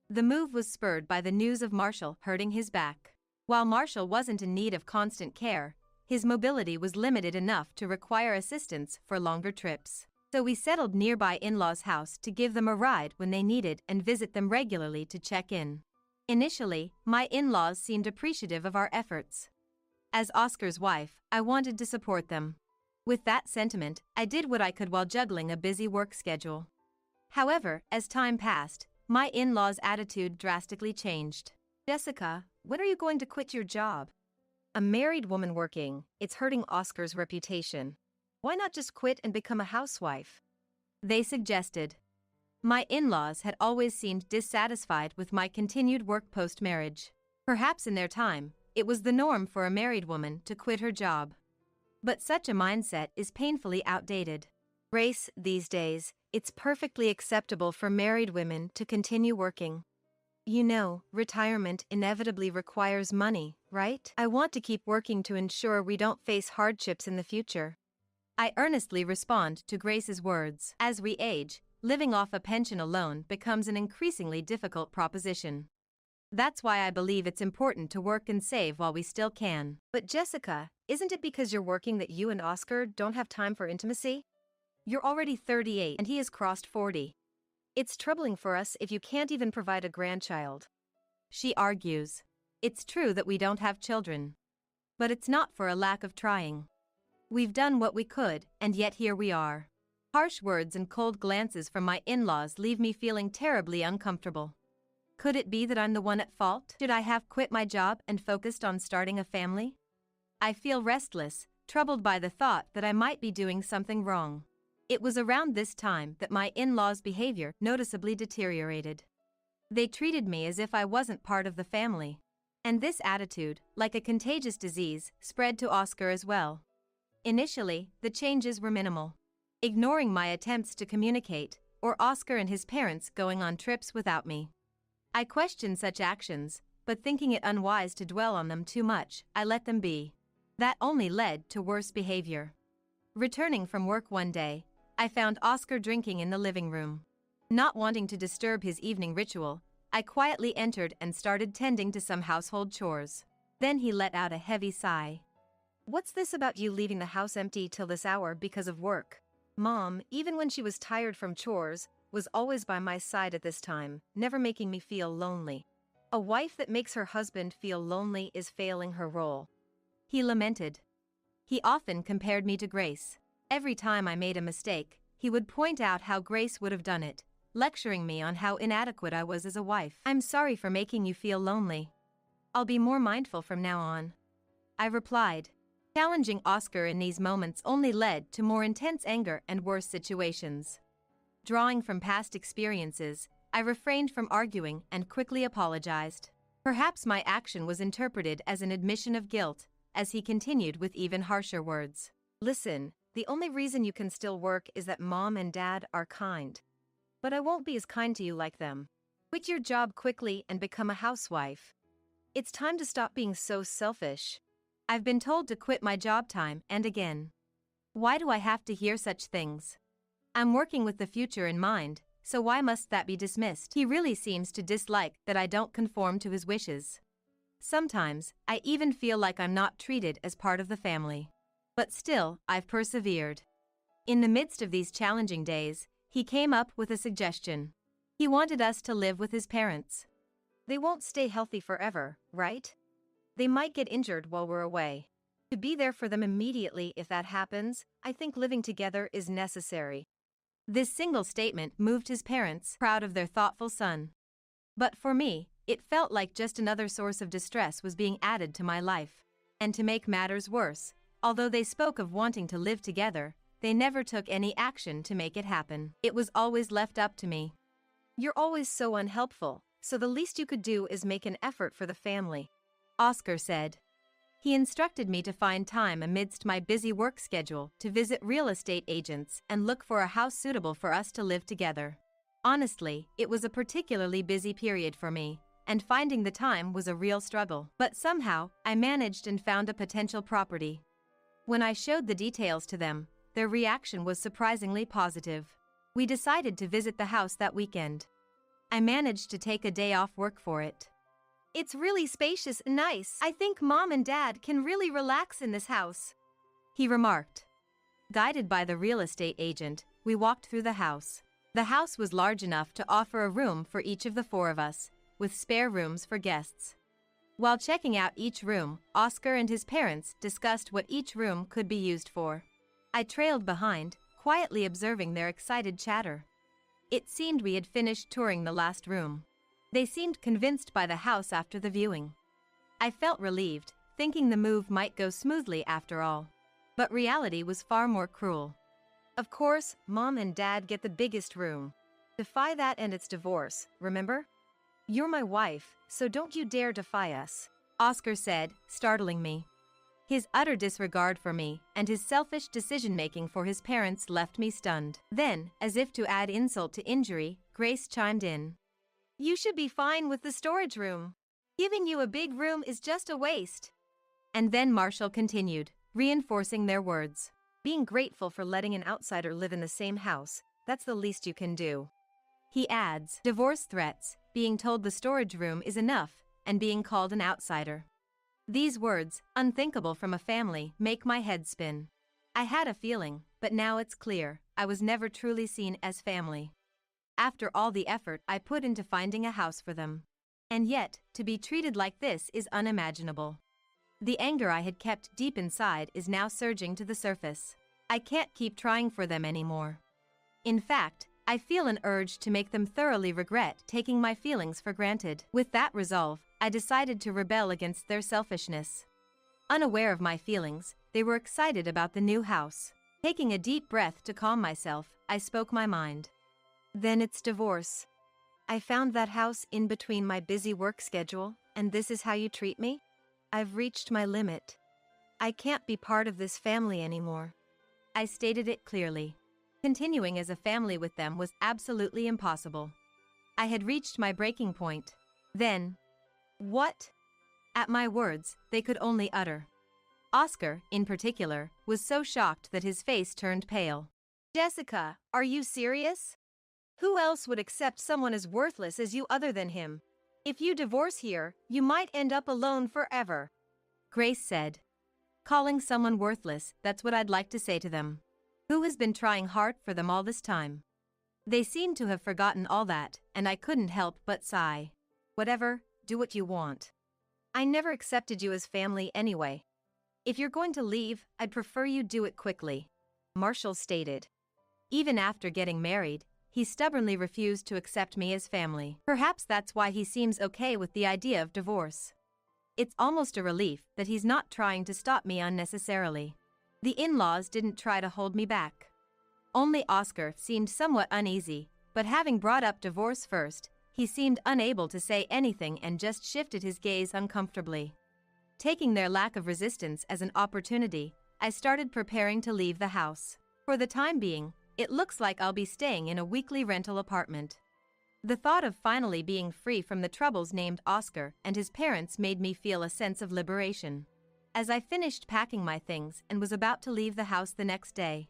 The move was spurred by the news of Marshall hurting his back. While Marshall wasn't in need of constant care, his mobility was limited enough to require assistance for longer trips. So we settled nearby in-laws' house to give them a ride when they needed and visit them regularly to check in. Initially, my in-laws seemed appreciative of our efforts. As Oscar's wife, I wanted to support them. With that sentiment, I did what I could while juggling a busy work schedule. However, as time passed, my in-laws' attitude drastically changed. Jessica, when are you going to quit your job? A married woman working, it's hurting Oscar's reputation. Why not just quit and become a housewife? They suggested. My in-laws had always seemed dissatisfied with my continued work post-marriage. Perhaps in their time, it was the norm for a married woman to quit her job. But such a mindset is painfully outdated. Grace, these days, it's perfectly acceptable for married women to continue working. You know, retirement inevitably requires money, right? I want to keep working to ensure we don't face hardships in the future. I earnestly respond to Grace's words. As we age, living off a pension alone becomes an increasingly difficult proposition. That's why I believe it's important to work and save while we still can. But Jessica, isn't it because you're working that you and Oscar don't have time for intimacy? You're already 38 and he has crossed 40. It's troubling for us if you can't even provide a grandchild. She argues. It's true that we don't have children. But it's not for a lack of trying. We've done what we could, and yet here we are. Harsh words and cold glances from my in-laws leave me feeling terribly uncomfortable. Could it be that I'm the one at fault? Should I have quit my job and focused on starting a family? I feel restless, troubled by the thought that I might be doing something wrong. It was around this time that my in-laws' behavior noticeably deteriorated. They treated me as if I wasn't part of the family. And this attitude, like a contagious disease, spread to Oscar as well. Initially, the changes were minimal. Ignoring my attempts to communicate, or Oscar and his parents going on trips without me. I questioned such actions, but thinking it unwise to dwell on them too much, I let them be. That only led to worse behavior. Returning from work one day, I found Oscar drinking in the living room. Not wanting to disturb his evening ritual, I quietly entered and started tending to some household chores. Then he let out a heavy sigh. What's this about you leaving the house empty till this hour because of work? Mom, even when she was tired from chores, was always by my side at this time, never making me feel lonely. A wife that makes her husband feel lonely is failing her role. He lamented. He often compared me to Grace. Every time I made a mistake, he would point out how Grace would have done it, lecturing me on how inadequate I was as a wife. I'm sorry for making you feel lonely. I'll be more mindful from now on. I replied. Challenging Oscar in these moments only led to more intense anger and worse situations. Drawing from past experiences, I refrained from arguing and quickly apologized. Perhaps my action was interpreted as an admission of guilt, as he continued with even harsher words. Listen, the only reason you can still work is that Mom and Dad are kind. But I won't be as kind to you like them. Quit your job quickly and become a housewife. It's time to stop being so selfish. I've been told to quit my job time and again. Why do I have to hear such things? I'm working with the future in mind, so why must that be dismissed? He really seems to dislike that I don't conform to his wishes. Sometimes, I even feel like I'm not treated as part of the family. But still, I've persevered. In the midst of these challenging days, he came up with a suggestion. He wanted us to live with his parents. They won't stay healthy forever, right? They might get injured while we're away. To be there for them immediately if that happens, I think living together is necessary. This single statement moved his parents, proud of their thoughtful son. But for me, it felt like just another source of distress was being added to my life. And to make matters worse, although they spoke of wanting to live together, they never took any action to make it happen. It was always left up to me. You're always so unhelpful, so the least you could do is make an effort for the family. Oscar said. He instructed me to find time amidst my busy work schedule to visit real estate agents and look for a house suitable for us to live together. Honestly, it was a particularly busy period for me, and finding the time was a real struggle. But somehow, I managed and found a potential property. When I showed the details to them, their reaction was surprisingly positive. We decided to visit the house that weekend. I managed to take a day off work for it. It's really spacious and nice. I think Mom and Dad can really relax in this house, he remarked. Guided by the real estate agent, we walked through the house. The house was large enough to offer a room for each of the four of us, with spare rooms for guests. While checking out each room, Oscar and his parents discussed what each room could be used for. I trailed behind, quietly observing their excited chatter. It seemed we had finished touring the last room. They seemed convinced by the house after the viewing. I felt relieved, thinking the move might go smoothly after all. But reality was far more cruel. Of course, Mom and Dad get the biggest room. Defy that and it's divorce, remember? You're my wife, so don't you dare defy us, Oscar said, startling me. His utter disregard for me and his selfish decision-making for his parents left me stunned. Then, as if to add insult to injury, Grace chimed in. You should be fine with the storage room. Giving you a big room is just a waste. And then Marshall continued, reinforcing their words. Being grateful for letting an outsider live in the same house, that's the least you can do. He adds, divorce threats, being told the storage room is enough, and being called an outsider. These words, unthinkable from a family, make my head spin. I had a feeling, but now it's clear, I was never truly seen as family. After all the effort I put into finding a house for them. And yet, to be treated like this is unimaginable. The anger I had kept deep inside is now surging to the surface. I can't keep trying for them anymore. In fact, I feel an urge to make them thoroughly regret taking my feelings for granted. With that resolve, I decided to rebel against their selfishness. Unaware of my feelings, they were excited about the new house. Taking a deep breath to calm myself, I spoke my mind. Then it's divorce. I found that house in between my busy work schedule, and this is how you treat me? I've reached my limit. I can't be part of this family anymore. I stated it clearly. Continuing as a family with them was absolutely impossible. I had reached my breaking point. Then, what? At my words, they could only utter. Oscar, in particular, was so shocked that his face turned pale. Jessica, are you serious? Who else would accept someone as worthless as you other than him? If you divorce here, you might end up alone forever, Grace said. Calling someone worthless, that's what I'd like to say to them. Who has been trying hard for them all this time? They seemed to have forgotten all that, and I couldn't help but sigh. Whatever, do what you want. I never accepted you as family anyway. If you're going to leave, I'd prefer you do it quickly, Marshall stated. Even after getting married, he stubbornly refused to accept me as family. Perhaps that's why he seems okay with the idea of divorce. It's almost a relief that he's not trying to stop me unnecessarily. The in-laws didn't try to hold me back. Only Oscar seemed somewhat uneasy, but having brought up divorce first, he seemed unable to say anything and just shifted his gaze uncomfortably. Taking their lack of resistance as an opportunity, I started preparing to leave the house. For the time being, it looks like I'll be staying in a weekly rental apartment. The thought of finally being free from the troubles named Oscar and his parents made me feel a sense of liberation. As I finished packing my things and was about to leave the house the next day,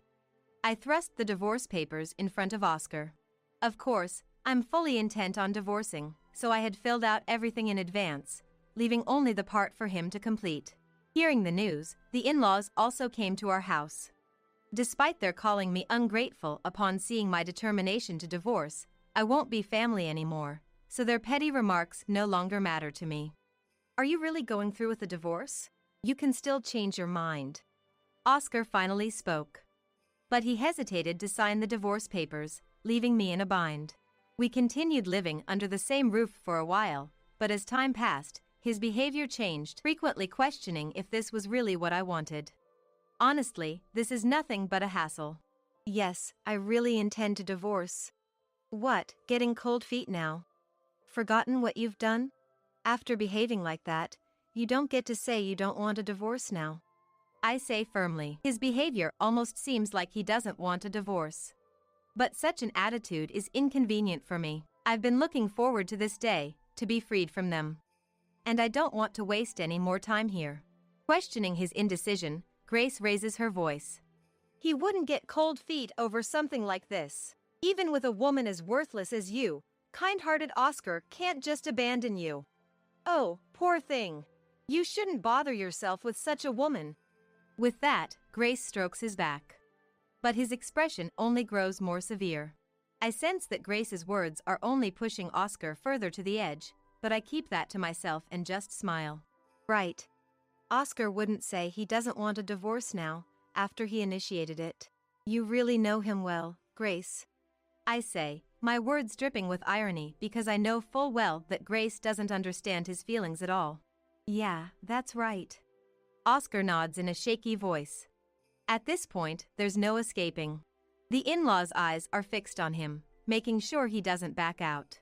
I thrust the divorce papers in front of Oscar. Of course, I'm fully intent on divorcing, so I had filled out everything in advance, leaving only the part for him to complete. Hearing the news, the in-laws also came to our house. Despite their calling me ungrateful upon seeing my determination to divorce, I won't be family anymore, so their petty remarks no longer matter to me. Are you really going through with a divorce? You can still change your mind, Oscar finally spoke. But he hesitated to sign the divorce papers, leaving me in a bind. We continued living under the same roof for a while, but as time passed, his behavior changed, frequently questioning if this was really what I wanted. Honestly, this is nothing but a hassle. Yes, I really intend to divorce. What, getting cold feet now? Forgotten what you've done? After behaving like that, you don't get to say you don't want a divorce now. I say firmly, his behavior almost seems like he doesn't want a divorce. But such an attitude is inconvenient for me. I've been looking forward to this day, to be freed from them. And I don't want to waste any more time here. Questioning his indecision, Grace raises her voice. He wouldn't get cold feet over something like this. Even with a woman as worthless as you, kind-hearted Oscar can't just abandon you. Oh, poor thing. You shouldn't bother yourself with such a woman. With that, Grace strokes his back. But his expression only grows more severe. I sense that Grace's words are only pushing Oscar further to the edge, but I keep that to myself and just smile. Right. Oscar wouldn't say he doesn't want a divorce now, after he initiated it. You really know him well, Grace. I say, my words dripping with irony because I know full well that Grace doesn't understand his feelings at all. Yeah, that's right. Oscar nods in a shaky voice. At this point, there's no escaping. The in-laws' eyes are fixed on him, making sure he doesn't back out.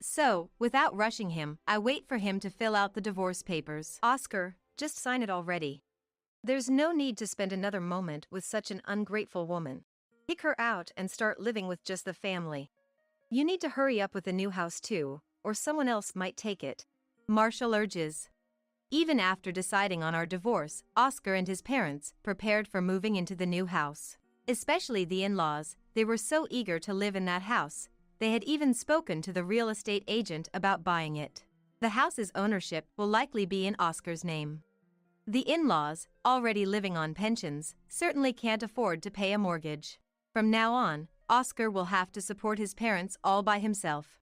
So, without rushing him, I wait for him to fill out the divorce papers. Oscar, just sign it already. There's no need to spend another moment with such an ungrateful woman. Kick her out and start living with just the family. You need to hurry up with the new house too, or someone else might take it. Marshall urges. Even after deciding on our divorce, Oscar and his parents prepared for moving into the new house. Especially the in-laws, they were so eager to live in that house. They had even spoken to the real estate agent about buying it. The house's ownership will likely be in Oscar's name. The in-laws, already living on pensions, certainly can't afford to pay a mortgage. From now on, Oscar will have to support his parents all by himself.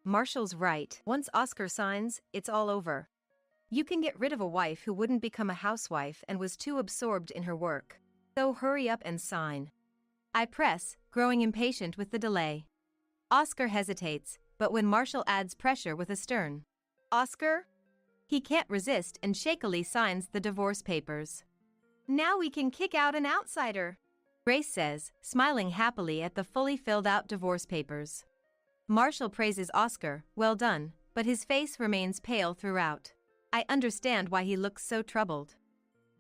Marshall's right. Once Oscar signs, it's all over. You can get rid of a wife who wouldn't become a housewife and was too absorbed in her work. So hurry up and sign. I press, growing impatient with the delay. Oscar hesitates, but when Marshall adds pressure with a stern Oscar? He can't resist and shakily signs the divorce papers. Now we can kick out an outsider, Grace says, smiling happily at the fully filled out divorce papers. Marshall praises Oscar, well done, but his face remains pale throughout. I understand why he looks so troubled.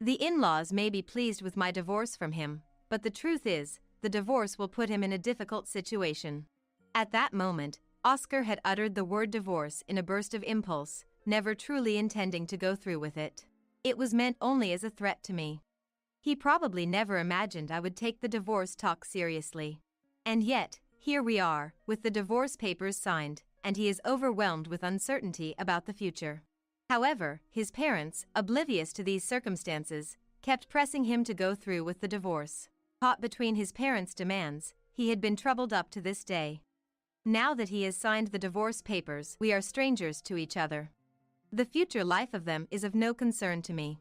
The in-laws may be pleased with my divorce from him, but the truth is, the divorce will put him in a difficult situation. At that moment, Oscar had uttered the word divorce in a burst of impulse, never truly intending to go through with it. It was meant only as a threat to me. He probably never imagined I would take the divorce talk seriously. And yet, here we are, with the divorce papers signed, and he is overwhelmed with uncertainty about the future. However, his parents, oblivious to these circumstances, kept pressing him to go through with the divorce. Caught between his parents' demands, he had been troubled up to this day. Now that he has signed the divorce papers, we are strangers to each other. The future life of them is of no concern to me.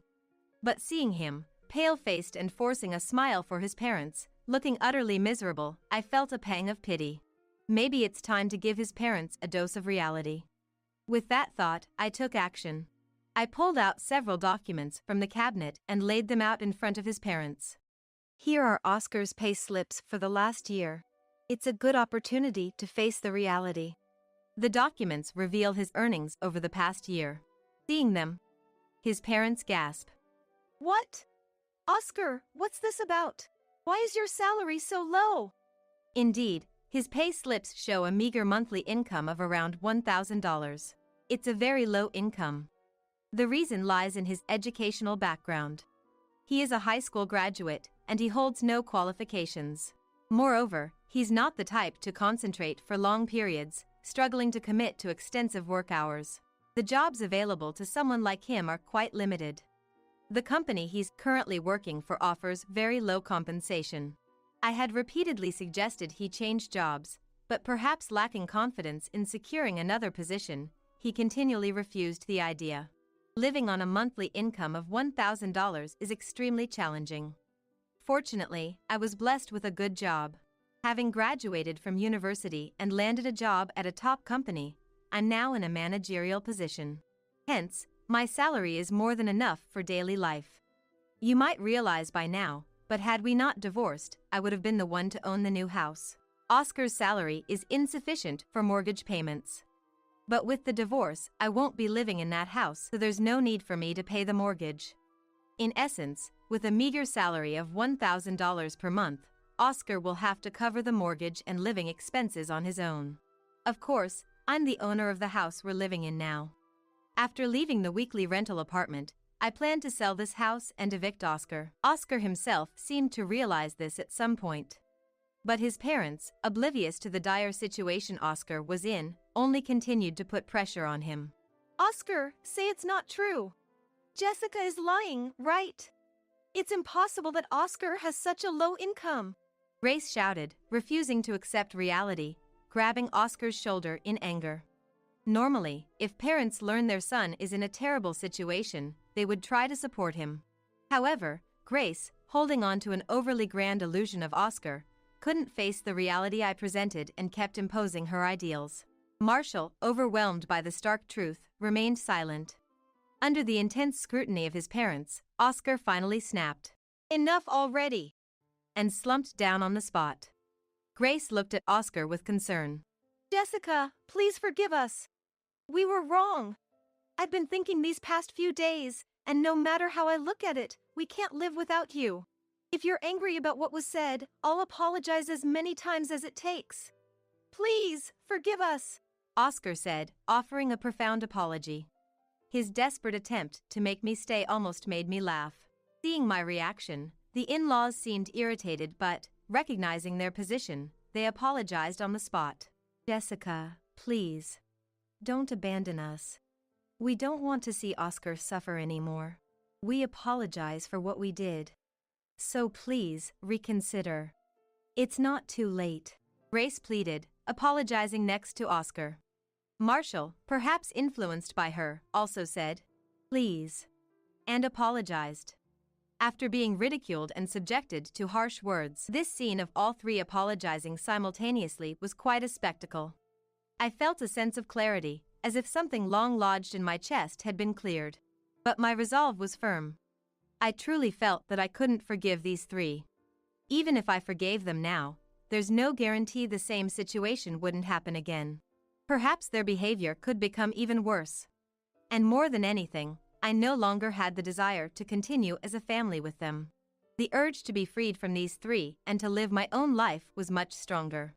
But seeing him, pale-faced and forcing a smile for his parents, looking utterly miserable, I felt a pang of pity. Maybe it's time to give his parents a dose of reality. With that thought, I took action. I pulled out several documents from the cabinet and laid them out in front of his parents. Here are Oscar's pay slips for the last year. It's a good opportunity to face the reality. The documents reveal his earnings over the past year. Seeing them, his parents gasp. What? Oscar, what's this about? Why is your salary so low? Indeed, his pay slips show a meager monthly income of around $1,000. It's a very low income. The reason lies in his educational background. He is a high school graduate, and he holds no qualifications. Moreover, he's not the type to concentrate for long periods, struggling to commit to extensive work hours. The jobs available to someone like him are quite limited. The company he's currently working for offers very low compensation. I had repeatedly suggested he change jobs, but perhaps lacking confidence in securing another position, he continually refused the idea. Living on a monthly income of $1,000 is extremely challenging. Fortunately, I was blessed with a good job. Having graduated from university and landed a job at a top company, I'm now in a managerial position. Hence, my salary is more than enough for daily life. You might realize by now, but had we not divorced, I would have been the one to own the new house. Oscar's salary is insufficient for mortgage payments. But with the divorce, I won't be living in that house, so there's no need for me to pay the mortgage. In essence, with a meager salary of $1,000 per month, Oscar will have to cover the mortgage and living expenses on his own. Of course, I'm the owner of the house we're living in now. After leaving the weekly rental apartment, I plan to sell this house and evict Oscar. Oscar himself seemed to realize this at some point. But his parents, oblivious to the dire situation Oscar was in, only continued to put pressure on him. Oscar, say it's not true. Jessica is lying, right? It's impossible that Oscar has such a low income. Grace shouted, refusing to accept reality, grabbing Oscar's shoulder in anger. Normally, if parents learn their son is in a terrible situation, they would try to support him. However, Grace, holding on to an overly grand illusion of Oscar, couldn't face the reality I presented and kept imposing her ideals. Marshall, overwhelmed by the stark truth, remained silent. Under the intense scrutiny of his parents, Oscar finally snapped, "Enough already," and slumped down on the spot. Grace looked at Oscar with concern. "Jessica, please forgive us. We were wrong. I've been thinking these past few days, and no matter how I look at it, we can't live without you. If you're angry about what was said, I'll apologize as many times as it takes. Please, forgive us," Oscar said, offering a profound apology. His desperate attempt to make me stay almost made me laugh. Seeing my reaction, the in-laws seemed irritated but, recognizing their position, they apologized on the spot. "Jessica, please. Don't abandon us. We don't want to see Oscar suffer anymore. We apologize for what we did. So please, reconsider. It's not too late," Grace pleaded, apologizing next to Oscar. Marshall, perhaps influenced by her, also said, "Please," and apologized. After being ridiculed and subjected to harsh words, this scene of all three apologizing simultaneously was quite a spectacle. I felt a sense of clarity, as if something long lodged in my chest had been cleared. But my resolve was firm. I truly felt that I couldn't forgive these three. Even if I forgave them now, there's no guarantee the same situation wouldn't happen again. Perhaps their behavior could become even worse. And more than anything, I no longer had the desire to continue as a family with them. The urge to be freed from these three and to live my own life was much stronger.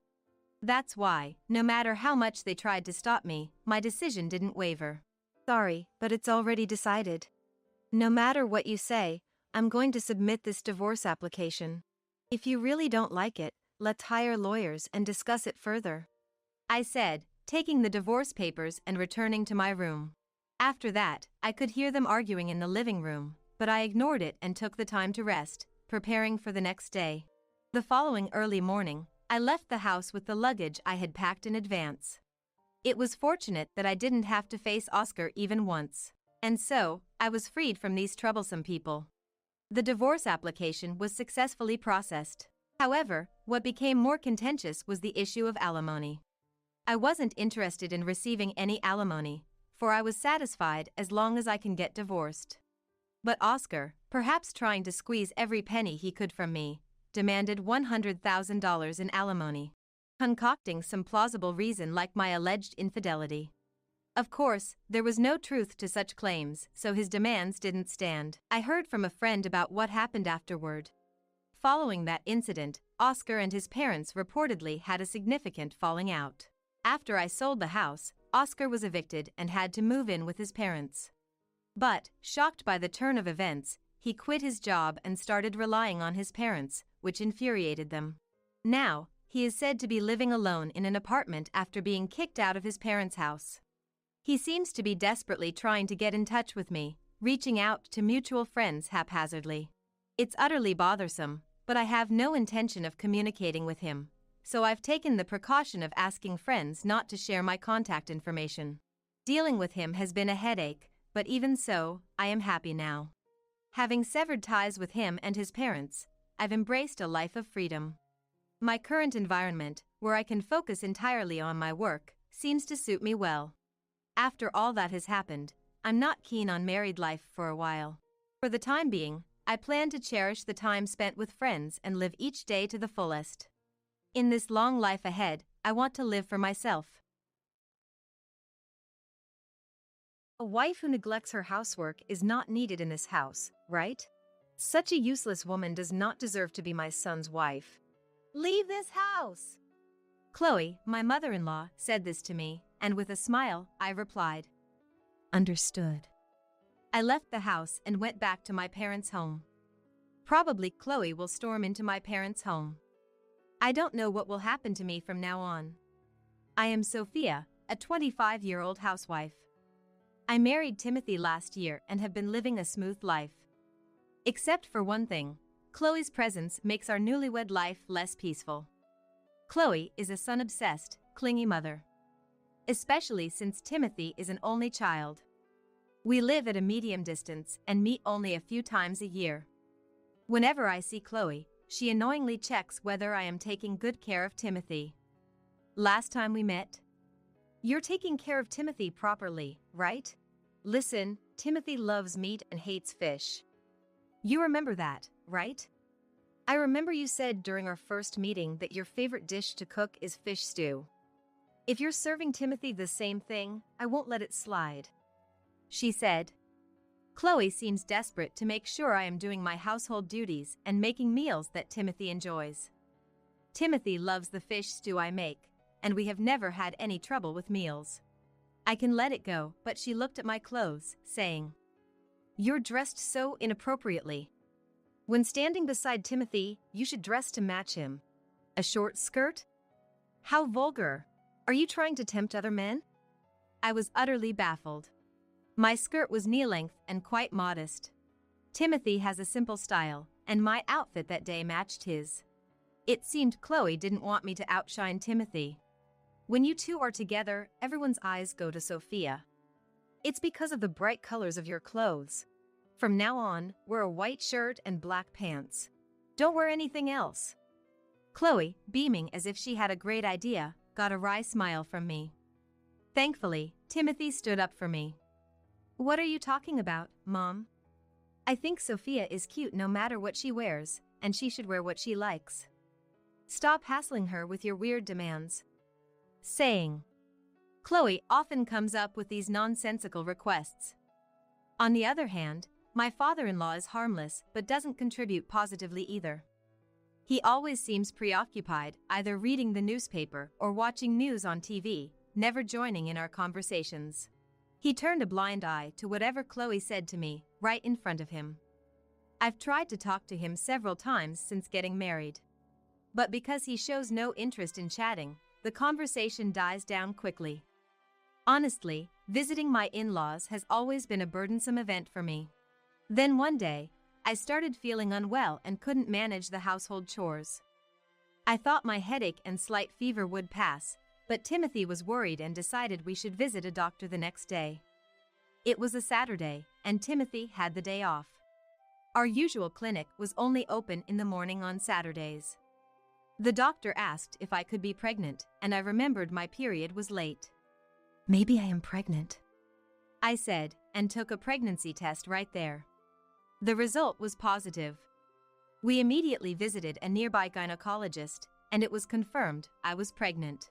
That's why, no matter how much they tried to stop me, my decision didn't waver. "Sorry, but it's already decided. No matter what you say, I'm going to submit this divorce application. If you really don't like it, let's hire lawyers and discuss it further," I said, taking the divorce papers and returning to my room. After that, I could hear them arguing in the living room, but I ignored it and took the time to rest, preparing for the next day. The following early morning, I left the house with the luggage I had packed in advance. It was fortunate that I didn't have to face Oscar even once, and so, I was freed from these troublesome people. The divorce application was successfully processed. However, what became more contentious was the issue of alimony. I wasn't interested in receiving any alimony, for I was satisfied as long as I can get divorced. But Oscar, perhaps trying to squeeze every penny he could from me, demanded $100,000 in alimony, concocting some plausible reason like my alleged infidelity. Of course, there was no truth to such claims, so his demands didn't stand. I heard from a friend about what happened afterward. Following that incident, Oscar and his parents reportedly had a significant falling out. After I sold the house, Oscar was evicted and had to move in with his parents. But, shocked by the turn of events, he quit his job and started relying on his parents, which infuriated them. Now, he is said to be living alone in an apartment after being kicked out of his parents' house. He seems to be desperately trying to get in touch with me, reaching out to mutual friends haphazardly. It's utterly bothersome, but I have no intention of communicating with him, so I've taken the precaution of asking friends not to share my contact information. Dealing with him has been a headache, but even so, I am happy now. Having severed ties with him and his parents, I've embraced a life of freedom. My current environment, where I can focus entirely on my work, seems to suit me well. After all that has happened, I'm not keen on married life for a while. For the time being, I plan to cherish the time spent with friends and live each day to the fullest. In this long life ahead, I want to live for myself. A wife who neglects her housework is not needed in this house, right? Such a useless woman does not deserve to be my son's wife. Leave this house! Chloe, my mother-in-law, said this to me, and with a smile, I replied, "Understood." I left the house and went back to my parents' home. Probably Chloe will storm into my parents' home. I don't know what will happen to me from now on. I am Sophia, a 25-year-old housewife. I married Timothy last year and have been living a smooth life. Except for one thing, Chloe's presence makes our newlywed life less peaceful. Chloe is a son-obsessed, clingy mother. Especially since Timothy is an only child. We live at a medium distance and meet only a few times a year. Whenever I see Chloe, she annoyingly checks whether I am taking good care of Timothy. Last time we met, "You're taking care of Timothy properly, right? Listen, Timothy loves meat and hates fish. You remember that, right? I remember you said during our first meeting that your favorite dish to cook is fish stew. If you're serving Timothy the same thing, I won't let it slide," she said. Chloe seems desperate to make sure I am doing my household duties and making meals that Timothy enjoys. Timothy loves the fish stew I make, and we have never had any trouble with meals. I can let it go, but she looked at my clothes, saying, "You're dressed so inappropriately. When standing beside Timothy, you should dress to match him. A short skirt? How vulgar. Are you trying to tempt other men?" I was utterly baffled. My skirt was knee-length and quite modest. Timothy has a simple style, and my outfit that day matched his. It seemed Chloe didn't want me to outshine Timothy. "When you two are together, everyone's eyes go to Sophia. It's because of the bright colors of your clothes. From now on, wear a white shirt and black pants. Don't wear anything else." Chloe, beaming as if she had a great idea, got a wry smile from me. Thankfully, Timothy stood up for me. "What are you talking about, Mom? I think Sophia is cute no matter what she wears, and she should wear what she likes. Stop hassling her with your weird demands." Saying. Chloe often comes up with these nonsensical requests. On the other hand, my father-in-law is harmless but doesn't contribute positively either. He always seems preoccupied, either reading the newspaper or watching news on TV, never joining in our conversations. He turned a blind eye to whatever Chloe said to me, right in front of him. I've tried to talk to him several times since getting married. But because he shows no interest in chatting, the conversation dies down quickly. Honestly, visiting my in-laws has always been a burdensome event for me. Then one day, I started feeling unwell and couldn't manage the household chores. I thought my headache and slight fever would pass, but Timothy was worried and decided we should visit a doctor the next day. It was a Saturday, and Timothy had the day off. Our usual clinic was only open in the morning on Saturdays. The doctor asked if I could be pregnant, and I remembered my period was late. "Maybe I am pregnant," I said, and took a pregnancy test right there. The result was positive. We immediately visited a nearby gynecologist, and it was confirmed I was pregnant.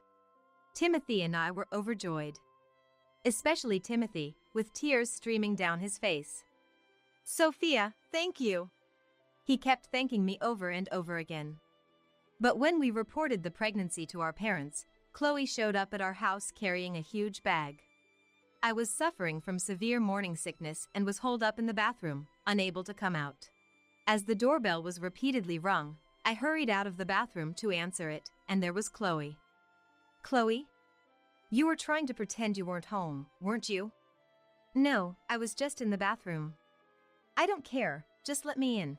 Timothy and I were overjoyed. Especially Timothy, with tears streaming down his face. "Sophia, thank you." He kept thanking me over and over again. But when we reported the pregnancy to our parents, Chloe showed up at our house carrying a huge bag. I was suffering from severe morning sickness and was holed up in the bathroom, unable to come out. As the doorbell was repeatedly rung, I hurried out of the bathroom to answer it, and there was Chloe. "Chloe? You were trying to pretend you weren't home, weren't you?" "No, I was just in the bathroom." "I don't care, just let me in."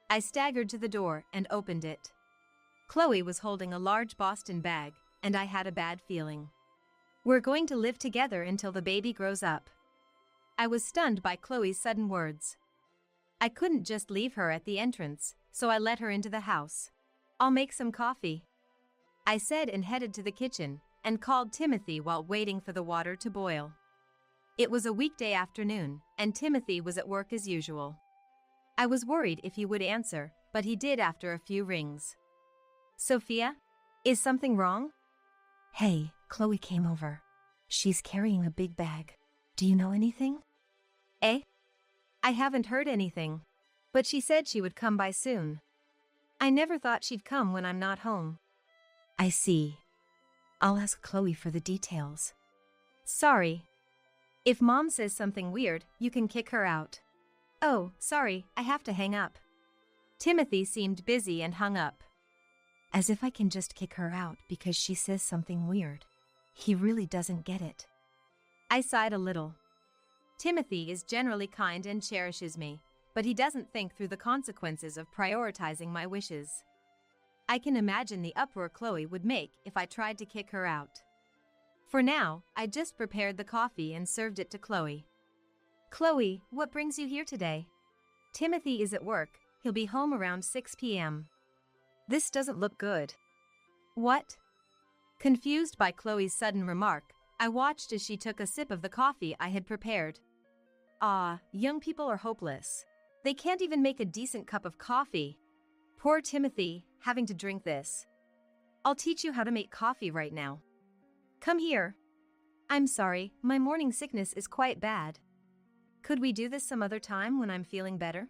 I staggered to the door and opened it. Chloe was holding a large Boston bag, and I had a bad feeling. "We're going to live together until the baby grows up." I was stunned by Chloe's sudden words. I couldn't just leave her at the entrance, so I let her into the house. "I'll make some coffee," I said, and headed to the kitchen, and called Timothy while waiting for the water to boil. It was a weekday afternoon, and Timothy was at work as usual. I was worried if he would answer, but he did after a few rings. "Sophia? Is something wrong?" "Hey, Chloe came over. She's carrying a big bag. Do you know anything?" "Eh? I haven't heard anything. But she said she would come by soon. I never thought she'd come when I'm not home." "I see. I'll ask Chloe for the details." "Sorry." If mom says something weird, you can kick her out. Oh, sorry, I have to hang up. Timothy seemed busy and hung up. As if I can just kick her out because she says something weird. He really doesn't get it. I sighed a little. Timothy is generally kind and cherishes me, but he doesn't think through the consequences of prioritizing my wishes. I can imagine the uproar Chloe would make if I tried to kick her out. For now, I just prepared the coffee and served it to Chloe. Chloe, what brings you here today? Timothy is at work. He'll be home around 6 p.m. This doesn't look good. What? Confused by Chloe's sudden remark, I watched as she took a sip of the coffee I had prepared. Ah, young people are hopeless. They can't even make a decent cup of coffee. Poor Timothy, having to drink this. I'll teach you how to make coffee right now. Come here. I'm sorry, my morning sickness is quite bad. Could we do this some other time when I'm feeling better?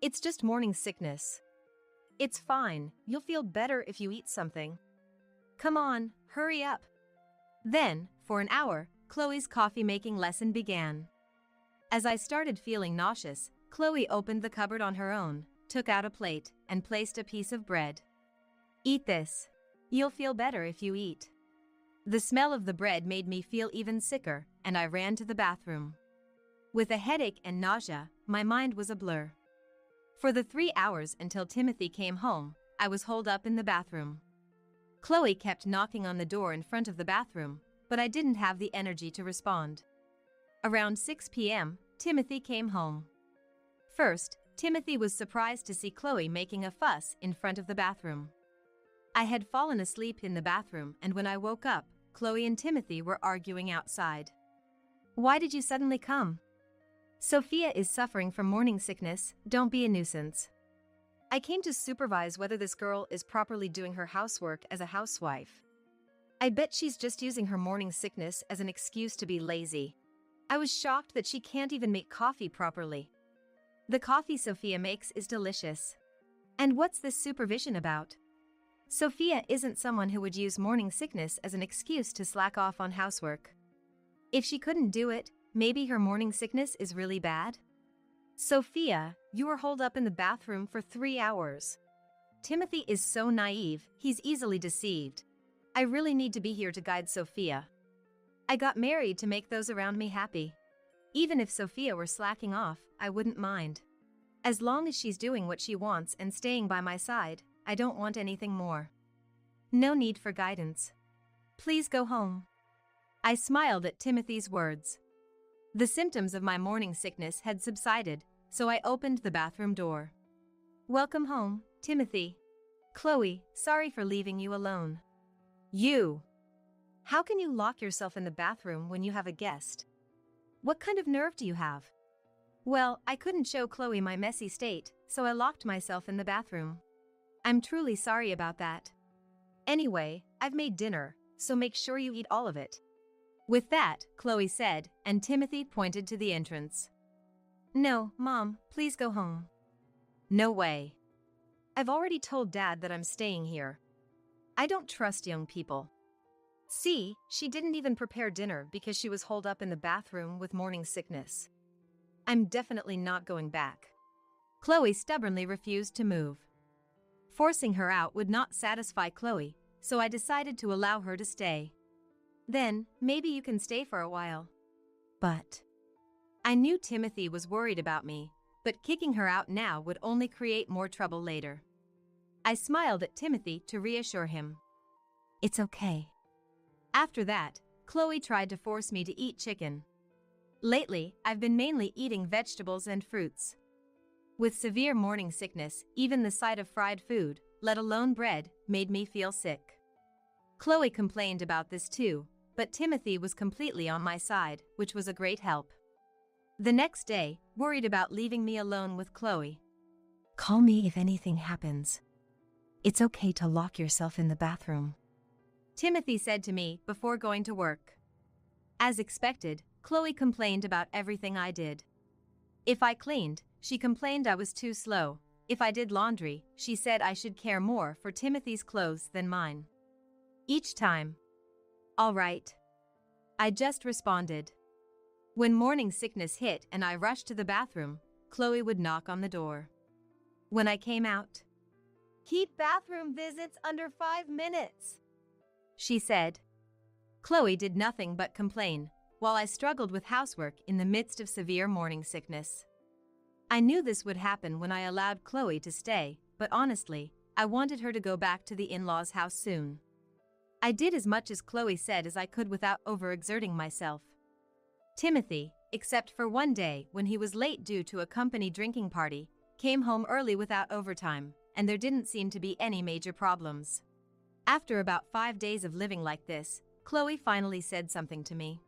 It's just morning sickness. It's fine, you'll feel better if you eat something. Come on, hurry up. Then, for an hour, Chloe's coffee-making lesson began. As I started feeling nauseous, Chloe opened the cupboard on her own, took out a plate, and placed a piece of bread. Eat this. You'll feel better if you eat. The smell of the bread made me feel even sicker, and I ran to the bathroom. With a headache and nausea, my mind was a blur. For the 3 hours until Timothy came home, I was holed up in the bathroom. Chloe kept knocking on the door in front of the bathroom, but I didn't have the energy to respond. Around 6 p.m., Timothy came home. First, Timothy was surprised to see Chloe making a fuss in front of the bathroom. I had fallen asleep in the bathroom, and when I woke up, Chloe and Timothy were arguing outside. Why did you suddenly come? Sophia is suffering from morning sickness, don't be a nuisance. I came to supervise whether this girl is properly doing her housework as a housewife. I bet she's just using her morning sickness as an excuse to be lazy. I was shocked that she can't even make coffee properly. The coffee Sophia makes is delicious. And what's this supervision about? Sophia isn't someone who would use morning sickness as an excuse to slack off on housework. If she couldn't do it, maybe her morning sickness is really bad? Sophia, you were holed up in the bathroom for 3 hours. Timothy is so naive, he's easily deceived. I really need to be here to guide Sophia. I got married to make those around me happy. Even if Sophia were slacking off, I wouldn't mind. As long as she's doing what she wants and staying by my side, I don't want anything more. No need for guidance. Please go home. I smiled at Timothy's words. The symptoms of my morning sickness had subsided, so I opened the bathroom door. Welcome home, Timothy. Chloe, sorry for leaving you alone. You! How can you lock yourself in the bathroom when you have a guest? What kind of nerve do you have? Well, I couldn't show Chloe my messy state, so I locked myself in the bathroom. I'm truly sorry about that. Anyway, I've made dinner, so make sure you eat all of it. With that, Chloe said, and Timothy pointed to the entrance. No, Mom, please go home. No way. I've already told Dad that I'm staying here. I don't trust young people. See, she didn't even prepare dinner because she was holed up in the bathroom with morning sickness. I'm definitely not going back. Chloe stubbornly refused to move. Forcing her out would not satisfy Chloe, so I decided to allow her to stay. Then, maybe you can stay for a while. But I knew Timothy was worried about me, but kicking her out now would only create more trouble later. I smiled at Timothy to reassure him. It's okay. After that, Chloe tried to force me to eat chicken. Lately, I've been mainly eating vegetables and fruits. With severe morning sickness, even the sight of fried food, let alone bread, made me feel sick. Chloe complained about this too, but Timothy was completely on my side, which was a great help. The next day, worried about leaving me alone with Chloe. Call me if anything happens. It's okay to lock yourself in the bathroom, Timothy said to me before going to work. As expected, Chloe complained about everything I did. If I cleaned, she complained I was too slow. If I did laundry, she said I should care more for Timothy's clothes than mine. Each time, all right. I just responded. When morning sickness hit and I rushed to the bathroom, Chloe would knock on the door. When I came out, "Keep bathroom visits under 5 minutes," she said. Chloe did nothing but complain, while I struggled with housework in the midst of severe morning sickness. I knew this would happen when I allowed Chloe to stay, but honestly, I wanted her to go back to the in-laws' house soon. I did as much as Chloe said as I could without overexerting myself. Timothy, except for one day when he was late due to a company drinking party, came home early without overtime, and there didn't seem to be any major problems. After about 5 days of living like this, Chloe finally said something to me.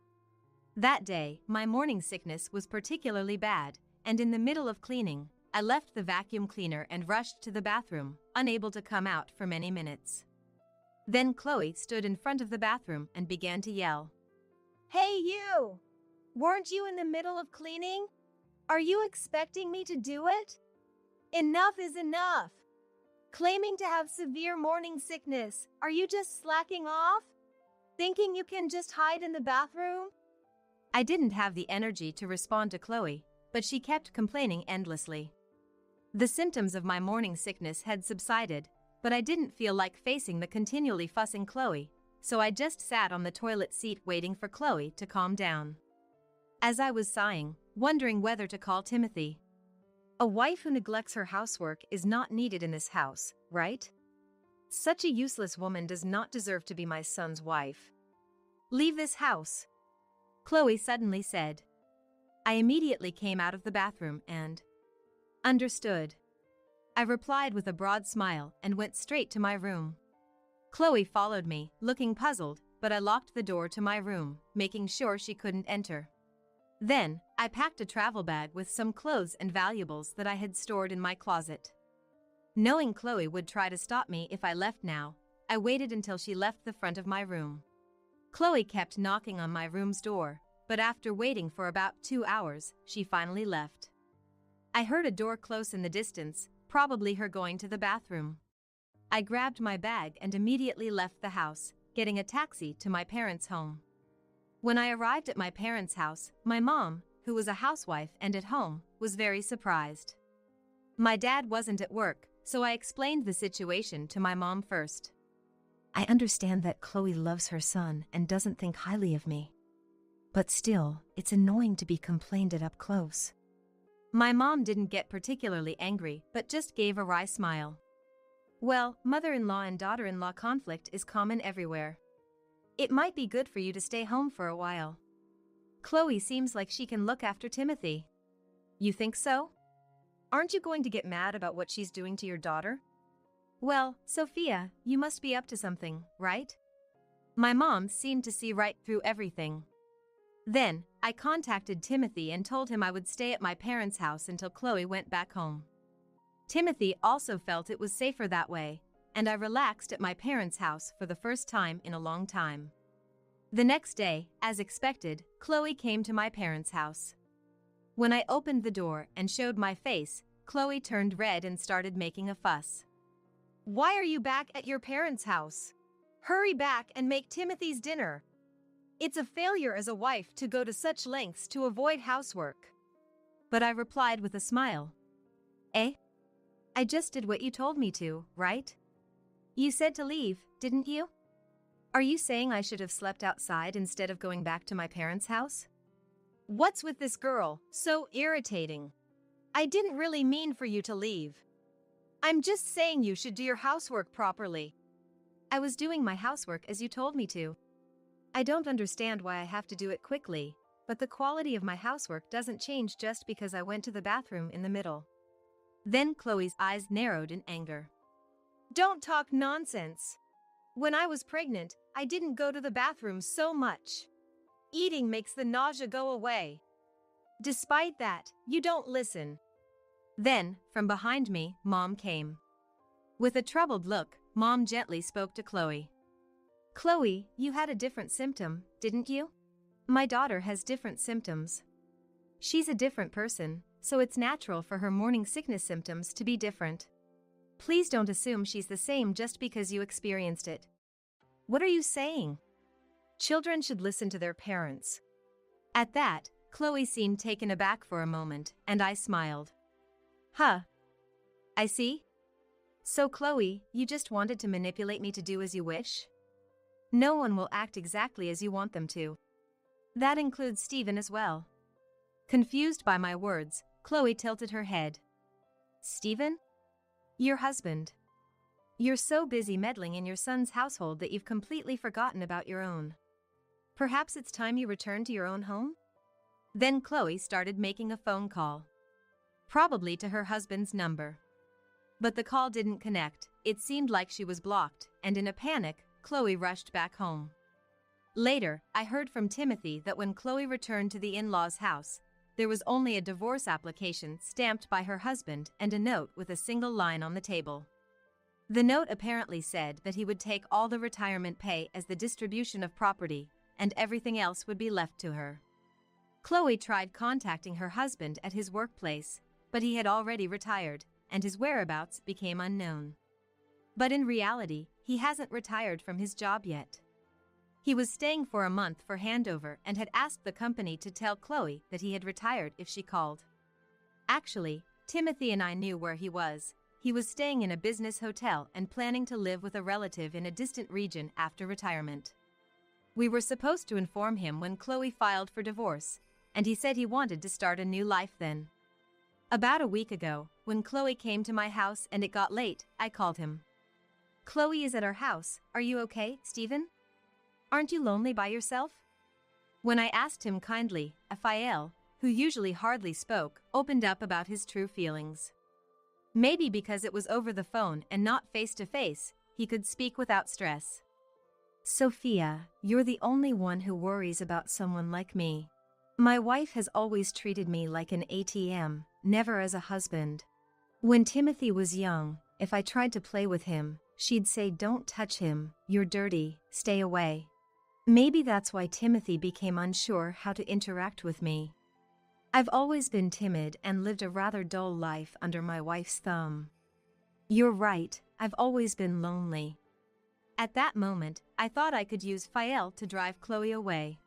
That day, my morning sickness was particularly bad, and in the middle of cleaning, I left the vacuum cleaner and rushed to the bathroom, unable to come out for many minutes. Then Chloe stood in front of the bathroom and began to yell. "Hey you! Weren't you in the middle of cleaning? Are you expecting me to do it? Enough is enough! Claiming to have severe morning sickness, are you just slacking off? Thinking you can just hide in the bathroom?" I didn't have the energy to respond to Chloe, but she kept complaining endlessly. The symptoms of my morning sickness had subsided, but I didn't feel like facing the continually fussing Chloe, so I just sat on the toilet seat waiting for Chloe to calm down. As I was sighing, wondering whether to call Timothy. A wife who neglects her housework is not needed in this house, right? Such a useless woman does not deserve to be my son's wife. Leave this house, Chloe suddenly said. I immediately came out of the bathroom and understood. I replied with a broad smile and went straight to my room. Chloe followed me, looking puzzled, but I locked the door to my room, making sure she couldn't enter. Then, I packed a travel bag with some clothes and valuables that I had stored in my closet. Knowing Chloe would try to stop me if I left now, I waited until she left the front of my room. Chloe kept knocking on my room's door, but after waiting for about 2 hours, she finally left. I heard a door close in the distance, probably her going to the bathroom. I grabbed my bag and immediately left the house, getting a taxi to my parents' home. When I arrived at my parents' house, my mom, who was a housewife and at home, was very surprised. My dad wasn't at work, so I explained the situation to my mom first. I understand that Chloe loves her son and doesn't think highly of me. But still, it's annoying to be complained at up close. My mom didn't get particularly angry, but just gave a wry smile. Well, mother-in-law and daughter-in-law conflict is common everywhere. It might be good for you to stay home for a while. Chloe seems like she can look after Timothy. You think so? Aren't you going to get mad about what she's doing to your daughter? Well, Sophia, you must be up to something, right? My mom seemed to see right through everything. Then, I contacted Timothy and told him I would stay at my parents' house until Chloe went back home. Timothy also felt it was safer that way, and I relaxed at my parents' house for the first time in a long time. The next day, as expected, Chloe came to my parents' house. When I opened the door and showed my face, Chloe turned red and started making a fuss. "Why are you back at your parents' house? Hurry back and make Timothy's dinner. It's a failure as a wife to go to such lengths to avoid housework." But I replied with a smile. Eh? I just did what you told me to, right? You said to leave, didn't you? Are you saying I should have slept outside instead of going back to my parents' house? What's with this girl? So irritating. I didn't really mean for you to leave. I'm just saying you should do your housework properly. I was doing my housework as you told me to. I don't understand why I have to do it quickly, but the quality of my housework doesn't change just because I went to the bathroom in the middle. Then Chloe's eyes narrowed in anger. Don't talk nonsense. When I was pregnant, I didn't go to the bathroom so much. Eating makes the nausea go away. Despite that, you don't listen. Then, from behind me, Mom came. With a troubled look, Mom gently spoke to Chloe. Chloe, you had a different symptom, didn't you? My daughter has different symptoms. She's a different person, so it's natural for her morning sickness symptoms to be different. Please don't assume she's the same just because you experienced it. What are you saying? Children should listen to their parents. At that, Chloe seemed taken aback for a moment, and I smiled. Huh. I see. So Chloe, you just wanted to manipulate me to do as you wish? No one will act exactly as you want them to. That includes Stephen as well. Confused by my words, Chloe tilted her head. Stephen? Your husband. You're so busy meddling in your son's household that you've completely forgotten about your own. Perhaps it's time you returned to your own home? Then Chloe started making a phone call. Probably to her husband's number. But the call didn't connect, it seemed like she was blocked, and in a panic, Chloe rushed back home. Later, I heard from Timothy that when Chloe returned to the in-laws' house, there was only a divorce application stamped by her husband and a note with a single line on the table. The note apparently said that he would take all the retirement pay as the distribution of property, and everything else would be left to her. Chloe tried contacting her husband at his workplace, but he had already retired, and his whereabouts became unknown. But in reality, he hasn't retired from his job yet. He was staying for a month for handover and had asked the company to tell Chloe that he had retired if she called. Actually, Timothy and I knew where he was. He was staying in a business hotel and planning to live with a relative in a distant region after retirement. We were supposed to inform him when Chloe filed for divorce, and he said he wanted to start a new life then. About a week ago, when Chloe came to my house and it got late, I called him. Chloe is at our house, are you okay, Stephen? Aren't you lonely by yourself? When I asked him kindly, Raphael, who usually hardly spoke, opened up about his true feelings. Maybe because it was over the phone and not face to face, he could speak without stress. Sophia, you're the only one who worries about someone like me. My wife has always treated me like an ATM, never as a husband. When Timothy was young, if I tried to play with him, she'd say, "Don't touch him, you're dirty, stay away." Maybe that's why Timothy became unsure how to interact with me. I've always been timid and lived a rather dull life under my wife's thumb. You're right, I've always been lonely. At that moment, I thought I could use Raphael to drive Chloe away.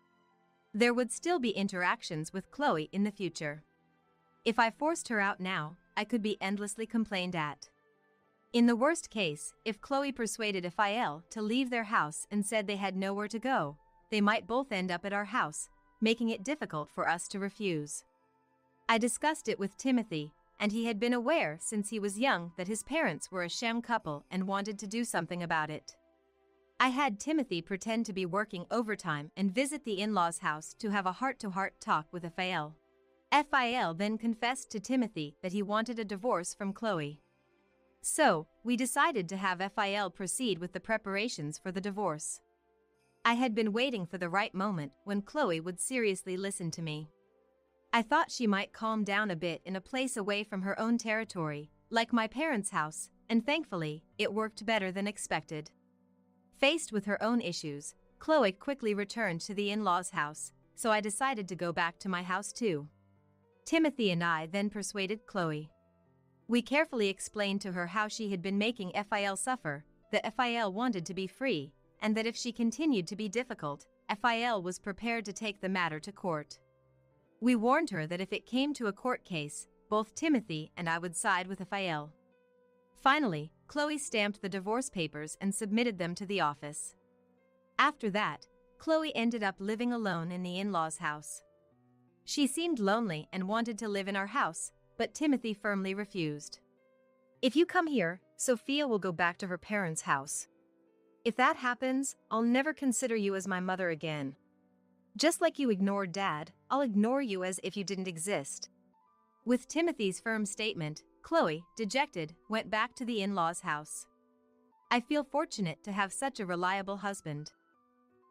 There would still be interactions with Chloe in the future. If I forced her out now, I could be endlessly complained at. In the worst case, if Chloe persuaded Raphael to leave their house and said they had nowhere to go, they might both end up at our house, making it difficult for us to refuse. I discussed it with Timothy, and he had been aware since he was young that his parents were a sham couple and wanted to do something about it. I had Timothy pretend to be working overtime and visit the in-laws' house to have a heart-to-heart talk with Raphael. Raphael then confessed to Timothy that he wanted a divorce from Chloe. So, we decided to have Raphael proceed with the preparations for the divorce. I had been waiting for the right moment when Chloe would seriously listen to me. I thought she might calm down a bit in a place away from her own territory, like my parents' house, and thankfully, it worked better than expected. Faced with her own issues, Chloe quickly returned to the in-laws' house, so I decided to go back to my house too. Timothy and I then persuaded Chloe. We carefully explained to her how she had been making Raphael suffer, that Raphael wanted to be free, and that if she continued to be difficult, Raphael was prepared to take the matter to court. We warned her that if it came to a court case, both Timothy and I would side with Raphael. Finally, Chloe stamped the divorce papers and submitted them to the office. After that, Chloe ended up living alone in the in-laws' house. She seemed lonely and wanted to live in our house, but Timothy firmly refused. If you come here, Sophia will go back to her parents' house. If that happens, I'll never consider you as my mother again. Just like you ignored Dad, I'll ignore you as if you didn't exist. With Timothy's firm statement, Chloe, dejected, went back to the in-laws' house. I feel fortunate to have such a reliable husband.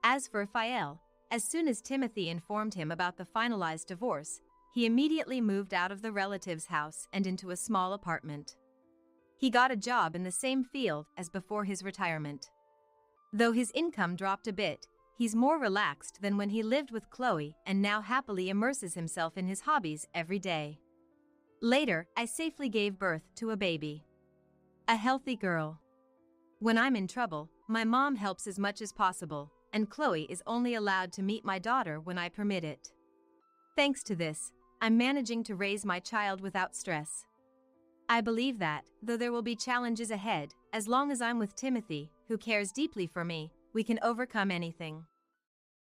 As for Raphael, as soon as Timothy informed him about the finalized divorce, he immediately moved out of the relative's house and into a small apartment. He got a job in the same field as before his retirement. Though his income dropped a bit, he's more relaxed than when he lived with Chloe and now happily immerses himself in his hobbies every day. Later, I safely gave birth to a baby. A healthy girl. When I'm in trouble, my mom helps as much as possible, and Chloe is only allowed to meet my daughter when I permit it. Thanks to this, I'm managing to raise my child without stress. I believe that, though there will be challenges ahead, as long as I'm with Timothy, who cares deeply for me, we can overcome anything.